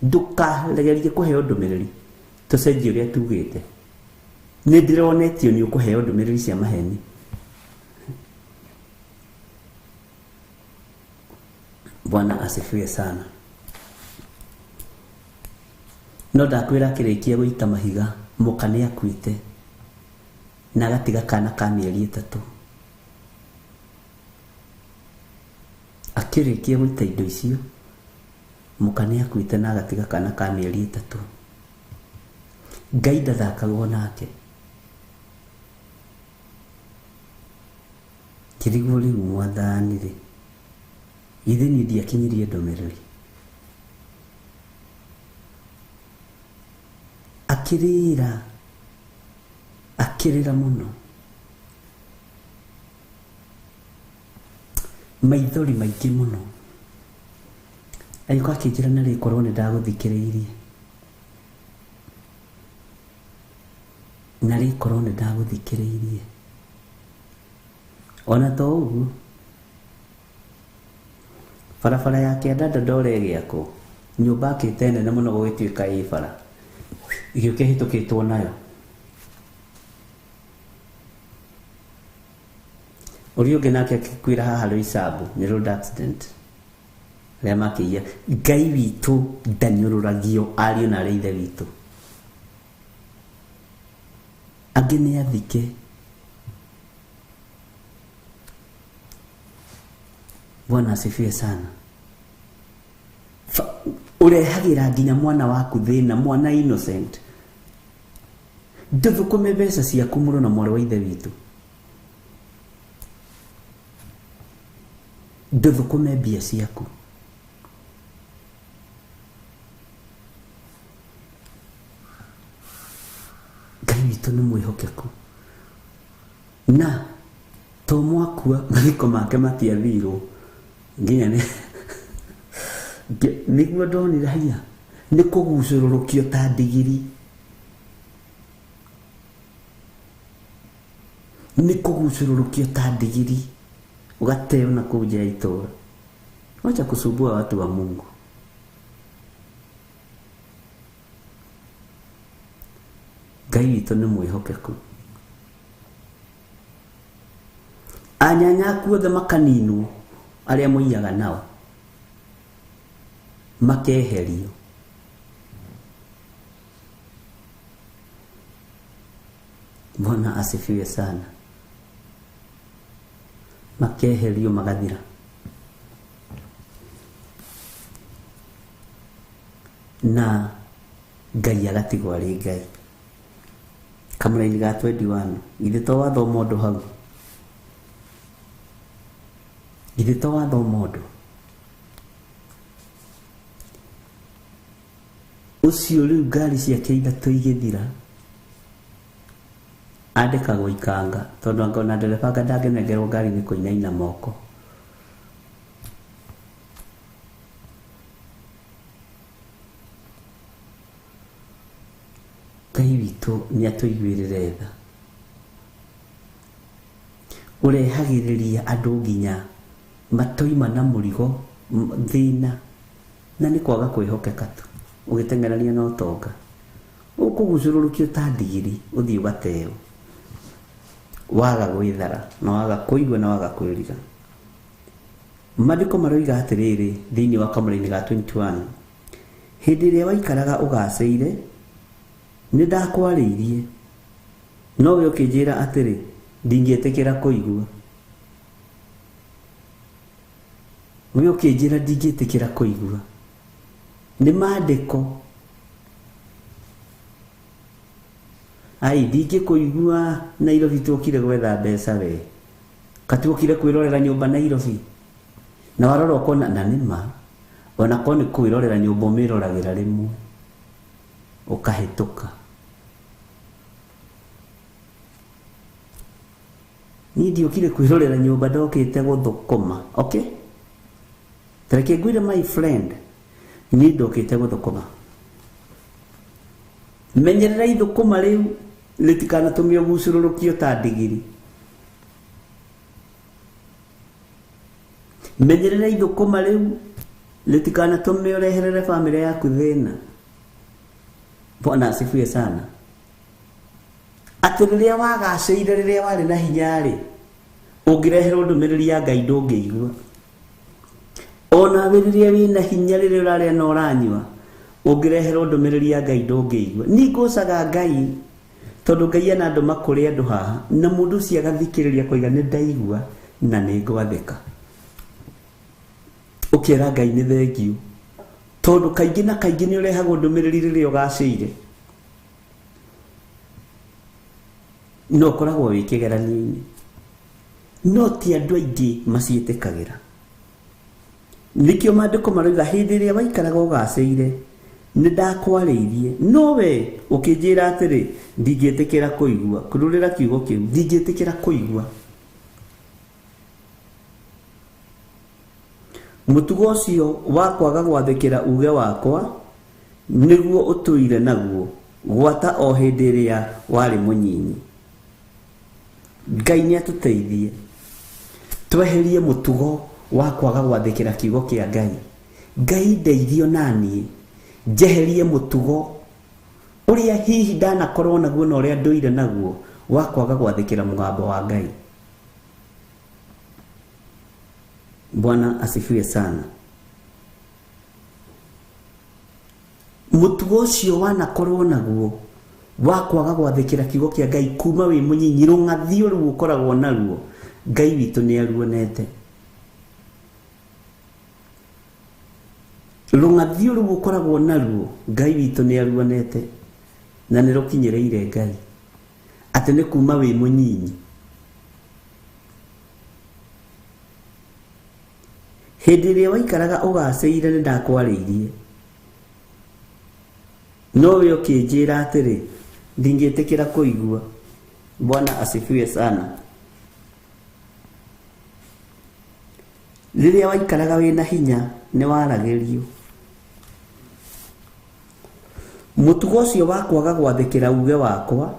ndũkagerie kũheo ndũmĩrĩri, tũcenjie ũrĩa tugĩte. Nĩ ndĩronetio nĩ ũkũheo ndũmĩrĩri cia maheni. Bwana asifiwe sana. No ndakwĩra akĩrĩkia gũita mahiga mũka nĩ akuĩte na agatiga kana ka mĩeri 3. Akĩrĩkia gũita indo icio mũka nĩ akuĩte na agatiga kana ka mĩeri 3. Ngai ndathakagwo nake. Kĩrigwo rĩu mwathani rĩ, ithe niĩ ndiakinyirie ndũmĩrĩri. Akĩrĩra mũno, maithori maingĩ mũno. Agĩũka akĩnjĩra na rĩkorwo nĩ ndagũthikĩrĩirie, na rĩkorwo nĩ ndagũthikĩrĩirie. Ona to ũguo, barabara ya Kĩandanda ndore ĩgĩakwo, nyũmba akĩte nene mũno gũgĩtuĩka ĩ bara, igĩũka ĩhĩtũkĩtwo nayo. Ũrĩa ũngĩ nake akĩkwĩra haha Roysambu nĩ road accident rĩa makĩiya. Ngai witũ ndanyũrũragio ariũ na arĩa ithe witũ. Angĩ nĩ athike. Bwana asifiwe sana. Ũrehagĩra nginya mwana waku thĩna, mwana innocent. Ndũthũkũme mbeca ciaku mũrũ na mwarĩ wa ithe witũ. Ndũthũkũme mbia ciaku. Ngai witũ nĩ mwĩhokeku. Na to mwakua mathiko make matiathirwo nginya nĩguo ndonire haiya nĩ kũgucũrũrũkio ta ndigiri. Nĩ kũgucũrũrũkio ta ndigiri ugateo na kũu nje ya itũra. Wacha kusumbua watu wa Mungu. Ngai witũ nĩ mwĩhokeku. Anyanya aku othe makaninwo arĩa mũiyaga nao makeherio. Bwana asifiwe sana. makeherio magathira. Na Ngai agatigwo arĩ Ngai. Kamũra-inĩ ga 21 githĩ to wathoma ũndũ hau? Githĩ to wathoma ũndũ? Ũcio rĩu ngari ciake ithatũ igĩthira andĩkagwo ikanga, tondũ angona ndereba ndangĩnengerwo ngari nĩ kũinaina moko. Ngai witũ nĩ atũiguĩrĩre tha, ũrehagĩrĩria andũ nginya matoima na mũrigo thĩna, na nĩ kwaga kwĩhokeka tu, ũgĩteng'erania na ũtonga, ũkũgucũrũrũkio ta ndigiri ũthiĩ ũgateo, waga gwĩthara na waga kũigua na waga kwĩriga. Maandĩko maroiga atĩrĩrĩ thĩinĩ wa Kamũra-inĩ ga 21, hĩndĩ ĩrĩa waikaraga ũgacĩire nĩ ndakwarĩirie, nowe ũkĩnjĩra atĩrĩ ndingĩtĩkĩra kũigua. We ũkĩnjĩra ndingĩtĩkĩra kũigua. Nĩ maandĩko. Ai ndingĩkũigua Nairobi tuokire gwetha mbeca we, katuokire kwĩrorera nyũmba Nairobi, na warora ũkona na nĩma ona ko nĩ kwĩrorera nyũmba ũmĩroragĩra rĩmwe ũkahĩtũka. Niĩ ndiokire kwĩrorera nyũmba, ndokĩte gũthũkũma. Okay, tareke ngwĩre my friend, niĩ ndokĩte gũthũkũma. Menyerera ithũkũma rĩu rĩtikanatũme ũgucũrũrũkio ta ndigiri. Menyerera ithũkũma rĩu rĩtikanatũme ũreherere famĩlĩ yaku thĩna. Bwana asifiwe sana. Atĩ rĩrĩa wagacĩire, rĩrĩa warĩ na hinya rĩ, ũngĩreherwo ndũmĩrĩri ya Ngai ndũngĩigua. Ona rĩrĩa wĩna hinya, rĩrĩa ũrarĩa na ũranyua, ũngĩreherwo ndũmĩrĩri ya Ngai ndũngĩigua. Nĩ ngũcaga Ngai tondũ Ngai ena andũ makũrĩ andũ haha, na mũndũ ũcio agathikĩrĩria koiga nĩ ndaigua na nĩ ngwathĩka. Ũkĩra Ngai nĩ thengiũ, tondũ kaingĩ na kaingĩ nĩ ũrehagwo ndũmĩrĩri rĩrĩa ũgacĩire, no ũkoragwo wĩ kĩgeranio-inĩ, no ti andũ aingĩ maciĩtĩkagĩra. Nĩkĩo maandĩko maroiga hĩndĩ ĩrĩa waikaraga ũgacĩire nĩ ndakwarĩirie, nowe ũkĩnjĩra atĩrĩ ndingĩtĩkĩra kũigua. Kũrũrĩra kiugo kĩu, ndingĩtĩkĩra kũigua. Mũtugo ũcio wa kwaga gwathĩkĩra uge wakwa nĩguo ũtũire naguo gwata o hĩndĩ ĩrĩa warĩ mũnyinyi. Ngai nĩ atũteithie tweherie mũtugo wa kwaga gwathĩkĩra kiugo kĩa Ngai. Ngai ndeithio naniĩ njeherie mũtugo ũrĩa hihi ndanakorwo naguo na ũrĩa ndũire naguo wa kwaga gwathĩkĩra mũgambo wa Ngai. Bwana asifiwe sana. Mũtugo ũcio wanakorwo naguo wa kwaga gwathĩkĩra kiugo kĩa Ngai kuma wĩ mũnyinyi, rũng'athio rũu ũkoragwo naruo, Ngai witũ nĩ aruonete. Rũng'athio rũu ũkoragwo naruo, Ngai witũ nĩ aruonete, na nĩ rũkinyĩrĩire Ngai atĩ nĩ kuma wĩ mũnyinyi. Hĩndĩ ĩrĩa waikaraga ũgacĩire nĩ ndakwarĩirie, nowe ũkĩnjĩra atĩrĩ ndingĩtĩkĩra kũigua. Bwana asifiwe sana. Rĩrĩa waikaraga wĩna hinya nĩ waragĩrio. Mũtugo ũcio wa kwaga gwathĩkĩra uge wakwa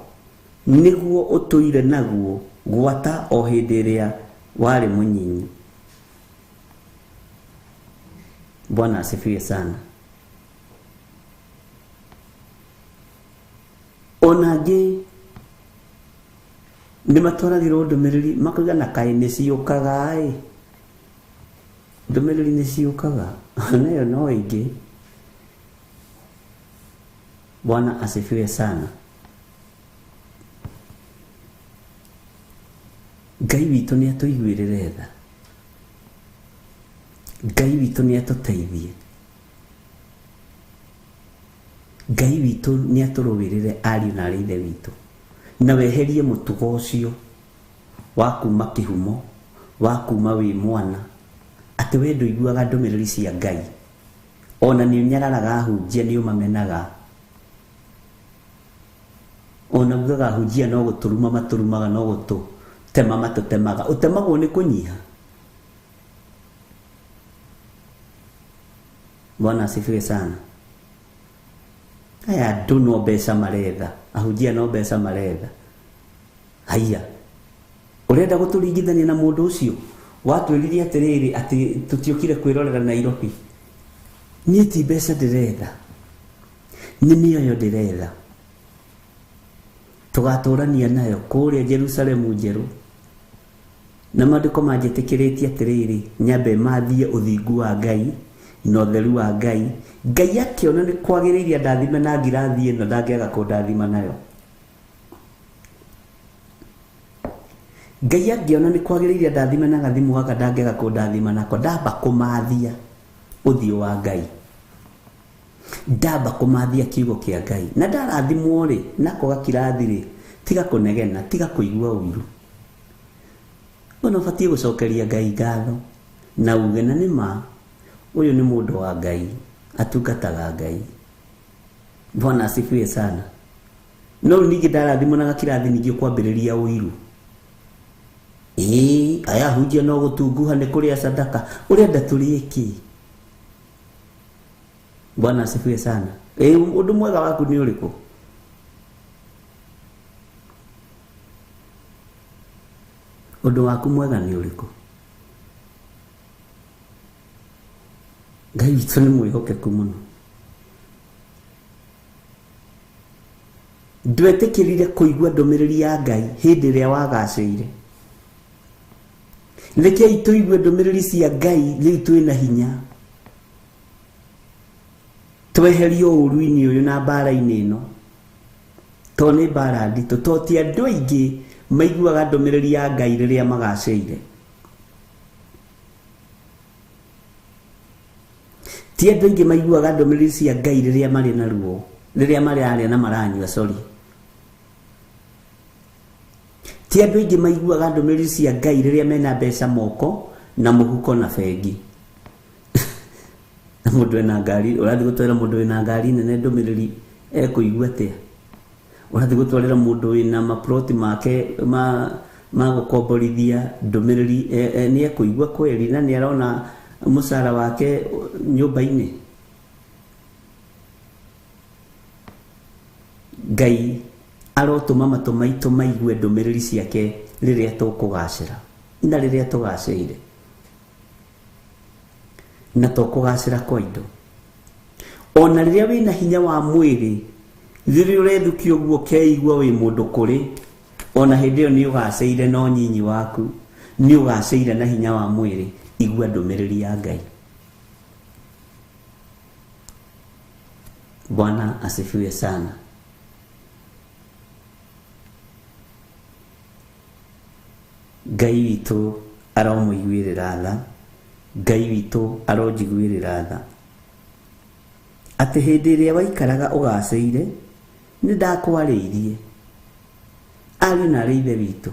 nĩguo ũtũire naguo gwata o hĩndĩ ĩrĩa warĩ mũnyinyi. Bwana asifiwe sana. Onangĩ nĩ matwaragĩrwo ndũmĩrĩri makauga na kaĩ nĩ ciũkaga ndũmĩrĩri nĩ ciũkaga nayo no ĩngĩ. Bwana asifiwe sana. Ngai witũ nĩ atũiguĩrĩre tha, Ngai witũ nĩ atũteithie, Ngai witũ nĩ atũrũĩrĩre ariũ na arĩ ithe witũ, na weherie mũtugo ũcio wa kuma kĩhumo, wa kuma wĩ mwana, atĩ we ndũiguaga ndũmĩrĩri cia Ngai, ona nĩ ũnyararaga hunjia nĩ ũmamenaga, ona ugaga hunjia no gũtũruma matũrumaga, no gũtũtema matũtemaga, ũtemagwo nĩ kũnyiha. Bwana asifiwe sana. Aya andũ no mbeca maretha, ahunjia no mbeca maretha. Haiya, ũrenda gũtũringithania na mũndũ ũcio watwĩrire atĩrĩrĩ atĩ tũtiũkire kwĩrorera Nairobi? Niĩ ti mbeca ndĩretha, nĩ mĩoyo ndĩretha, tũgatũrania nayo kũrĩa Jerusalemu njerũ. Na maandĩko manjĩtĩkĩrĩtie atĩrĩrĩ, nyambe mathiĩ ũthingu wa Ngai na ũtheru wa Ngai. Ngai akĩona nĩ kwagĩrĩire ndathime na ngirathi ĩno, ndangĩaga kũndathima nayo. Ngai angĩona nĩ kwagĩrĩire ndathime na gathimo gaka, ndangĩaga kũndathima nako. Ndamba kũmathia ũthiũ wa Ngai, ndamba kũmathia kiugo kĩa Ngai, na ndarathimwo rĩ, nako gakirathi rĩ, tiga kũnegena, tiga kũigua ũiru. Ona ũbatiĩ gũcokeria Ngai ngatho na uge na nĩma ũyũ nĩ mũndũ wa Ngai, atungataga Ngai. Bwana asifiwe sana. No ningĩ ndarathimwo na gakirathi ningĩ kwambĩrĩria ũiru. Aya hunjia no gũtunguha nĩ kũrĩa sadaka, ũrenda tũrĩe kĩ? Bwana asifiwe sana. Ũndũ mwega waku nĩ ũrĩkũ? Ũndũ waku mwega nĩ ũrĩkũ? Ngai witũ nĩ mwĩhokeku mũno. Ndwetĩkĩrire kũigua ndũmĩrĩri ya Ngai hĩndĩ ĩrĩa wagacĩire. Rekei tũigue ndũmĩrĩri cia Ngai rĩu twĩna hinya, tweherio ũũru-inĩ ũyũ na mbara-inĩ ĩno, tondũ nĩ mbara nditũ, tondũ ti andũ aingĩ maiguaga ndũmĩrĩri ya Ngai rĩrĩa magacĩire. Ti andũ aingĩ maiguaga ndũmĩrĩri cia Ngai rĩrĩa marĩ na ruo, rĩrĩa mararĩa na maranyua cori. Ti andũ aingĩ maiguaga ndũmĩrĩri cia Ngai rĩrĩa mena mbeca moko na mũhuko na bengi. Na mũndũ ena ngari, ũrathiĩ gũtwarĩra mũndũ wĩna ngari nene ndũmĩrĩri ekũigua atĩa? Ũrathiĩ gũtwarĩra mũndũ wĩna maploti make ma gũkomborithia ndũmĩrĩri nĩ ekũigua kweli na nĩ arona mũcara wake nyũmba-inĩ? Ngai arotũma matũ maitũ maigue ndũmĩrĩri ciake rĩrĩa tũkũgacĩra na rĩrĩa tũgacĩire, na tũkũgacĩra kwa indo. Ona rĩrĩa wĩna hinya wa mwĩrĩ, rĩrĩa ũrethukio ũguo keigua wĩ mũndũ kũrĩ, ona hĩndĩ ĩyo nĩ ũgacĩire na ũnyinyi waku, nĩ ũgacĩire na hinya wa mwĩrĩ. Igua ndũmĩrĩri ya Ngai. Bwana asifiwe sana. Ngai witũ aromũiguĩrĩra tha, Ngai witũ aronjiguĩrĩra tha, atĩ hĩndĩ ĩrĩa waikaraga ũgacĩire nĩ ndakwarĩirie. Ariũ na arĩ ithe witũ,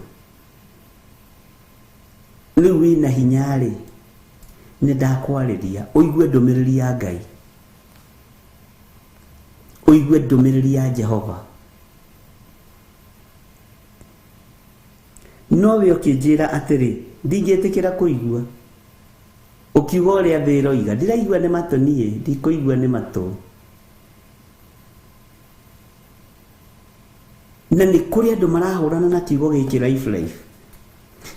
rĩu wĩna hinya rĩ, nĩ ndakwarĩria ũigue ndũmĩrĩri ya Ngai, ũigue ndũmĩrĩri ya Jehova. Nowe ũkĩnjĩra atĩrĩ ndingĩtĩkĩra kũigua, ũkiuga ũrĩa thĩ ĩroiga, ndiraigua nĩ matũ niĩ, ndikũigua nĩ matũ. Na nĩ kũrĩ andũ marahũrana na kiugo gĩkĩ life,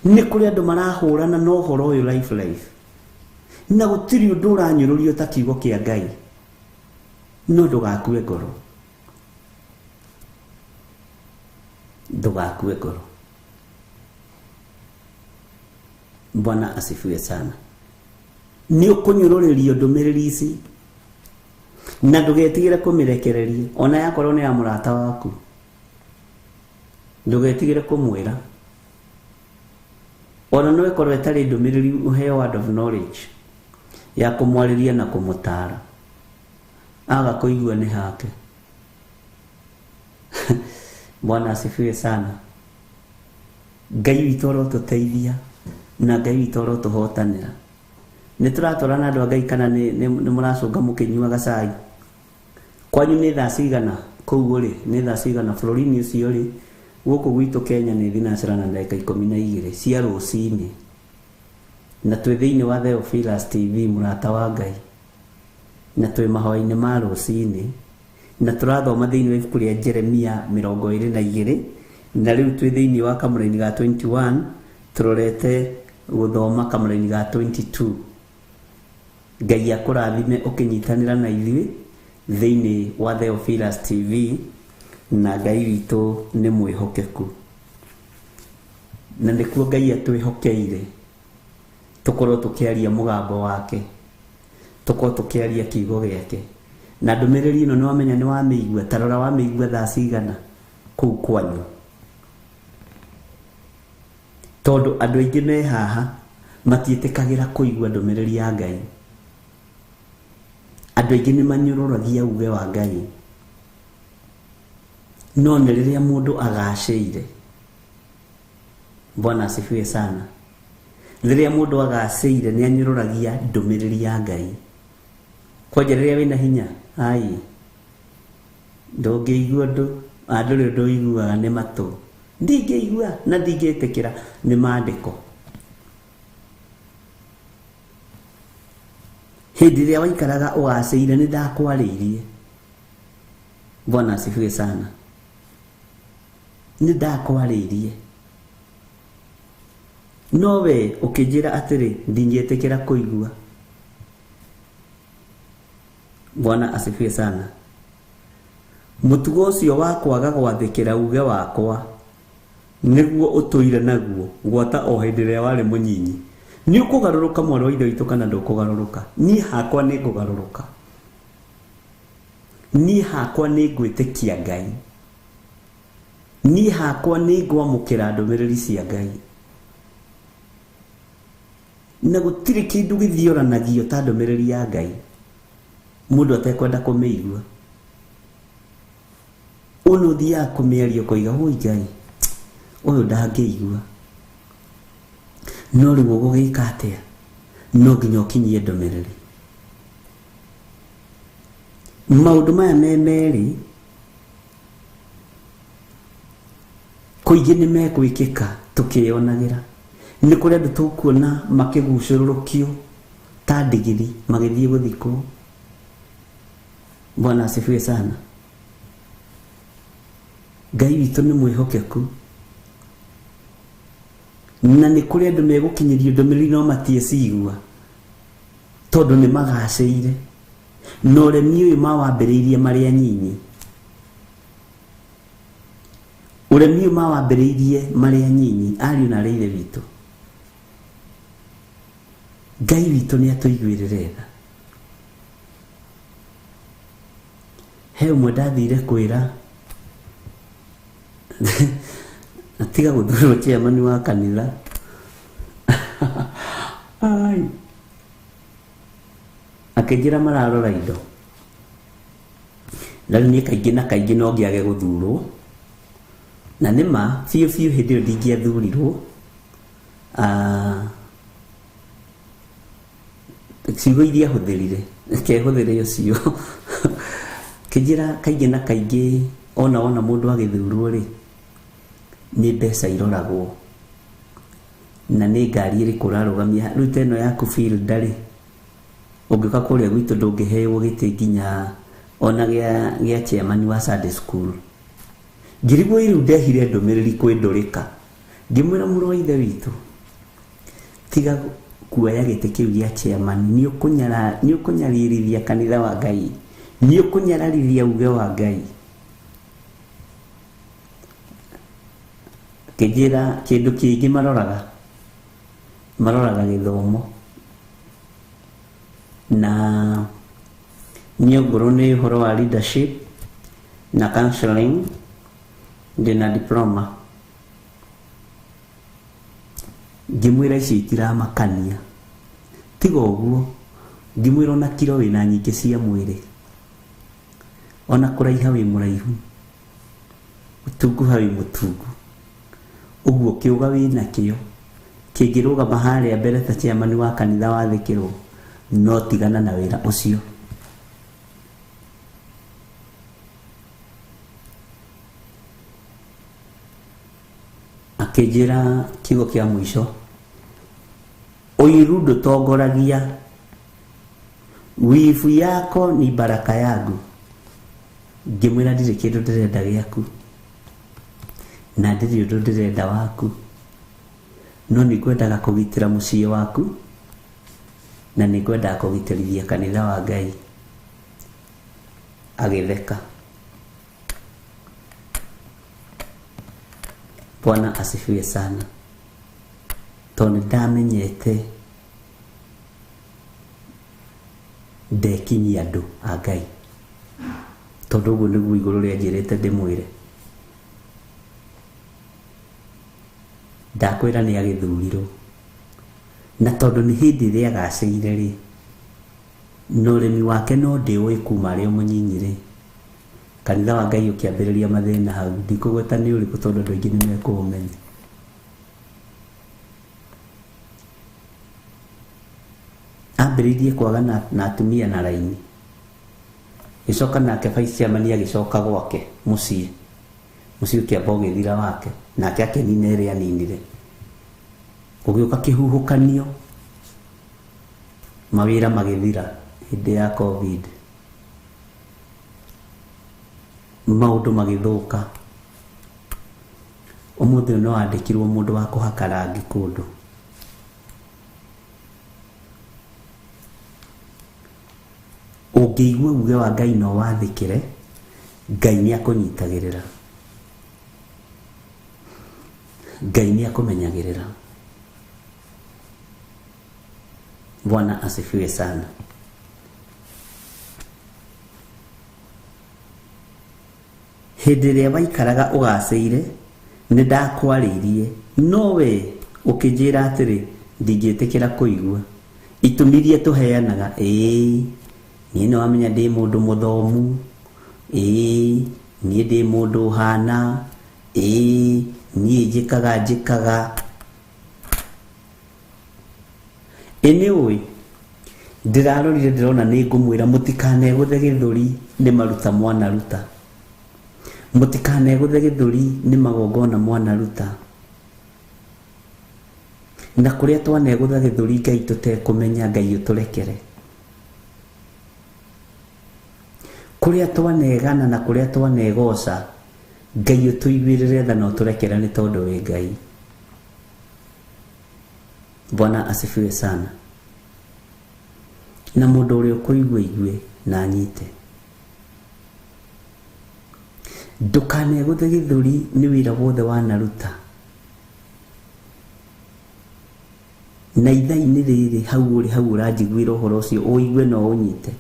nĩ kũrĩ andũ marahũrana na ũhoro ũyũ life, na gũtirĩ ũndũ ũranyũrũrio ta kiugo kĩa Ngai. No ndũgakue ngoro, ndũgakue ngoro. Bwana asifiwe sana. Nĩ ũkũnyũrũrĩrio ndũmĩrĩri ici na ndũgetigĩre kũmĩrekereria, ona yakorwo nĩ ya mũrata waku, ndũgetigĩre kũmwĩra. ona no ikorwo etari ndumiriri uheo word of knowledge ya kumwariria na kumutara aga kuigua ni hake. Bwana asifiwe sana. Ngai witũ arotuteithia na Ngai witũ arotuhotanĩra. Nĩ tũratwarana andũ a Ngai kana nĩ mũracũnga mũkĩnyuaga cai? Kwanyu nĩ thaa cigana kũu ũrĩ? Nĩ thaa cigana bũrũri-inĩ ũcio ũrĩ? Gũkũ gwitũ Kenya nĩ thinacara na ndagĩka 12 cia rũcinĩ, na twĩ thĩinĩ wa Theophilus TV mũrata wa Ngai, na twĩ mahoya-inĩ ma rũcinĩ, na tũrathoma thĩinĩ wa ibuku rĩa Jeremia 22, na rĩu twĩ thĩinĩ wa kamũra-inĩ ga 21 tũrorete gũthoma kamũra-inĩ ga 22. Ngai akũrathime ũkĩnyitanĩra na ithuĩ thĩinĩ wa Theophilus TV, na Ngai witũ nĩ mwĩhokeku, na nĩkuo Ngai atwĩhokeire tũkorwo tũkĩaria mũgambo wake, tũkorwo tũkĩaria kiugo gĩake. Na ndũmĩrĩri ĩno nĩwamenya nĩwamĩigua, tarora wamĩigua thaa cigana kũu kwanyu, tondũ andũ aingĩ me haha matiĩtĩkagĩra kũigua ndũmĩrĩri ya Ngai. Andũ aingĩ nĩ manyũrũragia uge wa Ngai, no nĩ rĩrĩa mũndũ agacĩire. Bwana asifiwe sana. Rĩrĩa mũndũ agacĩire nĩ anyũrũragia ndũmĩrĩri ya Ngai. Kwanja rĩrĩa wĩna hinya, ai ndũngĩigua andũ rĩo ndũiguaga nĩ matũ, ndingĩigua na ndingĩtĩkĩra, nĩ maandĩko. Hĩndĩ ĩrĩa waikaraga ũgacĩire nĩ ndakwarĩirie. Bwana asifiwe sana. Nĩ ndakwarĩirie, no we ũkĩnjĩra atĩrĩ ndingĩtĩkĩra kũigua. Bwana asifiwe sana. Mũtugo ũcio wa kwaga gwathĩkĩra uge wakwa nĩguo ũtũire naguo gwata o hĩndĩ ĩrĩa warĩ mũnyinyi. Nĩ ũkũgarũrũka mwana wa ithe witũ kana ndũkũgarũrũka? Niĩ hakwa nĩ ngũgarũrũka. Niĩ hakwa nĩ ngwĩtĩkia Ngai. Niĩ hakwa nĩ ngwamũkĩra ndũmĩrĩri cia Ngai. Na gũtirĩ kĩndũ gĩthiũranagio ta ndũmĩrĩri ya Ngai mũndũ atekwenda kũmĩigua. Ũnũ ũthiaga kũmĩaria ũkoiga wũi Ngai ũyũ ndangĩigua, no rĩu ũgũgĩka atĩa? No nginya ũkinyie ndũmĩrĩri. Maũndũ maya me merĩ kũingĩ nĩ megwĩkĩka tũkĩonagĩra. Nĩ kũrĩ andũ tũkuona makĩgucũrũrũkio ta ndigiri magĩthiĩ gũthikwo. Bwana asifiwe sana. Ngai witũ nĩ mwĩhokeku, na nĩ kũrĩ andũ megũkinyĩrio ndũmĩrĩri no matiecigua tondũ nĩ magacĩire, na ũremi ũyũ mawambĩrĩirie marĩ anyinyi. Ũremi ũyũ mawambĩrĩirie marĩ anyinyi, ariũ na arĩ ithe witũ. Ngai witũ nĩ atũiguĩrĩre tha. He ũmwe ndathire kwĩra atiga gũthurwo chairman wa kanitha. Ai, akĩnjĩra mararora indo, na rĩu niĩ kaingĩ na kaingĩ no ngĩage gũthurwo, na nĩma biũ biũ hĩndĩ ĩyo ndingĩathurirwo. Ciugo iria hũthĩrire kehũthĩre ũcio. Kĩnjĩra kaingĩ na kaingĩ ona mũndũ agĩthurwo rĩ, nĩ mbeca iroragwo, na nĩ ngari ĩrĩkũ ũrarũgamia. Rĩu teno yaku field rĩ, ũngĩũka kũrĩa gwitũ ndũngĩheo gĩtĩ nginya ona gĩa chairman wa Sunday school. Ngĩrigwo rĩu ndehire ndũmĩrĩri kwĩndũrĩka, ngĩmwĩra mũrũ wa ithe witũ, tiga kuoya gĩtĩ kĩu gĩa chairman, nĩ ũkũnyararithia kanitha wa Ngai, nĩ ũkũnyararithia uge wa Ngai. Kĩnjĩra kĩndũ kĩngĩ maroraga gĩthomo, na niĩ ngoro nĩ ũhoro wa leadership na counseling, ndĩna diploma. ngimwira ici itiramakania tiga ũguo ngimwira ona kiro wĩna nyingĩ cia mwĩrĩ ona kũraiha wĩ mũraihu ũtunguha wĩ mũtungu ũguo kĩũga wĩna kĩo kĩngĩrũgama harĩa mbere ta chairman wa kanitha wathĩkĩrwo no tigana na wĩra ũcio. Akĩnjĩra kiugo kĩa mũico, ũiru ndũtongoragia, wivu yako ni baraka yangu. Ngĩmwĩra ndirĩ kĩndũ ndĩrenda gĩaku na ndirĩ ũndũ ndĩrenda waku, no nĩngwendaga kũgitĩra mũciĩ waku na nĩngwendaga kũgitĩrithia kanitha wa Ngai. Agĩtheka. Bwana asifiwe sana. Tondũ ndamenyete ndekinyia andũ a Ngai, tondũ ũguo nĩguo igũrũ rĩanjĩrĩte ndĩmwĩre. Ndakwĩra nĩ agĩthurirwo, na tondũ nĩ hĩndĩ ĩrĩa agacĩire rĩ, na ũrĩmi wake no ndĩũĩ kuma arĩ o mũnyinyi rĩ, kanitha wa Ngai ũkĩambĩrĩria mathĩna hau, ndikũgweta nĩ ũrĩkũ tondũ andũ aingĩ nĩmekũũmenya. Ambĩrĩirie kwaga na atumia na raini, gĩcoka nake vice chairman agĩcoka gwake mũciĩ ũkĩamba ũgĩthira wake, nake akĩnina ĩrĩa aninire. Gũgĩũka kĩhuhũkanio, mawĩra magĩthira hĩndĩ ya COVID, maũndũ magĩthũka. Ũmũthĩ no andĩkirwo mũndũ wa kũhaka rangi kũndũ. Ũngĩigua uge wa Ngai no wathĩkĩre, Ngai nĩ akũnyitagĩrĩra, Ngai nĩ akũmenyagĩrĩra. Bwana asifiwe sana. Hĩndĩ ĩrĩa waikaraga ũgacĩire nĩ ndakwarĩirie, no we ũkĩnjĩra atĩrĩ ndingĩtĩkĩra kũigua. Itũmirie tũheanaga, niĩ nĩ wamenya ndĩ mũndũ mũthomu, niĩ ndĩ mũndũ ũhana, niĩ njĩkaga. Nĩ ũĩ ndĩrarorire ndĩrona nĩ ngũmwĩra mũtikanegũthe gĩthũri nĩ maruta mwanaruta, mũtikanegũthe gĩthũri nĩ magongona mwanaruta. Na kũrĩa twanegũtha gĩthũri Ngai tũtekũmenya, Ngai ũtũrekere. Kũrĩa twanegana na kũrĩa twanegoca, Ngai ũtũiguĩrĩre tha na ũtũrekere nĩ tondũ wĩ Ngai. Bwana asifiwe sana. Na mũndũ ũrĩa ũkũigua igue na anyite. Ndũkanegũthe gĩthũri nĩ wĩra wothe wanaruta. Na ithaa-inĩ rĩrĩ hau ũranjiguĩra ũhoro ũcio, ũigue no ũnyite.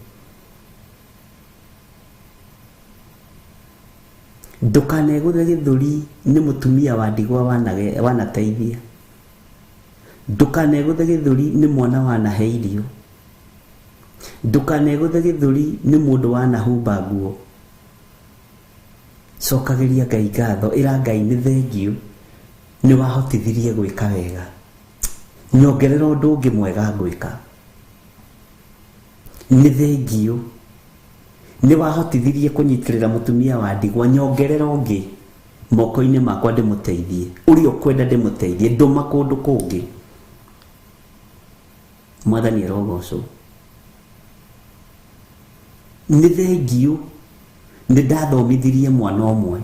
Ndũkanegũthe gĩthũri nĩ mũtumia wa ndigwa wanateithia. Ndũkanegũthe gĩthũri nĩ mwana wanahe irio. Ndũkanegũthe gĩthũri nĩ mũndũ wanahumba nguo. Cokagĩria Ngai ngatho, ĩra Ngai nĩ thengiũ nĩ wahotithirie gwĩka wega, nyongerera ũndũ ũngĩ mwega gwĩka. Nĩ thengiũ nĩ wahotithirie kũnyitĩrĩra mũtumia wa ndigwa, nyongerera ũngĩ moko-inĩ makwa ndĩmũteithie, ũrĩa ũkwenda ndĩmũteithie, ndũma kũndũ kũngĩ. Mwathani arogocwo. Nĩ thengiũ nĩ ndathomithirie mwana ũmwe,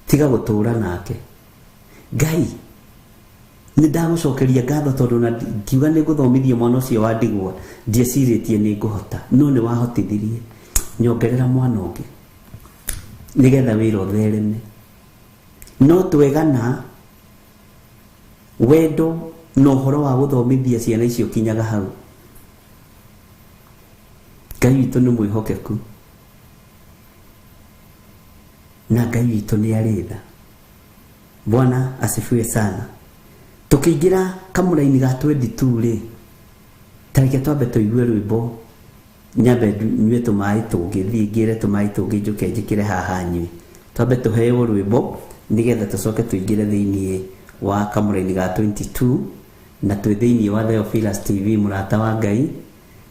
tiga gũtũũra nake. Ngai nĩ ndagũcokeria ngatho tondũ na ngiuga nĩ ngũthomithia mwana ũcio wa ndigwa, ndiecirĩtie nĩ ngũhota, no nĩ wahotithirie, nyongerera mwana ũngĩ nĩgetha wĩra ũthereme. No twegana wendo na ũhoro wa gũthomithia ciana icio kinyaga hau. Ngai witũ nĩ mwĩhokeku na Ngai witũ nĩ arĩ tha. Bwana asifiwe sana. tukiingira kamuraini ga 22 ri tareke twambe tuigue rwimbo nyambe nyue tumai tungi ngire tumai tungi njuke njikire haha nyui twambe tuheo rwimbo nigetha tucoke tuingire thiini wa kamuraini ga 22 na twi thiini wa Theophilus TV murata wa Ngai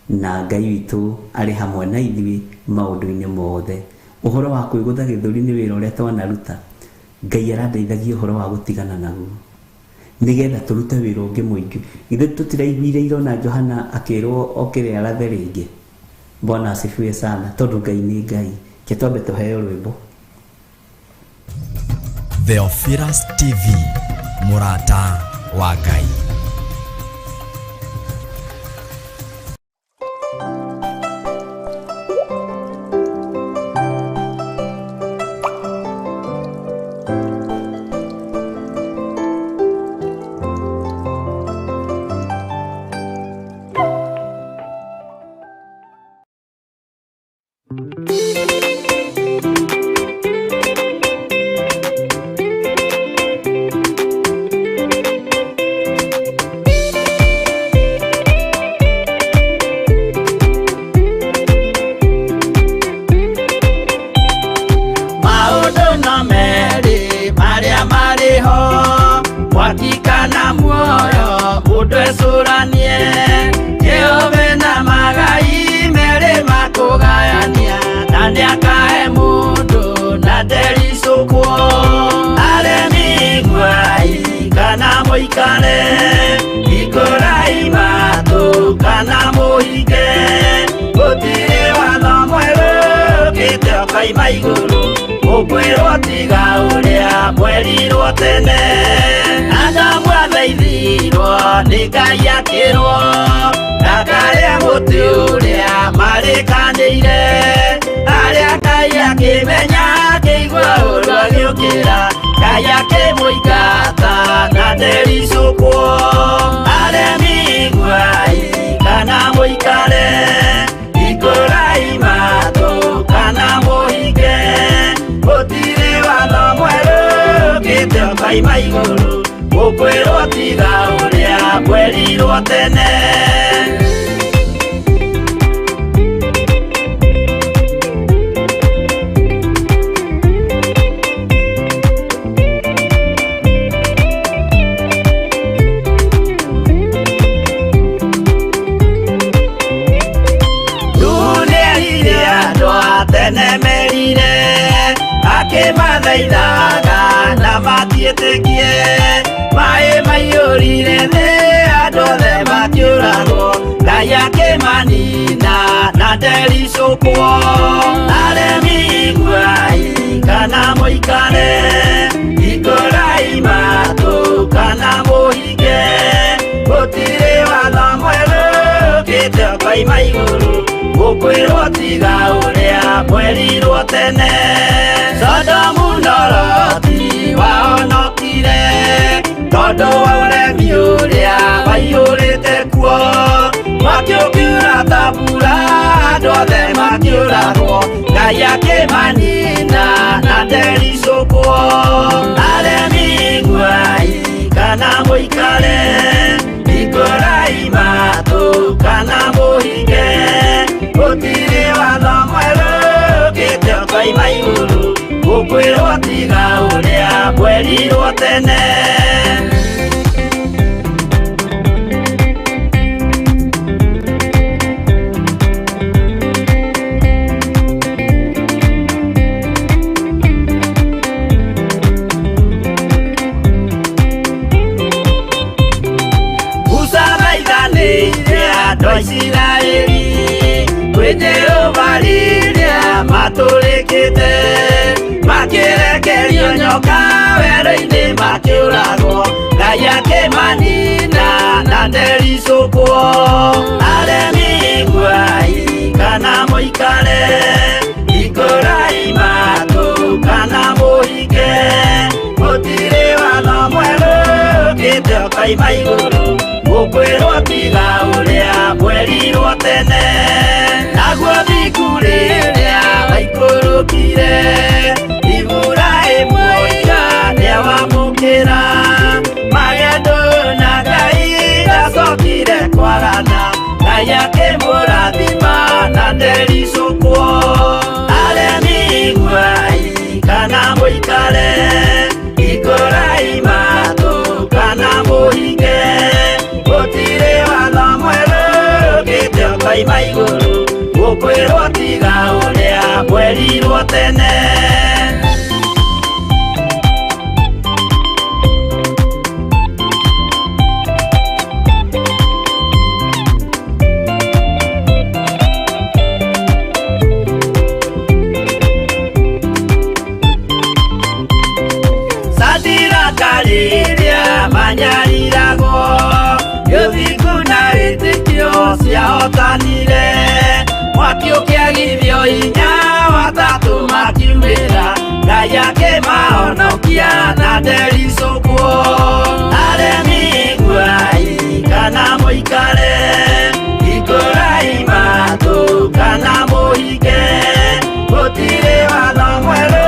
na Ngai witu ari hamwe na ithui maundu-ini mothe uhoro wa kwigutha githuri ni wira uria twanaruta Ngai arandeithagia uhoro wa gutigana naguo nigetha turute wira ungi muingi ithe tutiraiguire irona Johana akirwo okire arathe ringi Bwana asifiwe sana tondu Ngai ni Ngai ke twambe tuheo rwimbo Theophilus TV murata wa Ngai. Ukwirwo tiga uria mwerirwo tene Adamu athaithirwo ni Ngai akirwo ndakaria muti uria marikanire aria Ngai akimenya akigua uru agiukira Ngai akimũingata na ndericũkwo aremi ngwai kana mũikare ikurai matũ kana mũhinge gũtirĩ watho mwerũ ũkĩte ũkaima igũrũ ũkwĩrwo tiga ũrĩa mwerirwo tene mathaithaga na matiĩtĩkie maĩ maiyũrire thĩ andũ othe makĩũragwo Ngai akĩmanina na ndericũkwo aremi ngwai kana mũikare ikurai matũ kana mũhinge gũtirĩ watho mwerũ ũkĩte ũkaima igũrũ ũkwĩrwo tiga ũrĩa mwerirwo tene Sodomu na Loti wahonokire tondũ wa ũremi ũrĩa waiyũrĩte kuo mwaki ũkiura ta mbura andũ othe makĩũragwo Ngai akĩmanina na ndericũkwo aremi ngwai kana mũikare ikurai matũ kana mũhinge gũtirĩ watho mwerũ ũkĩte ũkaima igũrũ ũkwĩrwo tiga ũrĩa mwerirwo tene Musa maithanĩire andũ a Isiraeli kwĩ Jehova rĩrĩa matũrĩkĩte makĩrekerio nyoka werũ-inĩ makĩũragwo Ngai akĩmanina na ndericũkwo aremi ngwai kana mũikare ikurai matũ kana mũhinge gũtirĩ watho mwerũ ũkĩte ũkaima igũrũ ũkwĩrwo tiga ũrĩa mwerirwo tene naguo thingu rĩrĩa waikũrũkire Iburahĩmu oiga nĩawamũkĩra magendo yake mũrathima na ndericũkwo aremi guai kana mũikare ikũrai matũ kana mũhinge gũtirĩ watho mwerũ ũkĩte ũkoima igũrũ gũkwĩrwo tiga ũrĩa mwerirwo tene. Sadirakarĩrĩa manyariragwo gĩthiku na wĩtĩkio ciahotanire mwaki ũkĩagithio hinya watatũ makiumĩra Ngai akĩmahonokia na ndericũkwo aremi guai kana mũikare ikũrai matũ kana mũhinge gũtirĩ watho mwerũ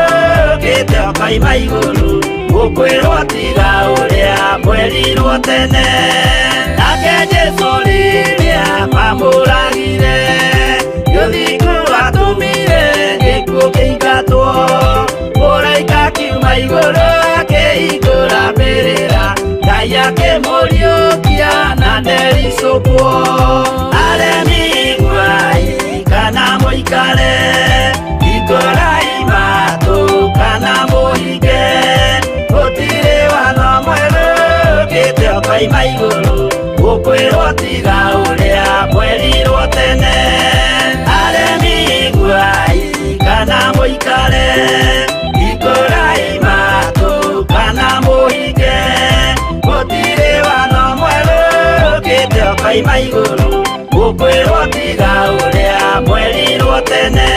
ũkĩte ũkoima igũrũ gũkwĩrwo tiga ũrĩa mwerirwo tene. Nake Jesũ rĩrĩa mamũragire gĩthiku atũmire gĩkuũ kĩingatwo mũraika kiuma igũrũ akĩhingũra mbĩrĩra Ngai akĩmũriũkia na ndericũkwo aremi guai kana mũikare ikũrai matũ kana mũhinge gũtirĩ watho mwerũ ũkĩte ũkoima igũrũ gũkwĩrwo tiga ũrĩa mwerirwo tene. Aremi guai kana mũikare ikũrai matũ kana mũhinge gũtirĩ watho mwerũ ũkĩte ũkoima igũrũ gũkwĩrwo tiga ũrĩa mwerirwo tene.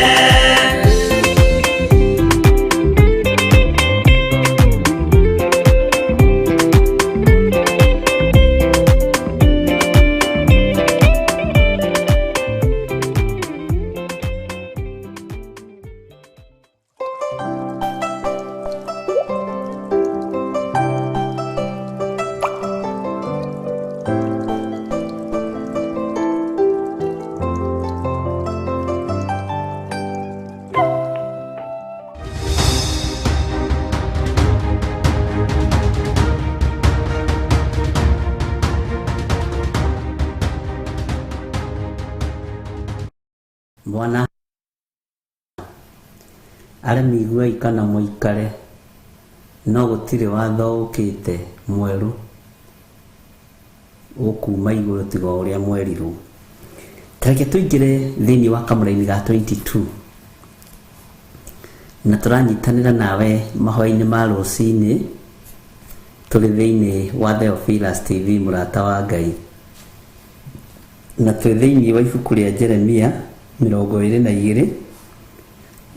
Bwana aremi guai kana mũikare no gũtirĩ watho ũkĩte mwerũ ũkuma igũrũ tiga ũrĩa mwerirwo. Tareke tũingĩre thĩinĩ wa kamũra-inĩ ga 22 na tũranyitanĩra nawe mahoya-inĩ ma rũcinĩ tũrĩ thĩinĩ wa Theophilus TV mũrata wa Ngai na twĩ thĩinĩ wa ibuku rĩa Jeremia 22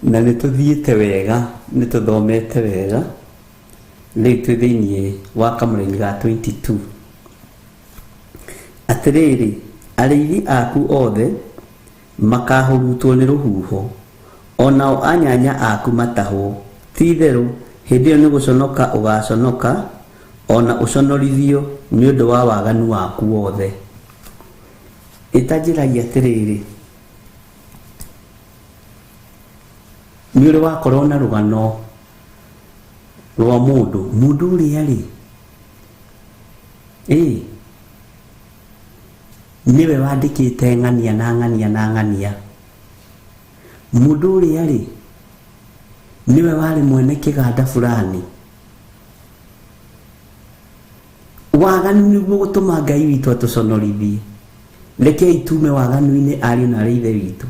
na nĩtũthiĩte wega nĩtũthomete wega rĩu twĩ thĩinĩ wa kamũra-inĩ ga 22. Atĩrĩrĩ, arĩithi aku othe makahurutwo nĩ rũhuho, onao anyanya aku matahwo, ti-itherũ hĩndĩ ĩyo nĩgũconoka ũgaconoka, ona ũconorithio nĩ ũndũ wa waganu waku wothe. Ĩtanjĩragia atĩrĩrĩ, nĩ ũrĩ wakorwo na rũgano rwa mũndũ ũrĩa rĩ niwe wandĩkĩte ng'ania na ng'ania na ng'ania. Mũndũ ũrĩa rĩ niwe warĩ mwene kĩganda fulani. Waganu nĩguo gũtũma Ngai witũ atũconorithie. Rekei tume waganu-inĩ ariũ na arĩ ithe witũ.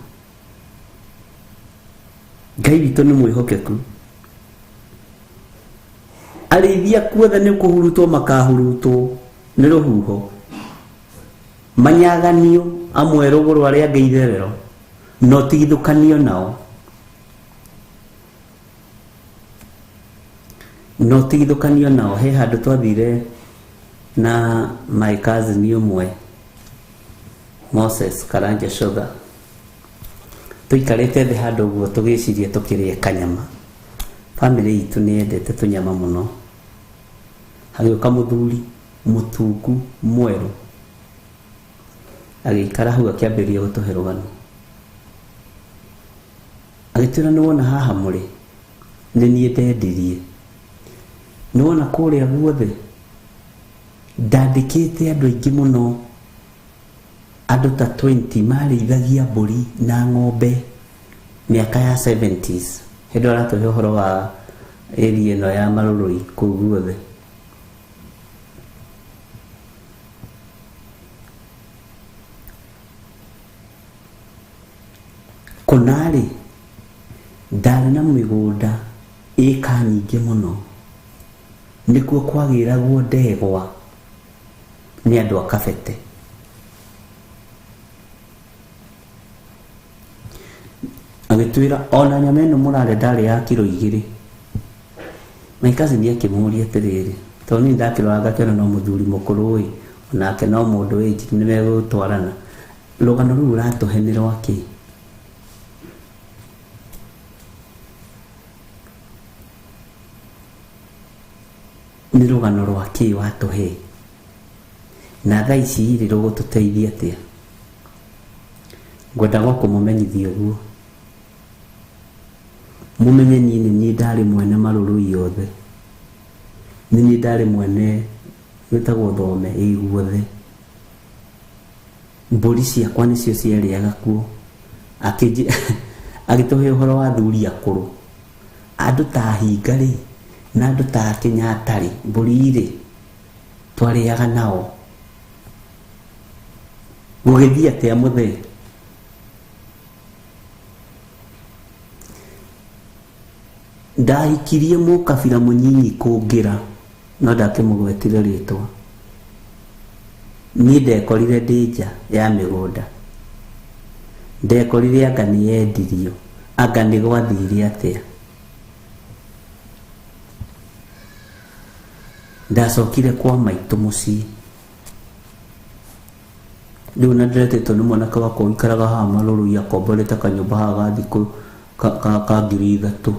Ngai witũ nĩ mwĩhokeku. Arĩithi aku othe nĩ kũhurutwo makahurutwo nĩ rũhuho, manyaganio amwe rũgũrũ arĩa angĩ itherero, no tigithũkanio nao. No tigithũkanio nao. He handũ twathire na my cousin ũmwe Moses Karanja Sugar, tũikarĩte thĩ handũ ũguo tũgĩciria tũkĩrĩa kanyama. Family itũ nĩ yendete tũnyama mũno. Hagĩũka mũthuri mũtungu mwerũ agĩikara hau akĩambĩrĩria gũtũhe rũgano. Agĩtwĩra nĩwona haha mũrĩ nĩ niĩ ndendirie, nĩwona kũrĩa guothe ndandĩkĩte andũ aingĩ mũno, andũ ta 20 marĩithagia mbũri na ng'ombe mĩaka ya 70s, hĩndĩ aratũhe ũhoro wa area ĩno ya Marũrũi kũu guothe. Kũnarĩ ndarĩ na mĩgũnda ĩka nyingĩ mũno, nĩkuo kwagĩragwo ndegwa nĩ andũ a Kabete. Agĩtwĩra ona nyama ĩno mũrarĩa ndarĩ ya kiro 2. My cousin akĩmũria atĩrĩrĩ, tondũ niĩ ndakĩrora ngakĩona no mũthuri mũkũrũ onake no mũndũ age nĩmegũtwarana, rũgano rũu ũratũhe nĩ rwakĩ? Nĩ rũgano rwakĩ watũhe? Na thaa ici rĩ rũgũtũteithia atĩa? Ngwendaga kũmũmenyithia ũguo, mũmenye niĩ nĩ niĩ ndarĩ mwene Marũrũi yothe, nĩ niĩ ndarĩ mwene gwĩtagwo Thome guothe. Mbũri ciakwa nĩcio ciarĩaga kuo. Agĩtũhe ũhoro wa athuri akũrũ, andũ ta Hinga rĩ na andũ ta Kenyatta rĩ, mbũri rĩ twarĩaga nao. Gũgĩthiĩ atĩa mũthee? Ndahikirie mũkabira mũnyinyi kũngĩra, no ndakĩmũgwetire rĩtwa. Niĩ ndekorire ndĩ nja ya mĩgũnda, ndekorire anga nĩyendirio, anga nĩ gwathire atĩa. Ndacokire kwa maitũ mũciĩ, rĩu na ndĩretĩtwo nĩ mwanake wakwa ũikaraga haha Marũrũi akomborete kanyũmba haha ga thikũ ka 3,000.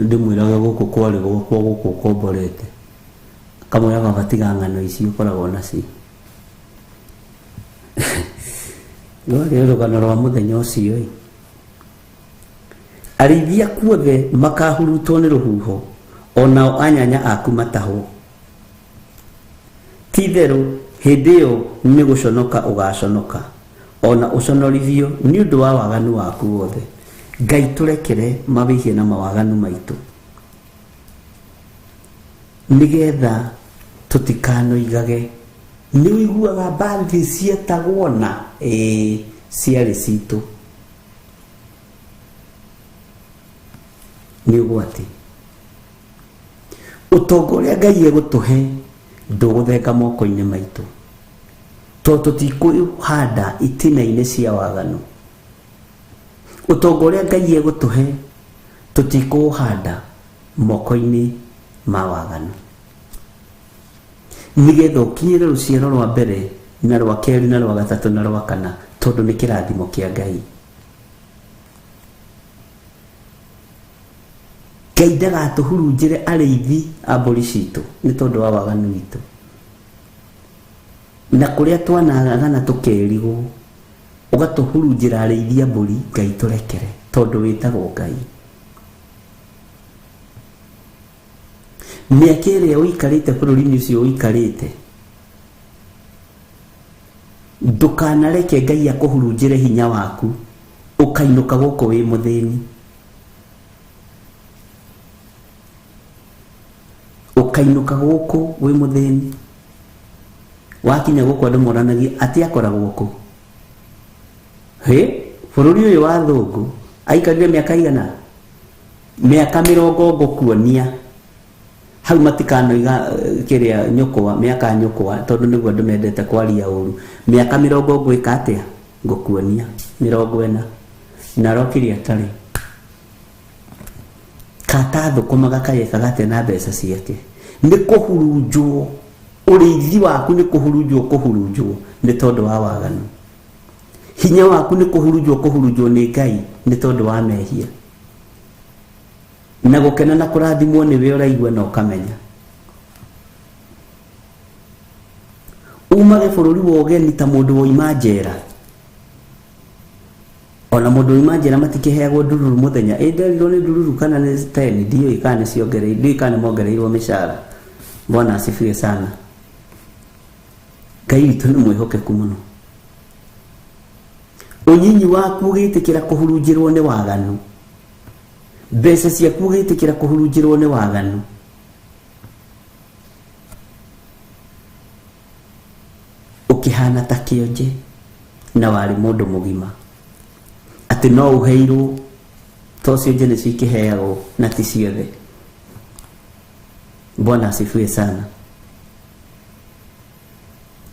Ndĩmwĩraga gũkũ kwarĩ gwakwa gũkũ ũkomborete, kamwĩraga gatiga ng'ano ici ũkoragwo nacio. Rwarĩ rũgano rwa mũthenya ũcio. Arĩithia kuothe makahurutwo nĩ rũhuho, onao anyanya aku matahwo. Ti therũ hĩndĩ ĩyo nĩ gũconoka ũgaconoka, ona ũconorithio nĩ ũndũ wa waganu waku wothe. Ngai tũrekere mawĩhie na mawaganu maitũ, nĩgetha tũtikanoigage. Nĩ wĩiguaga mbathi cietagwo na ciarĩ citũ. Nĩ ũgwati. Ũtonga ũrĩa Ngai egũtũhe ndũgũthenga moko-inĩ maitũ, tondũ tũtikũhanda itina-inĩ cia waganu. Ũtonga ũrĩa Ngai egũtũhe tũtikũhanda moko-inĩ ma waganu, nĩgetha ũkinyĩre rũciaro rwa mbere na rwa kerĩ na rwa gatatũ na rwa kana, tondũ nĩ kĩrathimo kĩa Ngai. Ngai ndagatũhurunjĩre arĩithi a mbũri citũ nĩ tondũ wa waganu witũ, na kũrĩa twanagana tũkerigwo ũgatũhurunjĩra arĩithi a mbũri. Ngai tũrekere, tondũ wĩtagwo Ngai. Mĩaka ĩrĩa ũikarĩte bũrũri-inĩ ũcio ũikarĩte, ndũkanareke Ngai akũhurunjĩre hinya waku ũkainũka gũkũ wĩ mũthĩni, ũkainũka gũkũ wĩ mũthĩni. Wakinya gũkũ andũ moranagia atĩ akoragwo kũ? Bũrũri ũyũ wa thũngũ aikarire mĩaka igana? Mĩaka 40 ngũkuonia. Hau matikanoiga kĩrĩa nyũkwa, mĩaka nyũkwa, tondũ nĩguo andũ mendete kwaria ũru. Mĩaka 40 ngwĩka atĩa? Ngũkuonia 40 na rokiri atarĩ. Kata thũkũmaga kayeka gate na mbeca ciake. Nĩ kũhurunjwo, ũrĩithi waku nĩ kũhurunjwo nĩ tondũ wa waganu. Hinya waku nĩ kũhurunjwo nĩ Ngai nĩ tondũ wa mehia. Na gũkena na kũrathimwo nĩwe ũraigua na ũkamenya. umage bururi wa ũgeni ta mũndũ woima njera. Ona mũndũ woima njera matikeheagwo ndururu mũthenya. Nderirwo nĩ ndururu kana nĩ 10, ndiũĩ kana nĩ ciongereirwo, ndiũĩ kana nĩ mongereirwo mĩcara. Bwana asifiwe sana. Ngai witũ nĩ mwĩhokeku mũno. Ũnyinyi waku ũgĩtĩkĩra kũhurunjĩrwo nĩ waganu. Mbeca ciaku ũgĩtĩkĩra kũhurunjĩrwo nĩ waganu. Ũkĩhana ta kĩonje na warĩ mũndũ mũgima. Atĩ no ũheirwo to cionje nĩcio ikĩheagwo na ti ciothe. Bwana asifiwe sana.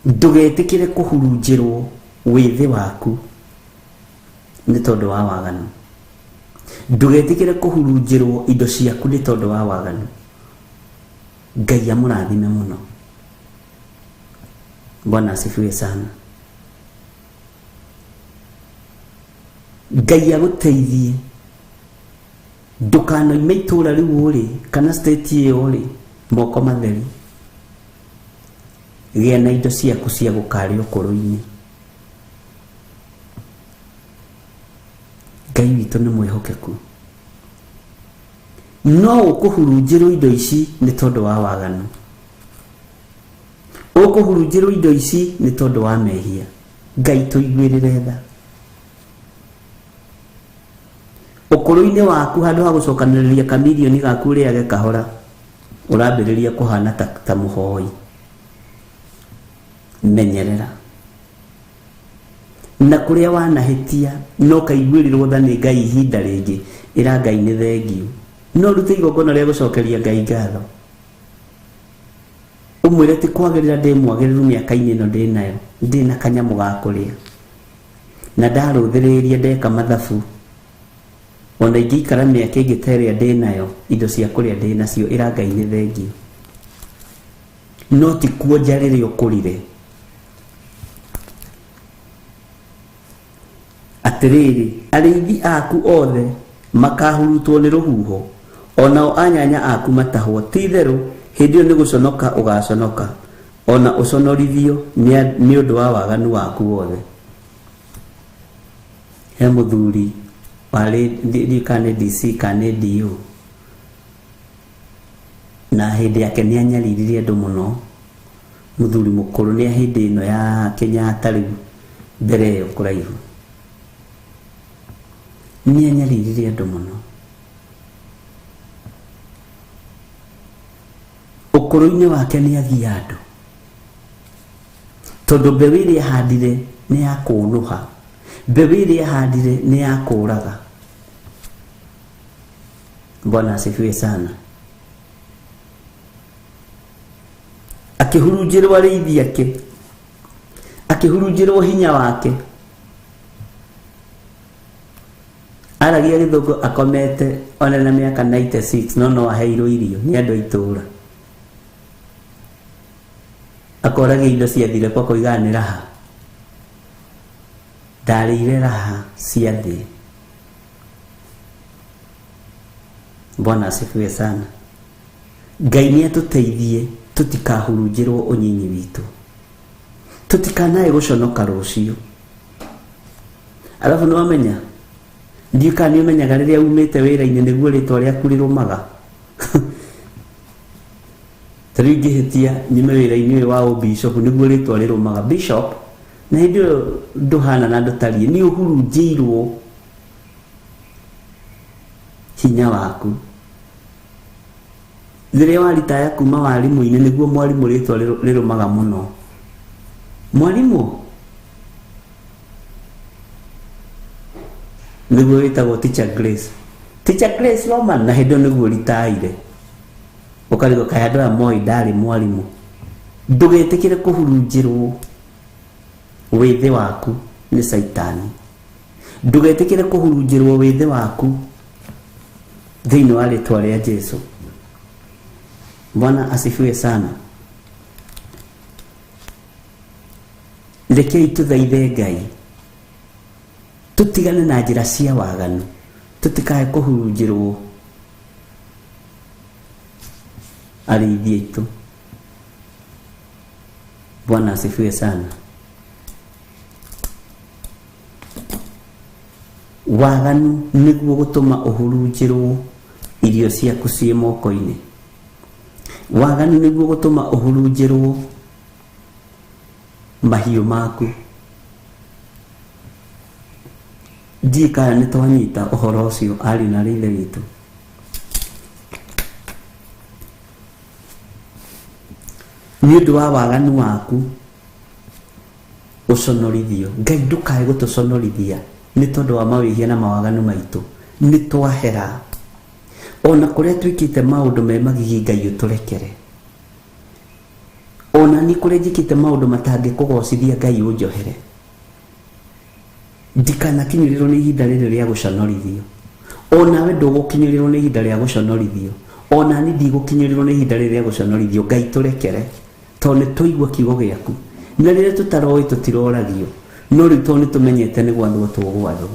Ndũgetĩkĩre kũhurunjĩrwo wĩthĩ waku nĩ tondũ wa waganu. Ndũgetĩkĩre kũhurunjĩrwo indo ciaku nĩ tondũ wa waganu. Ngai amũrathime mũno. Bwana asifiwe sana. Ngai agũteithie ndũkanoime itũũra rĩu ũrĩ kana state ĩyo ũrĩ moko matheri. Gĩa na indo ciaku cia gũkarĩa ũkũrũ-inĩ. Ngai witũ nĩ mwĩhokeku. No ũkũhurunjĩrwo indo ici nĩ tondũ wa waganu. Ũkũhurunjĩrwo indo ici nĩ tondũ wa mehia. Ngai tũiguĩrĩre tha. Ũkũrũ-inĩ waku handũ ha gũcokanĩrĩria kamirioni gaku ũrĩage kahora, ũrambĩrĩria kũhana ta mũhoi. Menyerera. Na kũrĩa wanahĩtia no kaiguĩrĩrwo tha nĩ Ngai ihinda rĩngĩ, ĩra Ngai nĩ thengiũ. No rute igongona rĩa gũcokeria Ngai ngatho. Ũmwĩre ti kwagĩrĩra ndĩ mwagĩrĩru mĩaka-inĩ ĩno ndĩ nayo, ndĩ na kanyamũ ga kũrĩa. Na ndarũthĩrĩria ndeka mathabu. Ona ingĩikara mĩaka ĩngĩ ta ĩrĩa ndĩ nayo, indo cia kũrĩa ndĩ nacio, ĩra Ngai nĩ thengiũ. No ti kuonja rĩrĩa ũkũrire. Atĩrĩrĩ, arĩithi aku othe makahurutwo nĩ rũhuho, onao anyanya aku matahwo. Ti itherũ hĩndĩ ĩyo nĩ gũconoka ũgaconoka, ona ũconorithio nĩ ũndũ wa waganu waku wothe. He mũthuri warĩ kana DC kana DO, na hĩndĩ yake nĩ anyariririe andũ mũno. Mũthuri mũkũrũ nĩ hĩndĩ ĩno ya Kenyatta rĩu mbere ĩyo kũraihu, nĩ anyariririe andũ mũno. Ũkũrũ-inĩ wake nĩ agia andũ, tondũ mbeũ ĩrĩa ahandire nĩ ya kũnũha, mbeũ ĩrĩa ahandire nĩ ya kũũraga. Bwana asifiwe sana. Akĩhurunjĩrwo arĩithi ake, akĩhurunjĩrwo hinya wake, aragia gĩthũngũ akomete ona na mĩaka 96, no aheirwo irio nĩ andũ a itũũra. Akoragia indo ciathire kwa kũigana nĩ raha. Ndarĩire raha cia thĩ. Bwana asifiwe sana. Ngai nĩ atũteithie tũtikahurunjĩrwo ũnyinyi witũ, tũtikanae gũconoka rũciũ. Alafu nĩ wamenya, ndiũĩ kana nĩ ũmenyaga rĩrĩa umĩte wĩra-inĩ nĩguo rĩtwa rĩaku rĩrũmaga. Tarĩu ingĩhĩtia nyume wĩra-inĩ ũyũ wa ũbishop nĩguo rĩtwa rĩrũmaga bishop, na hĩndĩ ĩyo ndũhana na ndũtariĩ, nĩ ũhurunjĩirwo hinya waku. Rĩrĩa waritaya kuma warimũ-inĩ nĩguo mwarimũ rĩtwa rĩrũmaga mũno. Mwarimũ nĩguo wĩtagwo Teacher Grace. Teacher Grace Roman, na hĩndĩ ĩyo nĩguo ritaire. Ũkarigwo kaĩ andũ aya moĩ ndarĩ mwarimũ. Ndũgetĩkĩre kũhurunjĩrwo wĩthĩ waku nĩ Saitani. Ndũgetĩkĩre kũhurunjĩrwo wĩthĩ waku thĩinĩ wa rĩtwa rĩa Jesũ. Bwana asifiwe sana. Rekei tũthaithe Ngai, tũtigane na njĩra cia waganu, tũtikae kũhurunjĩrwo arĩithi aitũ. Bwana asifiwe sana. Waganu niguo gutuma uhurunjirwo irio ciaku cie moko-ini. Waganu niguo gutuma uhurunjirwo mahiũ maku. Ndikaya nĩ twanyita ũhoro ũcio ari na ithe witũ. Nĩ ũndũ wa waganu waku ũconorithio. Ngai ndũkae gũtũconorithia nĩ tondũ wa mawĩhia na mawaganu maitũ. Nĩ twahera. Ona kũrĩa twĩkĩte maũndũ me magigi, Ngai ũtũrekere. Ona nĩ kũrĩa njĩkĩte maũndũ matangĩkũgocithia, Ngai ũnjohere. Ndikanakinyĩrĩrwo nĩ ihinda rĩrĩ rĩa gũconorithio. Ona we ndũgũkinyĩrĩrwo nĩ ihinda rĩa gũconorithio. Ona ni ndigũkinyĩrĩrwo nĩ ihinda rĩrĩ rĩa gũconorithio. Ngai tũrekere tondũ nĩ tũigua kiugo gĩaku. Na rĩrĩa tũtaroĩ tũtiroragio, no rĩu tondũ nĩ tũmenyete nĩ gwathwo tũgwathwo.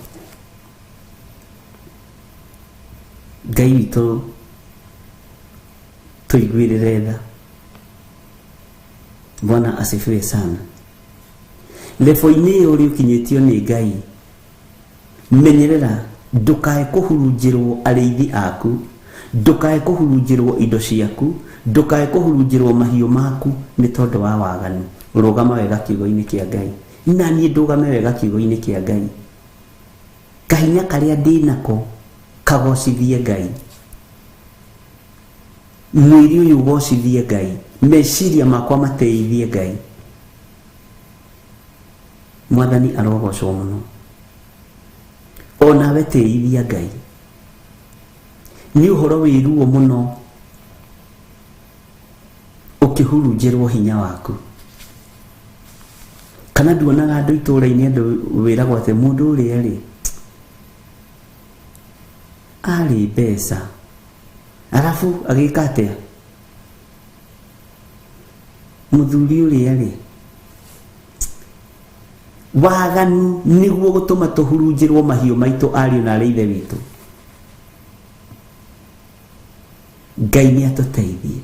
Ngai witũ tũiguĩrĩre tha. Bwana asifiwe sana. Levo-inĩ ĩyo ũrĩ ũkinyĩtio nĩ Ngai, menyerera ndũkae kũhurunjĩrwo arĩithi aku, ndũkae kũhurunjĩrwo indo ciaku, ndũkae kũhurunjĩrwo mahiũ maku nĩ tondũ wa waganu. Rũgama wega kiugo-inĩ kĩa Ngai. Na niĩ ndũgame wega kiugo-inĩ kĩa Ngai. Kahinya karĩa ndĩnako kagocithie Ngai. Mwĩrĩ ũyũ ũgocithie Ngai. Meciria makwa mateithie Ngai. Mwathani arogocwo mũno. Ona we teithia Ngai. Nĩ ũhoro wĩruo mũno ũkĩhurunjĩrwo hinya waku. Kana nduonaga andũ itũũra-inĩ andũ wĩragwo atĩ mũndũ ũrĩa rĩ arĩ mbeca, arabu agĩka atĩa? Mũthuri ũrĩa rĩ, waganu nĩguo gũtũma tũhurunjĩrwo mahiũ maitũ ariũ na arĩ ithe witũ. Ngai nĩ atũteithie.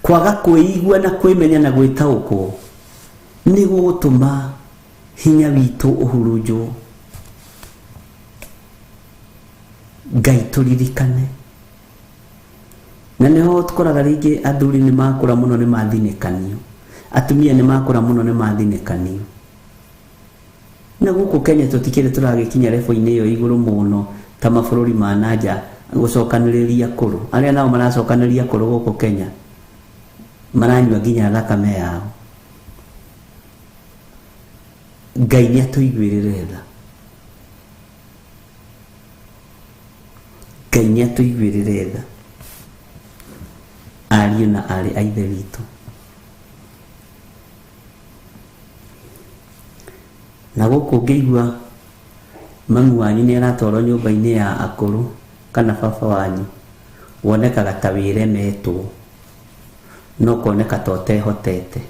Kwaga kwĩigua na kwĩmenya na gwĩtaũkwo nĩguo gũtũma hinya witũ ũhurunjwo. Ngai tũririkane. Na nĩho tũkoraga rĩngĩ athuri nĩ makũra mũno nĩ mathinĩkanio, atumia nĩ makũra mũno nĩ mathinĩkanio. Na gũkũ Kenya tũtikĩrĩ tũragĩkinya levo-inĩ ĩyo igũrũ mũno ta mabũrũri ma nanja gũcokanĩrĩria kũrũ. Arĩa nao maracokanĩrĩria kũrũ gũkũ Kenya maranyua nginya thakame yao. Ngai nĩ atũiguĩrĩre tha. Ngai nĩ atũiguĩrĩre tha. Ariũ na arĩ a ithe witũ. Na gũkũ ngĩigua mami wanyu nĩ aratwarwo nyũmba-inĩ ya akũrũ kana baba wanyu, wonekaga ta wĩremetwo, no koneka ta ũtehotete.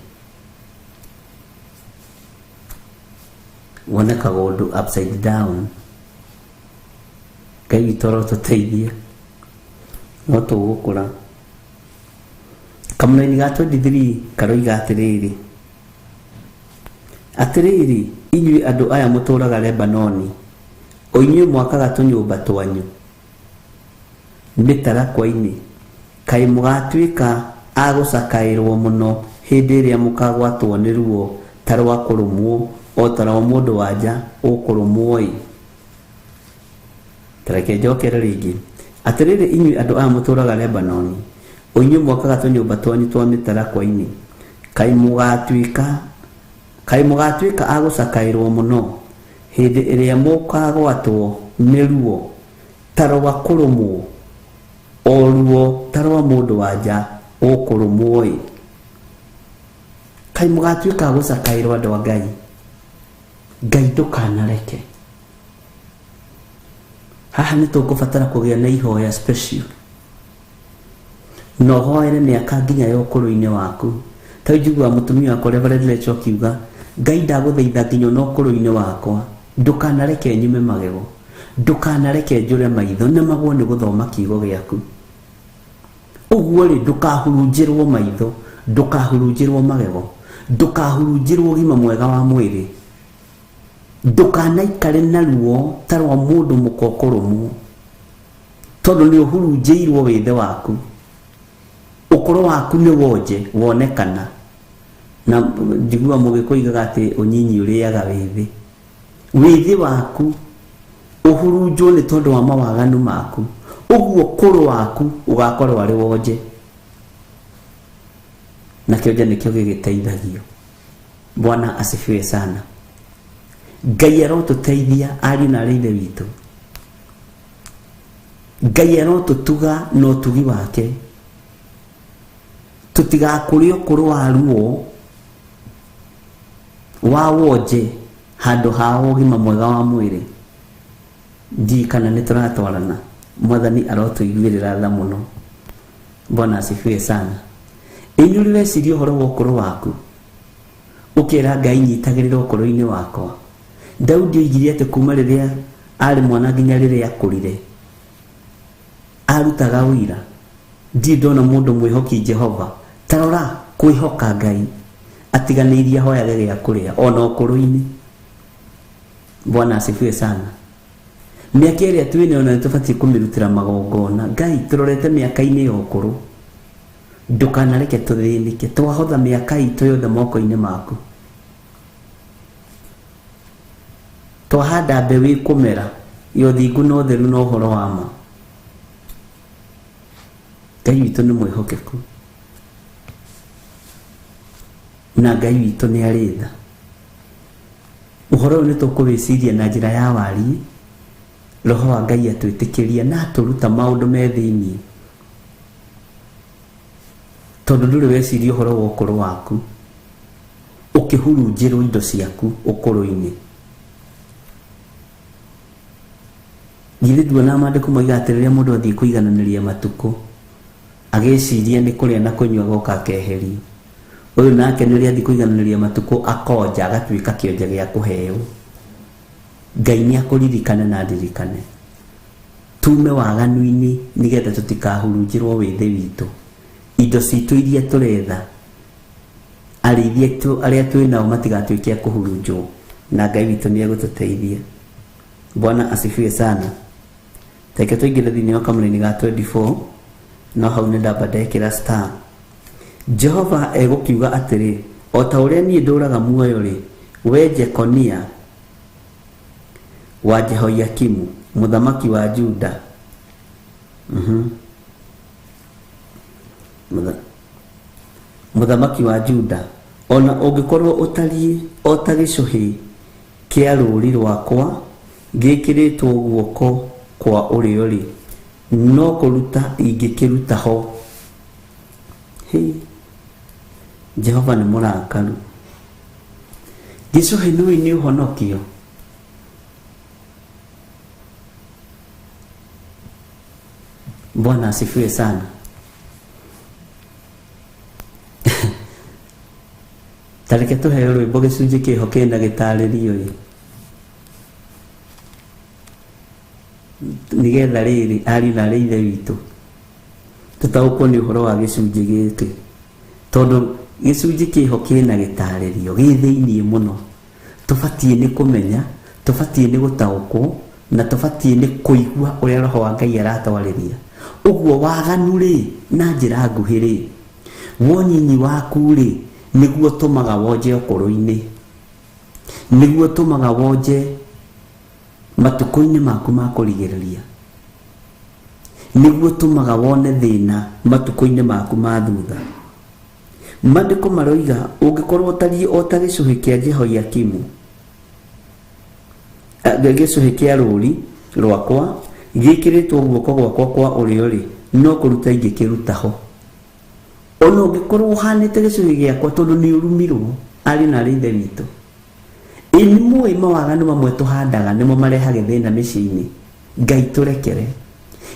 Wonekaga ũndũ upside down. Ngai witũ arotũteithie, no tũgũkũra. Kamũra-inĩ ga 23 karoiga atĩrĩrĩ, inyuĩ andũ aya mũtũũraga Lebanoni, o inyuĩ mwakaga tũnyũmba twanyu mĩtarakwa-inĩ, kaĩ mũgatuĩka a gũcakaĩrwo mũno hĩndĩ ĩrĩa mũkagwatwo nĩ ruo ta rwa kũrũmwo, o ta rwa mũndũ wa nja ũkũrũmwo-ĩ. Tareke njokere rĩngĩ. Atĩrĩrĩ, inyuĩ andũ aya mũtũũraga Lebanoni, o inyuĩ mwakaga tũnyũmba twanyu twa mĩtarakwa-inĩ, kaĩ mũgatuĩka a gũcakaĩrwo mũno hĩndĩ ĩrĩa mũkagwatwo nĩ ruo ta rwa kũrũmwo, o ruo ta rwa mũndũ wa nja ũkũrũmwo-ĩ. Kaĩ mũgatuĩka a gũcakaĩrwo andũ a Ngai. Ngai ndũkanareke. Haha nĩ tũkũbatara kũgĩa na ihoya special. No hoere mĩaka nginya ya ũkũrũ-inĩ waku. Ta njigua mũtumia wakwa Reverend Rachel akiuga, Ngai ndagũthaitha nginya na ũkũrũ-inĩ wakwa, ndũkanareke nyume magego, ndũkanareke njũre maitho na magwo nĩ gũthoma kiugo gĩaku. Ũguo rĩ, ndũkahurunjĩrwo maitho ndukahurunjirwo magego, ndukahurunjirwo ũgima mwega wa mwĩrĩ, ndukanaikare na ruo ta rwa mũndũ mũkokoromu, tondũ nĩ ũhurunjĩirwo wĩthĩ waku, ũkũrũ waku nĩ wonje wonekana. Na njigua mũgĩkũigaga atĩ ũnyinyi ũrĩaga wĩthĩ. Wĩthĩ waku ũhurunjwo nĩ tondũ wa mawaganu maku, ũguo ũkũrũ waku ũgakorwo arĩ wonje. Na kĩonje nĩkĩo gĩgĩteithagio. Bwana asifiwe sana. Ngai arotũteithia ariũ na arĩ ithe witũ. Ngai arotũtuga na ũtugi wake, tũtigakũrĩ ũkũrũ wa ruo wa wonje handũ ha ũgima mwega wa mwĩrĩ. Ndi kana nĩ tũratwarana. Mwathani arotũiguĩrĩra tha mũno. Bwana asifiwe sana. Inyuĩ wecirie ũhoro wa ũkũrũ waku, ũkĩra Ngai nyitagĩrĩra ũkũrũ-inĩ wakwa. Daudi oigire atĩ kuma rĩrĩa arĩ mwana nginya rĩrĩa akũrire arutaga ũira. Ndirĩ ndona mũndũ mwĩhoki Jehova tarora kwĩhoka Ngai atiganĩirie ahoyage gĩa kũrĩa ona ũkũrũ-inĩ. Bwana asifiwe sana. Mĩaka ĩrĩa twĩna ona nĩtũbatiĩ kũmĩrutĩra magongona. Ngai tũrorete mĩaka-inĩ ya ũkũrũ, ndũkanareke tũthĩnĩke, twahotha mĩaka itũ yothe moko-inĩ maku. Twahanda mbeũ ĩkũmera ya ũthingu na ũtheru na ũhoro wa ma. Ngai witũ nĩ mwĩhokeku na Ngai witũ nĩ arĩ tha. Ũhoro ũyũ nĩtũkũwĩciria na njĩra ya wariĩ, Roho wa Ngai atwĩtĩkĩria na atũruta maũndũ me thĩinĩ, tondũ ndũrĩ weciria ũhoro wa ũkũrũ waku ũkĩhurunjĩrwo indo ciaku ũkũrũ-inĩ. Githĩ nduona maandĩko moiga atĩ rĩrĩa mũndũ athiĩ kũigananĩria matukũ agĩciria nĩ kũrĩa na kũnyua goka akeherio, ũyũ nake nĩ rĩrĩa athiĩ kũigananĩria matukũ akonja agatuĩka kĩonje gĩa kũheo. Ngai nĩ akũririkane na ndirikane tume waganu-inĩ nĩgetha tũtikahurunjĩrwo wĩthĩ witũ, indo citũ iria tũretha, arĩithia arĩa twĩnao matigatuĩke a kũhurunjwo, na Ngai witũ nĩ egũtũteithia. Bwana asifiwe sana. Teke tũingĩre thĩinĩ wa kamũra-inĩ ga 24, no hau nĩ ndamba ndekĩra star. Jehova egũkiuga atĩrĩ, o ta ũrĩa niĩ ndũraga muoyo-rĩ, we Jekonia wa Jehoiakimu mũthamaki wa Juda, mũthamaki wa Juda, ona ũngĩkorwo ũtariĩ o ta gĩcũhĩ kĩa rũũri rwakwa gĩkĩrĩtwo guoko kwa ũrĩo-rĩ, no kũruta ingĩkĩruta ho. Jehova nĩ mũrakaru. Gĩcũhĩ nĩ ũhonokio. Bwana asifiwe sana. Tareke tũheo rwĩmbo gĩcunjĩ kĩho kĩna gĩtarĩrio-ĩ, nĩgetha rĩrĩ ariũ na arĩ ithe witũ tũtaũkwo nĩ ũhoro wa gĩcunjĩ gĩkĩ, tondũ gĩcunjĩ kĩho kĩna gĩtarĩrio gĩ thĩinĩ mũno. Tũbatiĩ nĩ kũmenya, tũbatiĩ nĩ gũtaũkwo, na tũbatiĩ nĩ kũigua ũrĩa Roho wa Ngai aratwarĩria. Ũguo waganu-rĩ, na njĩra nguhĩ-rĩ, wonyinyi waku-rĩ, nĩguo tũmaga wonje ũkũrũ-inĩ, nĩguo tũmaga wonje matukũ-inĩ maku ma kũrigĩrĩria, nĩguo tũmaga wone thĩna matukũ-inĩ maku ma thutha. Maandĩko maroiga ũngĩkorwo ũtariĩ o ta gĩcũhĩ kĩa Jehoiakimu, gĩcũhĩ kĩa rũũri rwakwa gĩkĩrĩtwo guoko gwakwa kwa ũrĩo-rĩ, no kũruta ingĩkĩruta ho. Ona ũngĩkorwo ũhanĩte gĩcũhĩ gĩakwa, tondũ nĩ ũrumirwo ariũ na arĩ ithe witũ. Nĩ mũĩ mawaganu mamwe tũhandaga nĩmo marehaga thĩna mĩciĩ-inĩ. Ngai tũrekere.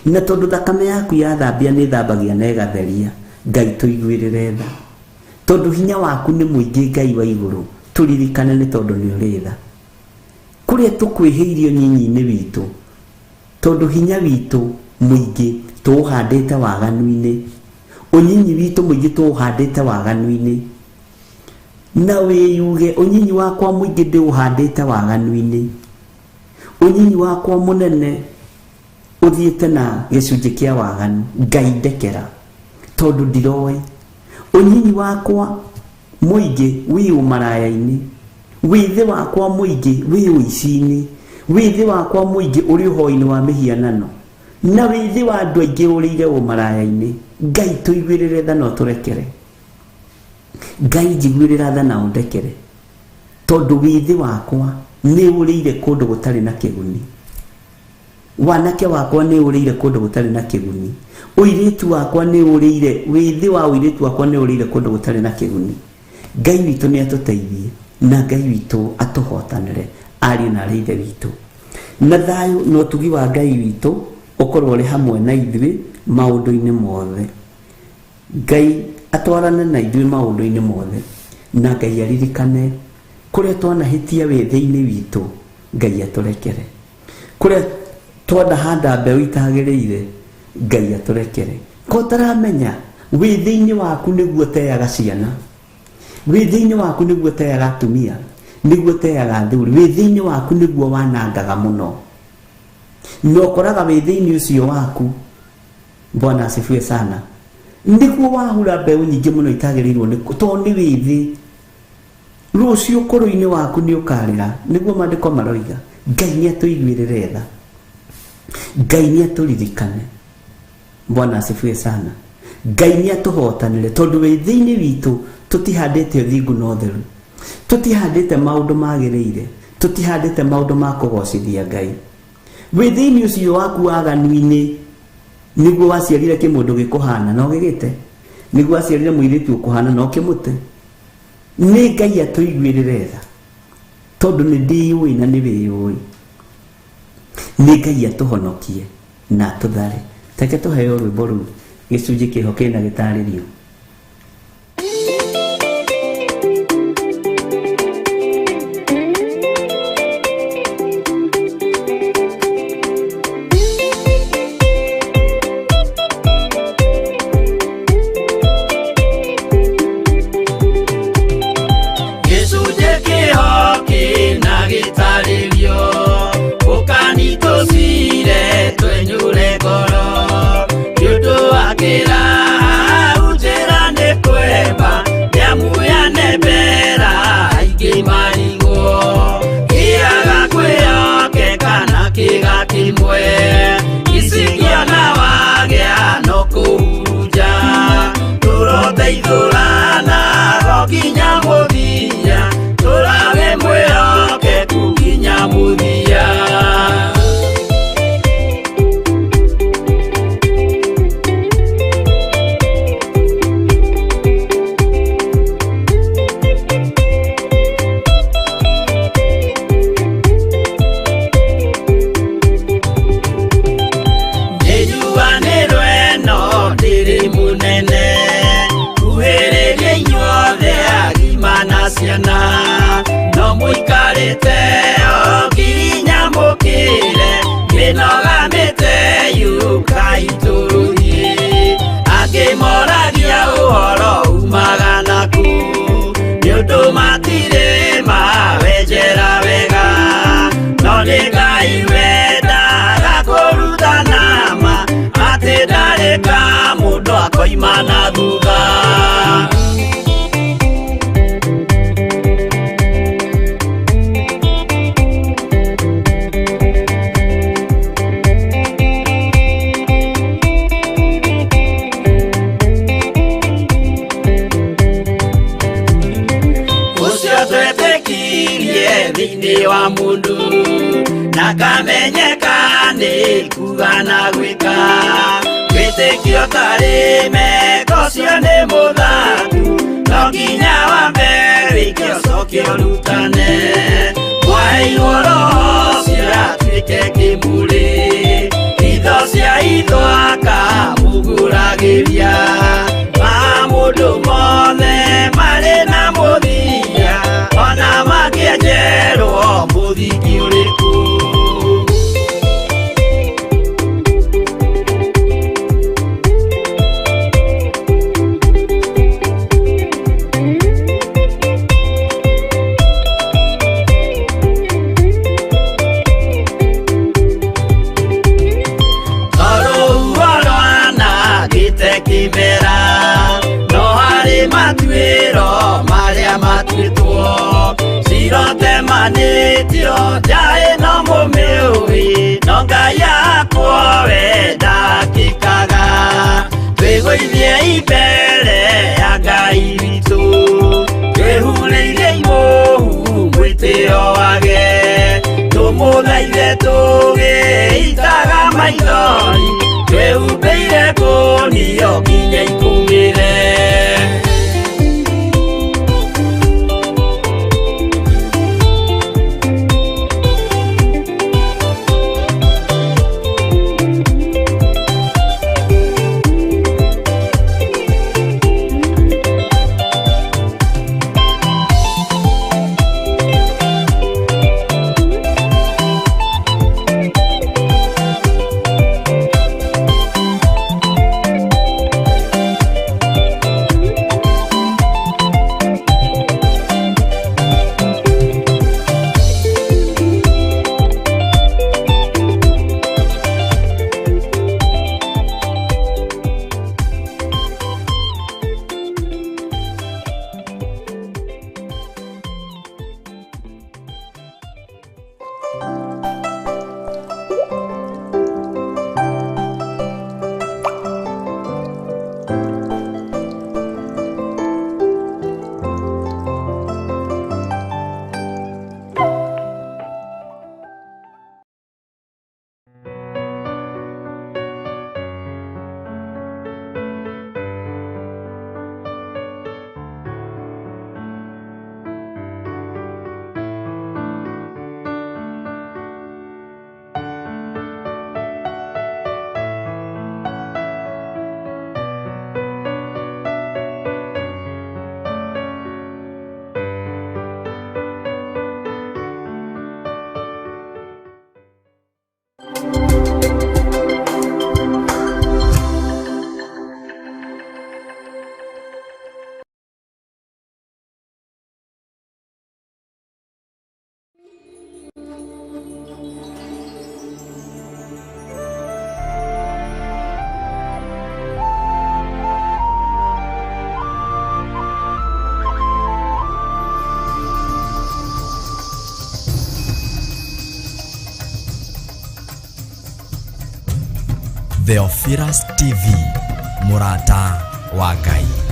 Na tondũ thakame yaku yathambia nĩ thambagia na ĩgatheria, Ngai tũiguĩrĩre tha. Tondũ hinya waku nĩ mũingĩ Ngai wa igũrũ, tũririkane nĩ tondũ nĩ ũrĩ tha. Kũrĩa tũkwĩhĩirio nyinyi-inĩ witũ, tondũ hinya witũ mũingĩ tũũhandĩte waganu-inĩ, unyinyi witu muingi tuhandite waganu-ini na wiyuge unyinyi wakwa muingi ndiuhandite waganu-ini unyinyi wakwa munene uthiite na gicunji kia waganu Ngai ndekera tondu ndiroi unyinyi wakwa muingi wi umaraya-ini withi wakwa muingi wi uici-ini withi wakwa muingi uri uhoi-ini wa mihianano na withi wa andu aingi urire umaraya-ini Ngai tuiguirire tha no turekere Ngai njiguirira tha na undekere tondu withi wakwa ni urire kundu gutari na kiguni wanake wakwa ni urire kundu gutari na kiguni uiritu wakwa ni urire withi wa uiritu wakwa ni urire kundu gutari na kiguni Ngai witu ni atuteithie na Ngai witu atuhotanire ari na reithe witu na thayu no tugi wa Ngai witu ukorwo ri hamwe na ithui maundu-ini mothe Ngai atwarane na ithui maundu-ini mothe na Ngai aririkane kuria twanahitia withi-ini witu Ngai aturekere kuria twandahanda mbeu itagiriire Ngai aturekere ko taramenya withi-ini waku niguo teaga ciana withi-ini waku niguo teaga atumia niguo teaga athuri withi-ini waku niguo wanangaga muno no koraga withi-ini ucio waku Bwana asifiwe sana niguo wahura mbeu nyingi muno itagirirwo to ni withi rucio kuru-ini waku ni ukarira niguo mandiko maroiga Ngai ni atuiguirire tha Ngai ni aturirikane Bwana asifiwe sana Ngai ni atuhotanire tondu withi-ini witu tutihandite uthingu no theru tutihandite maundu magiriire tutihandite maundu ma kugocithia Ngai withi-ini ucio waku waganu-ini niguo waciarire kimundu gikuhana no gigite niguo waciarire muiritu ukuhana no kimute ni Ngai atuiguirire tha tondu ni ndiui na ni wiyui ni Ngai atuhonokie na tuthare teke tuheo rwimbo ru gicunji kihoke na gitaririo Imana duga Ucio twetekirie thini wa mundu na kamenyeka ni kuga na gwika witikio tari meko cio ni muthaku no nginya wambe wikio cokio rutane wairwo roho ciratuike kimuri itho cia ithwaka muguragiria ma mundu mothe mari na muthia ona makienjerwo muthiki uriku tũthiĩ mbere ya Ngai witũ twĩhurĩire igũrũ mwĩtĩo wake tũmũthaithe tũgĩitaga maithori twĩhumbĩire ngũnio nginya ikumĩre. Theophilus TV, Murata wa Ngai.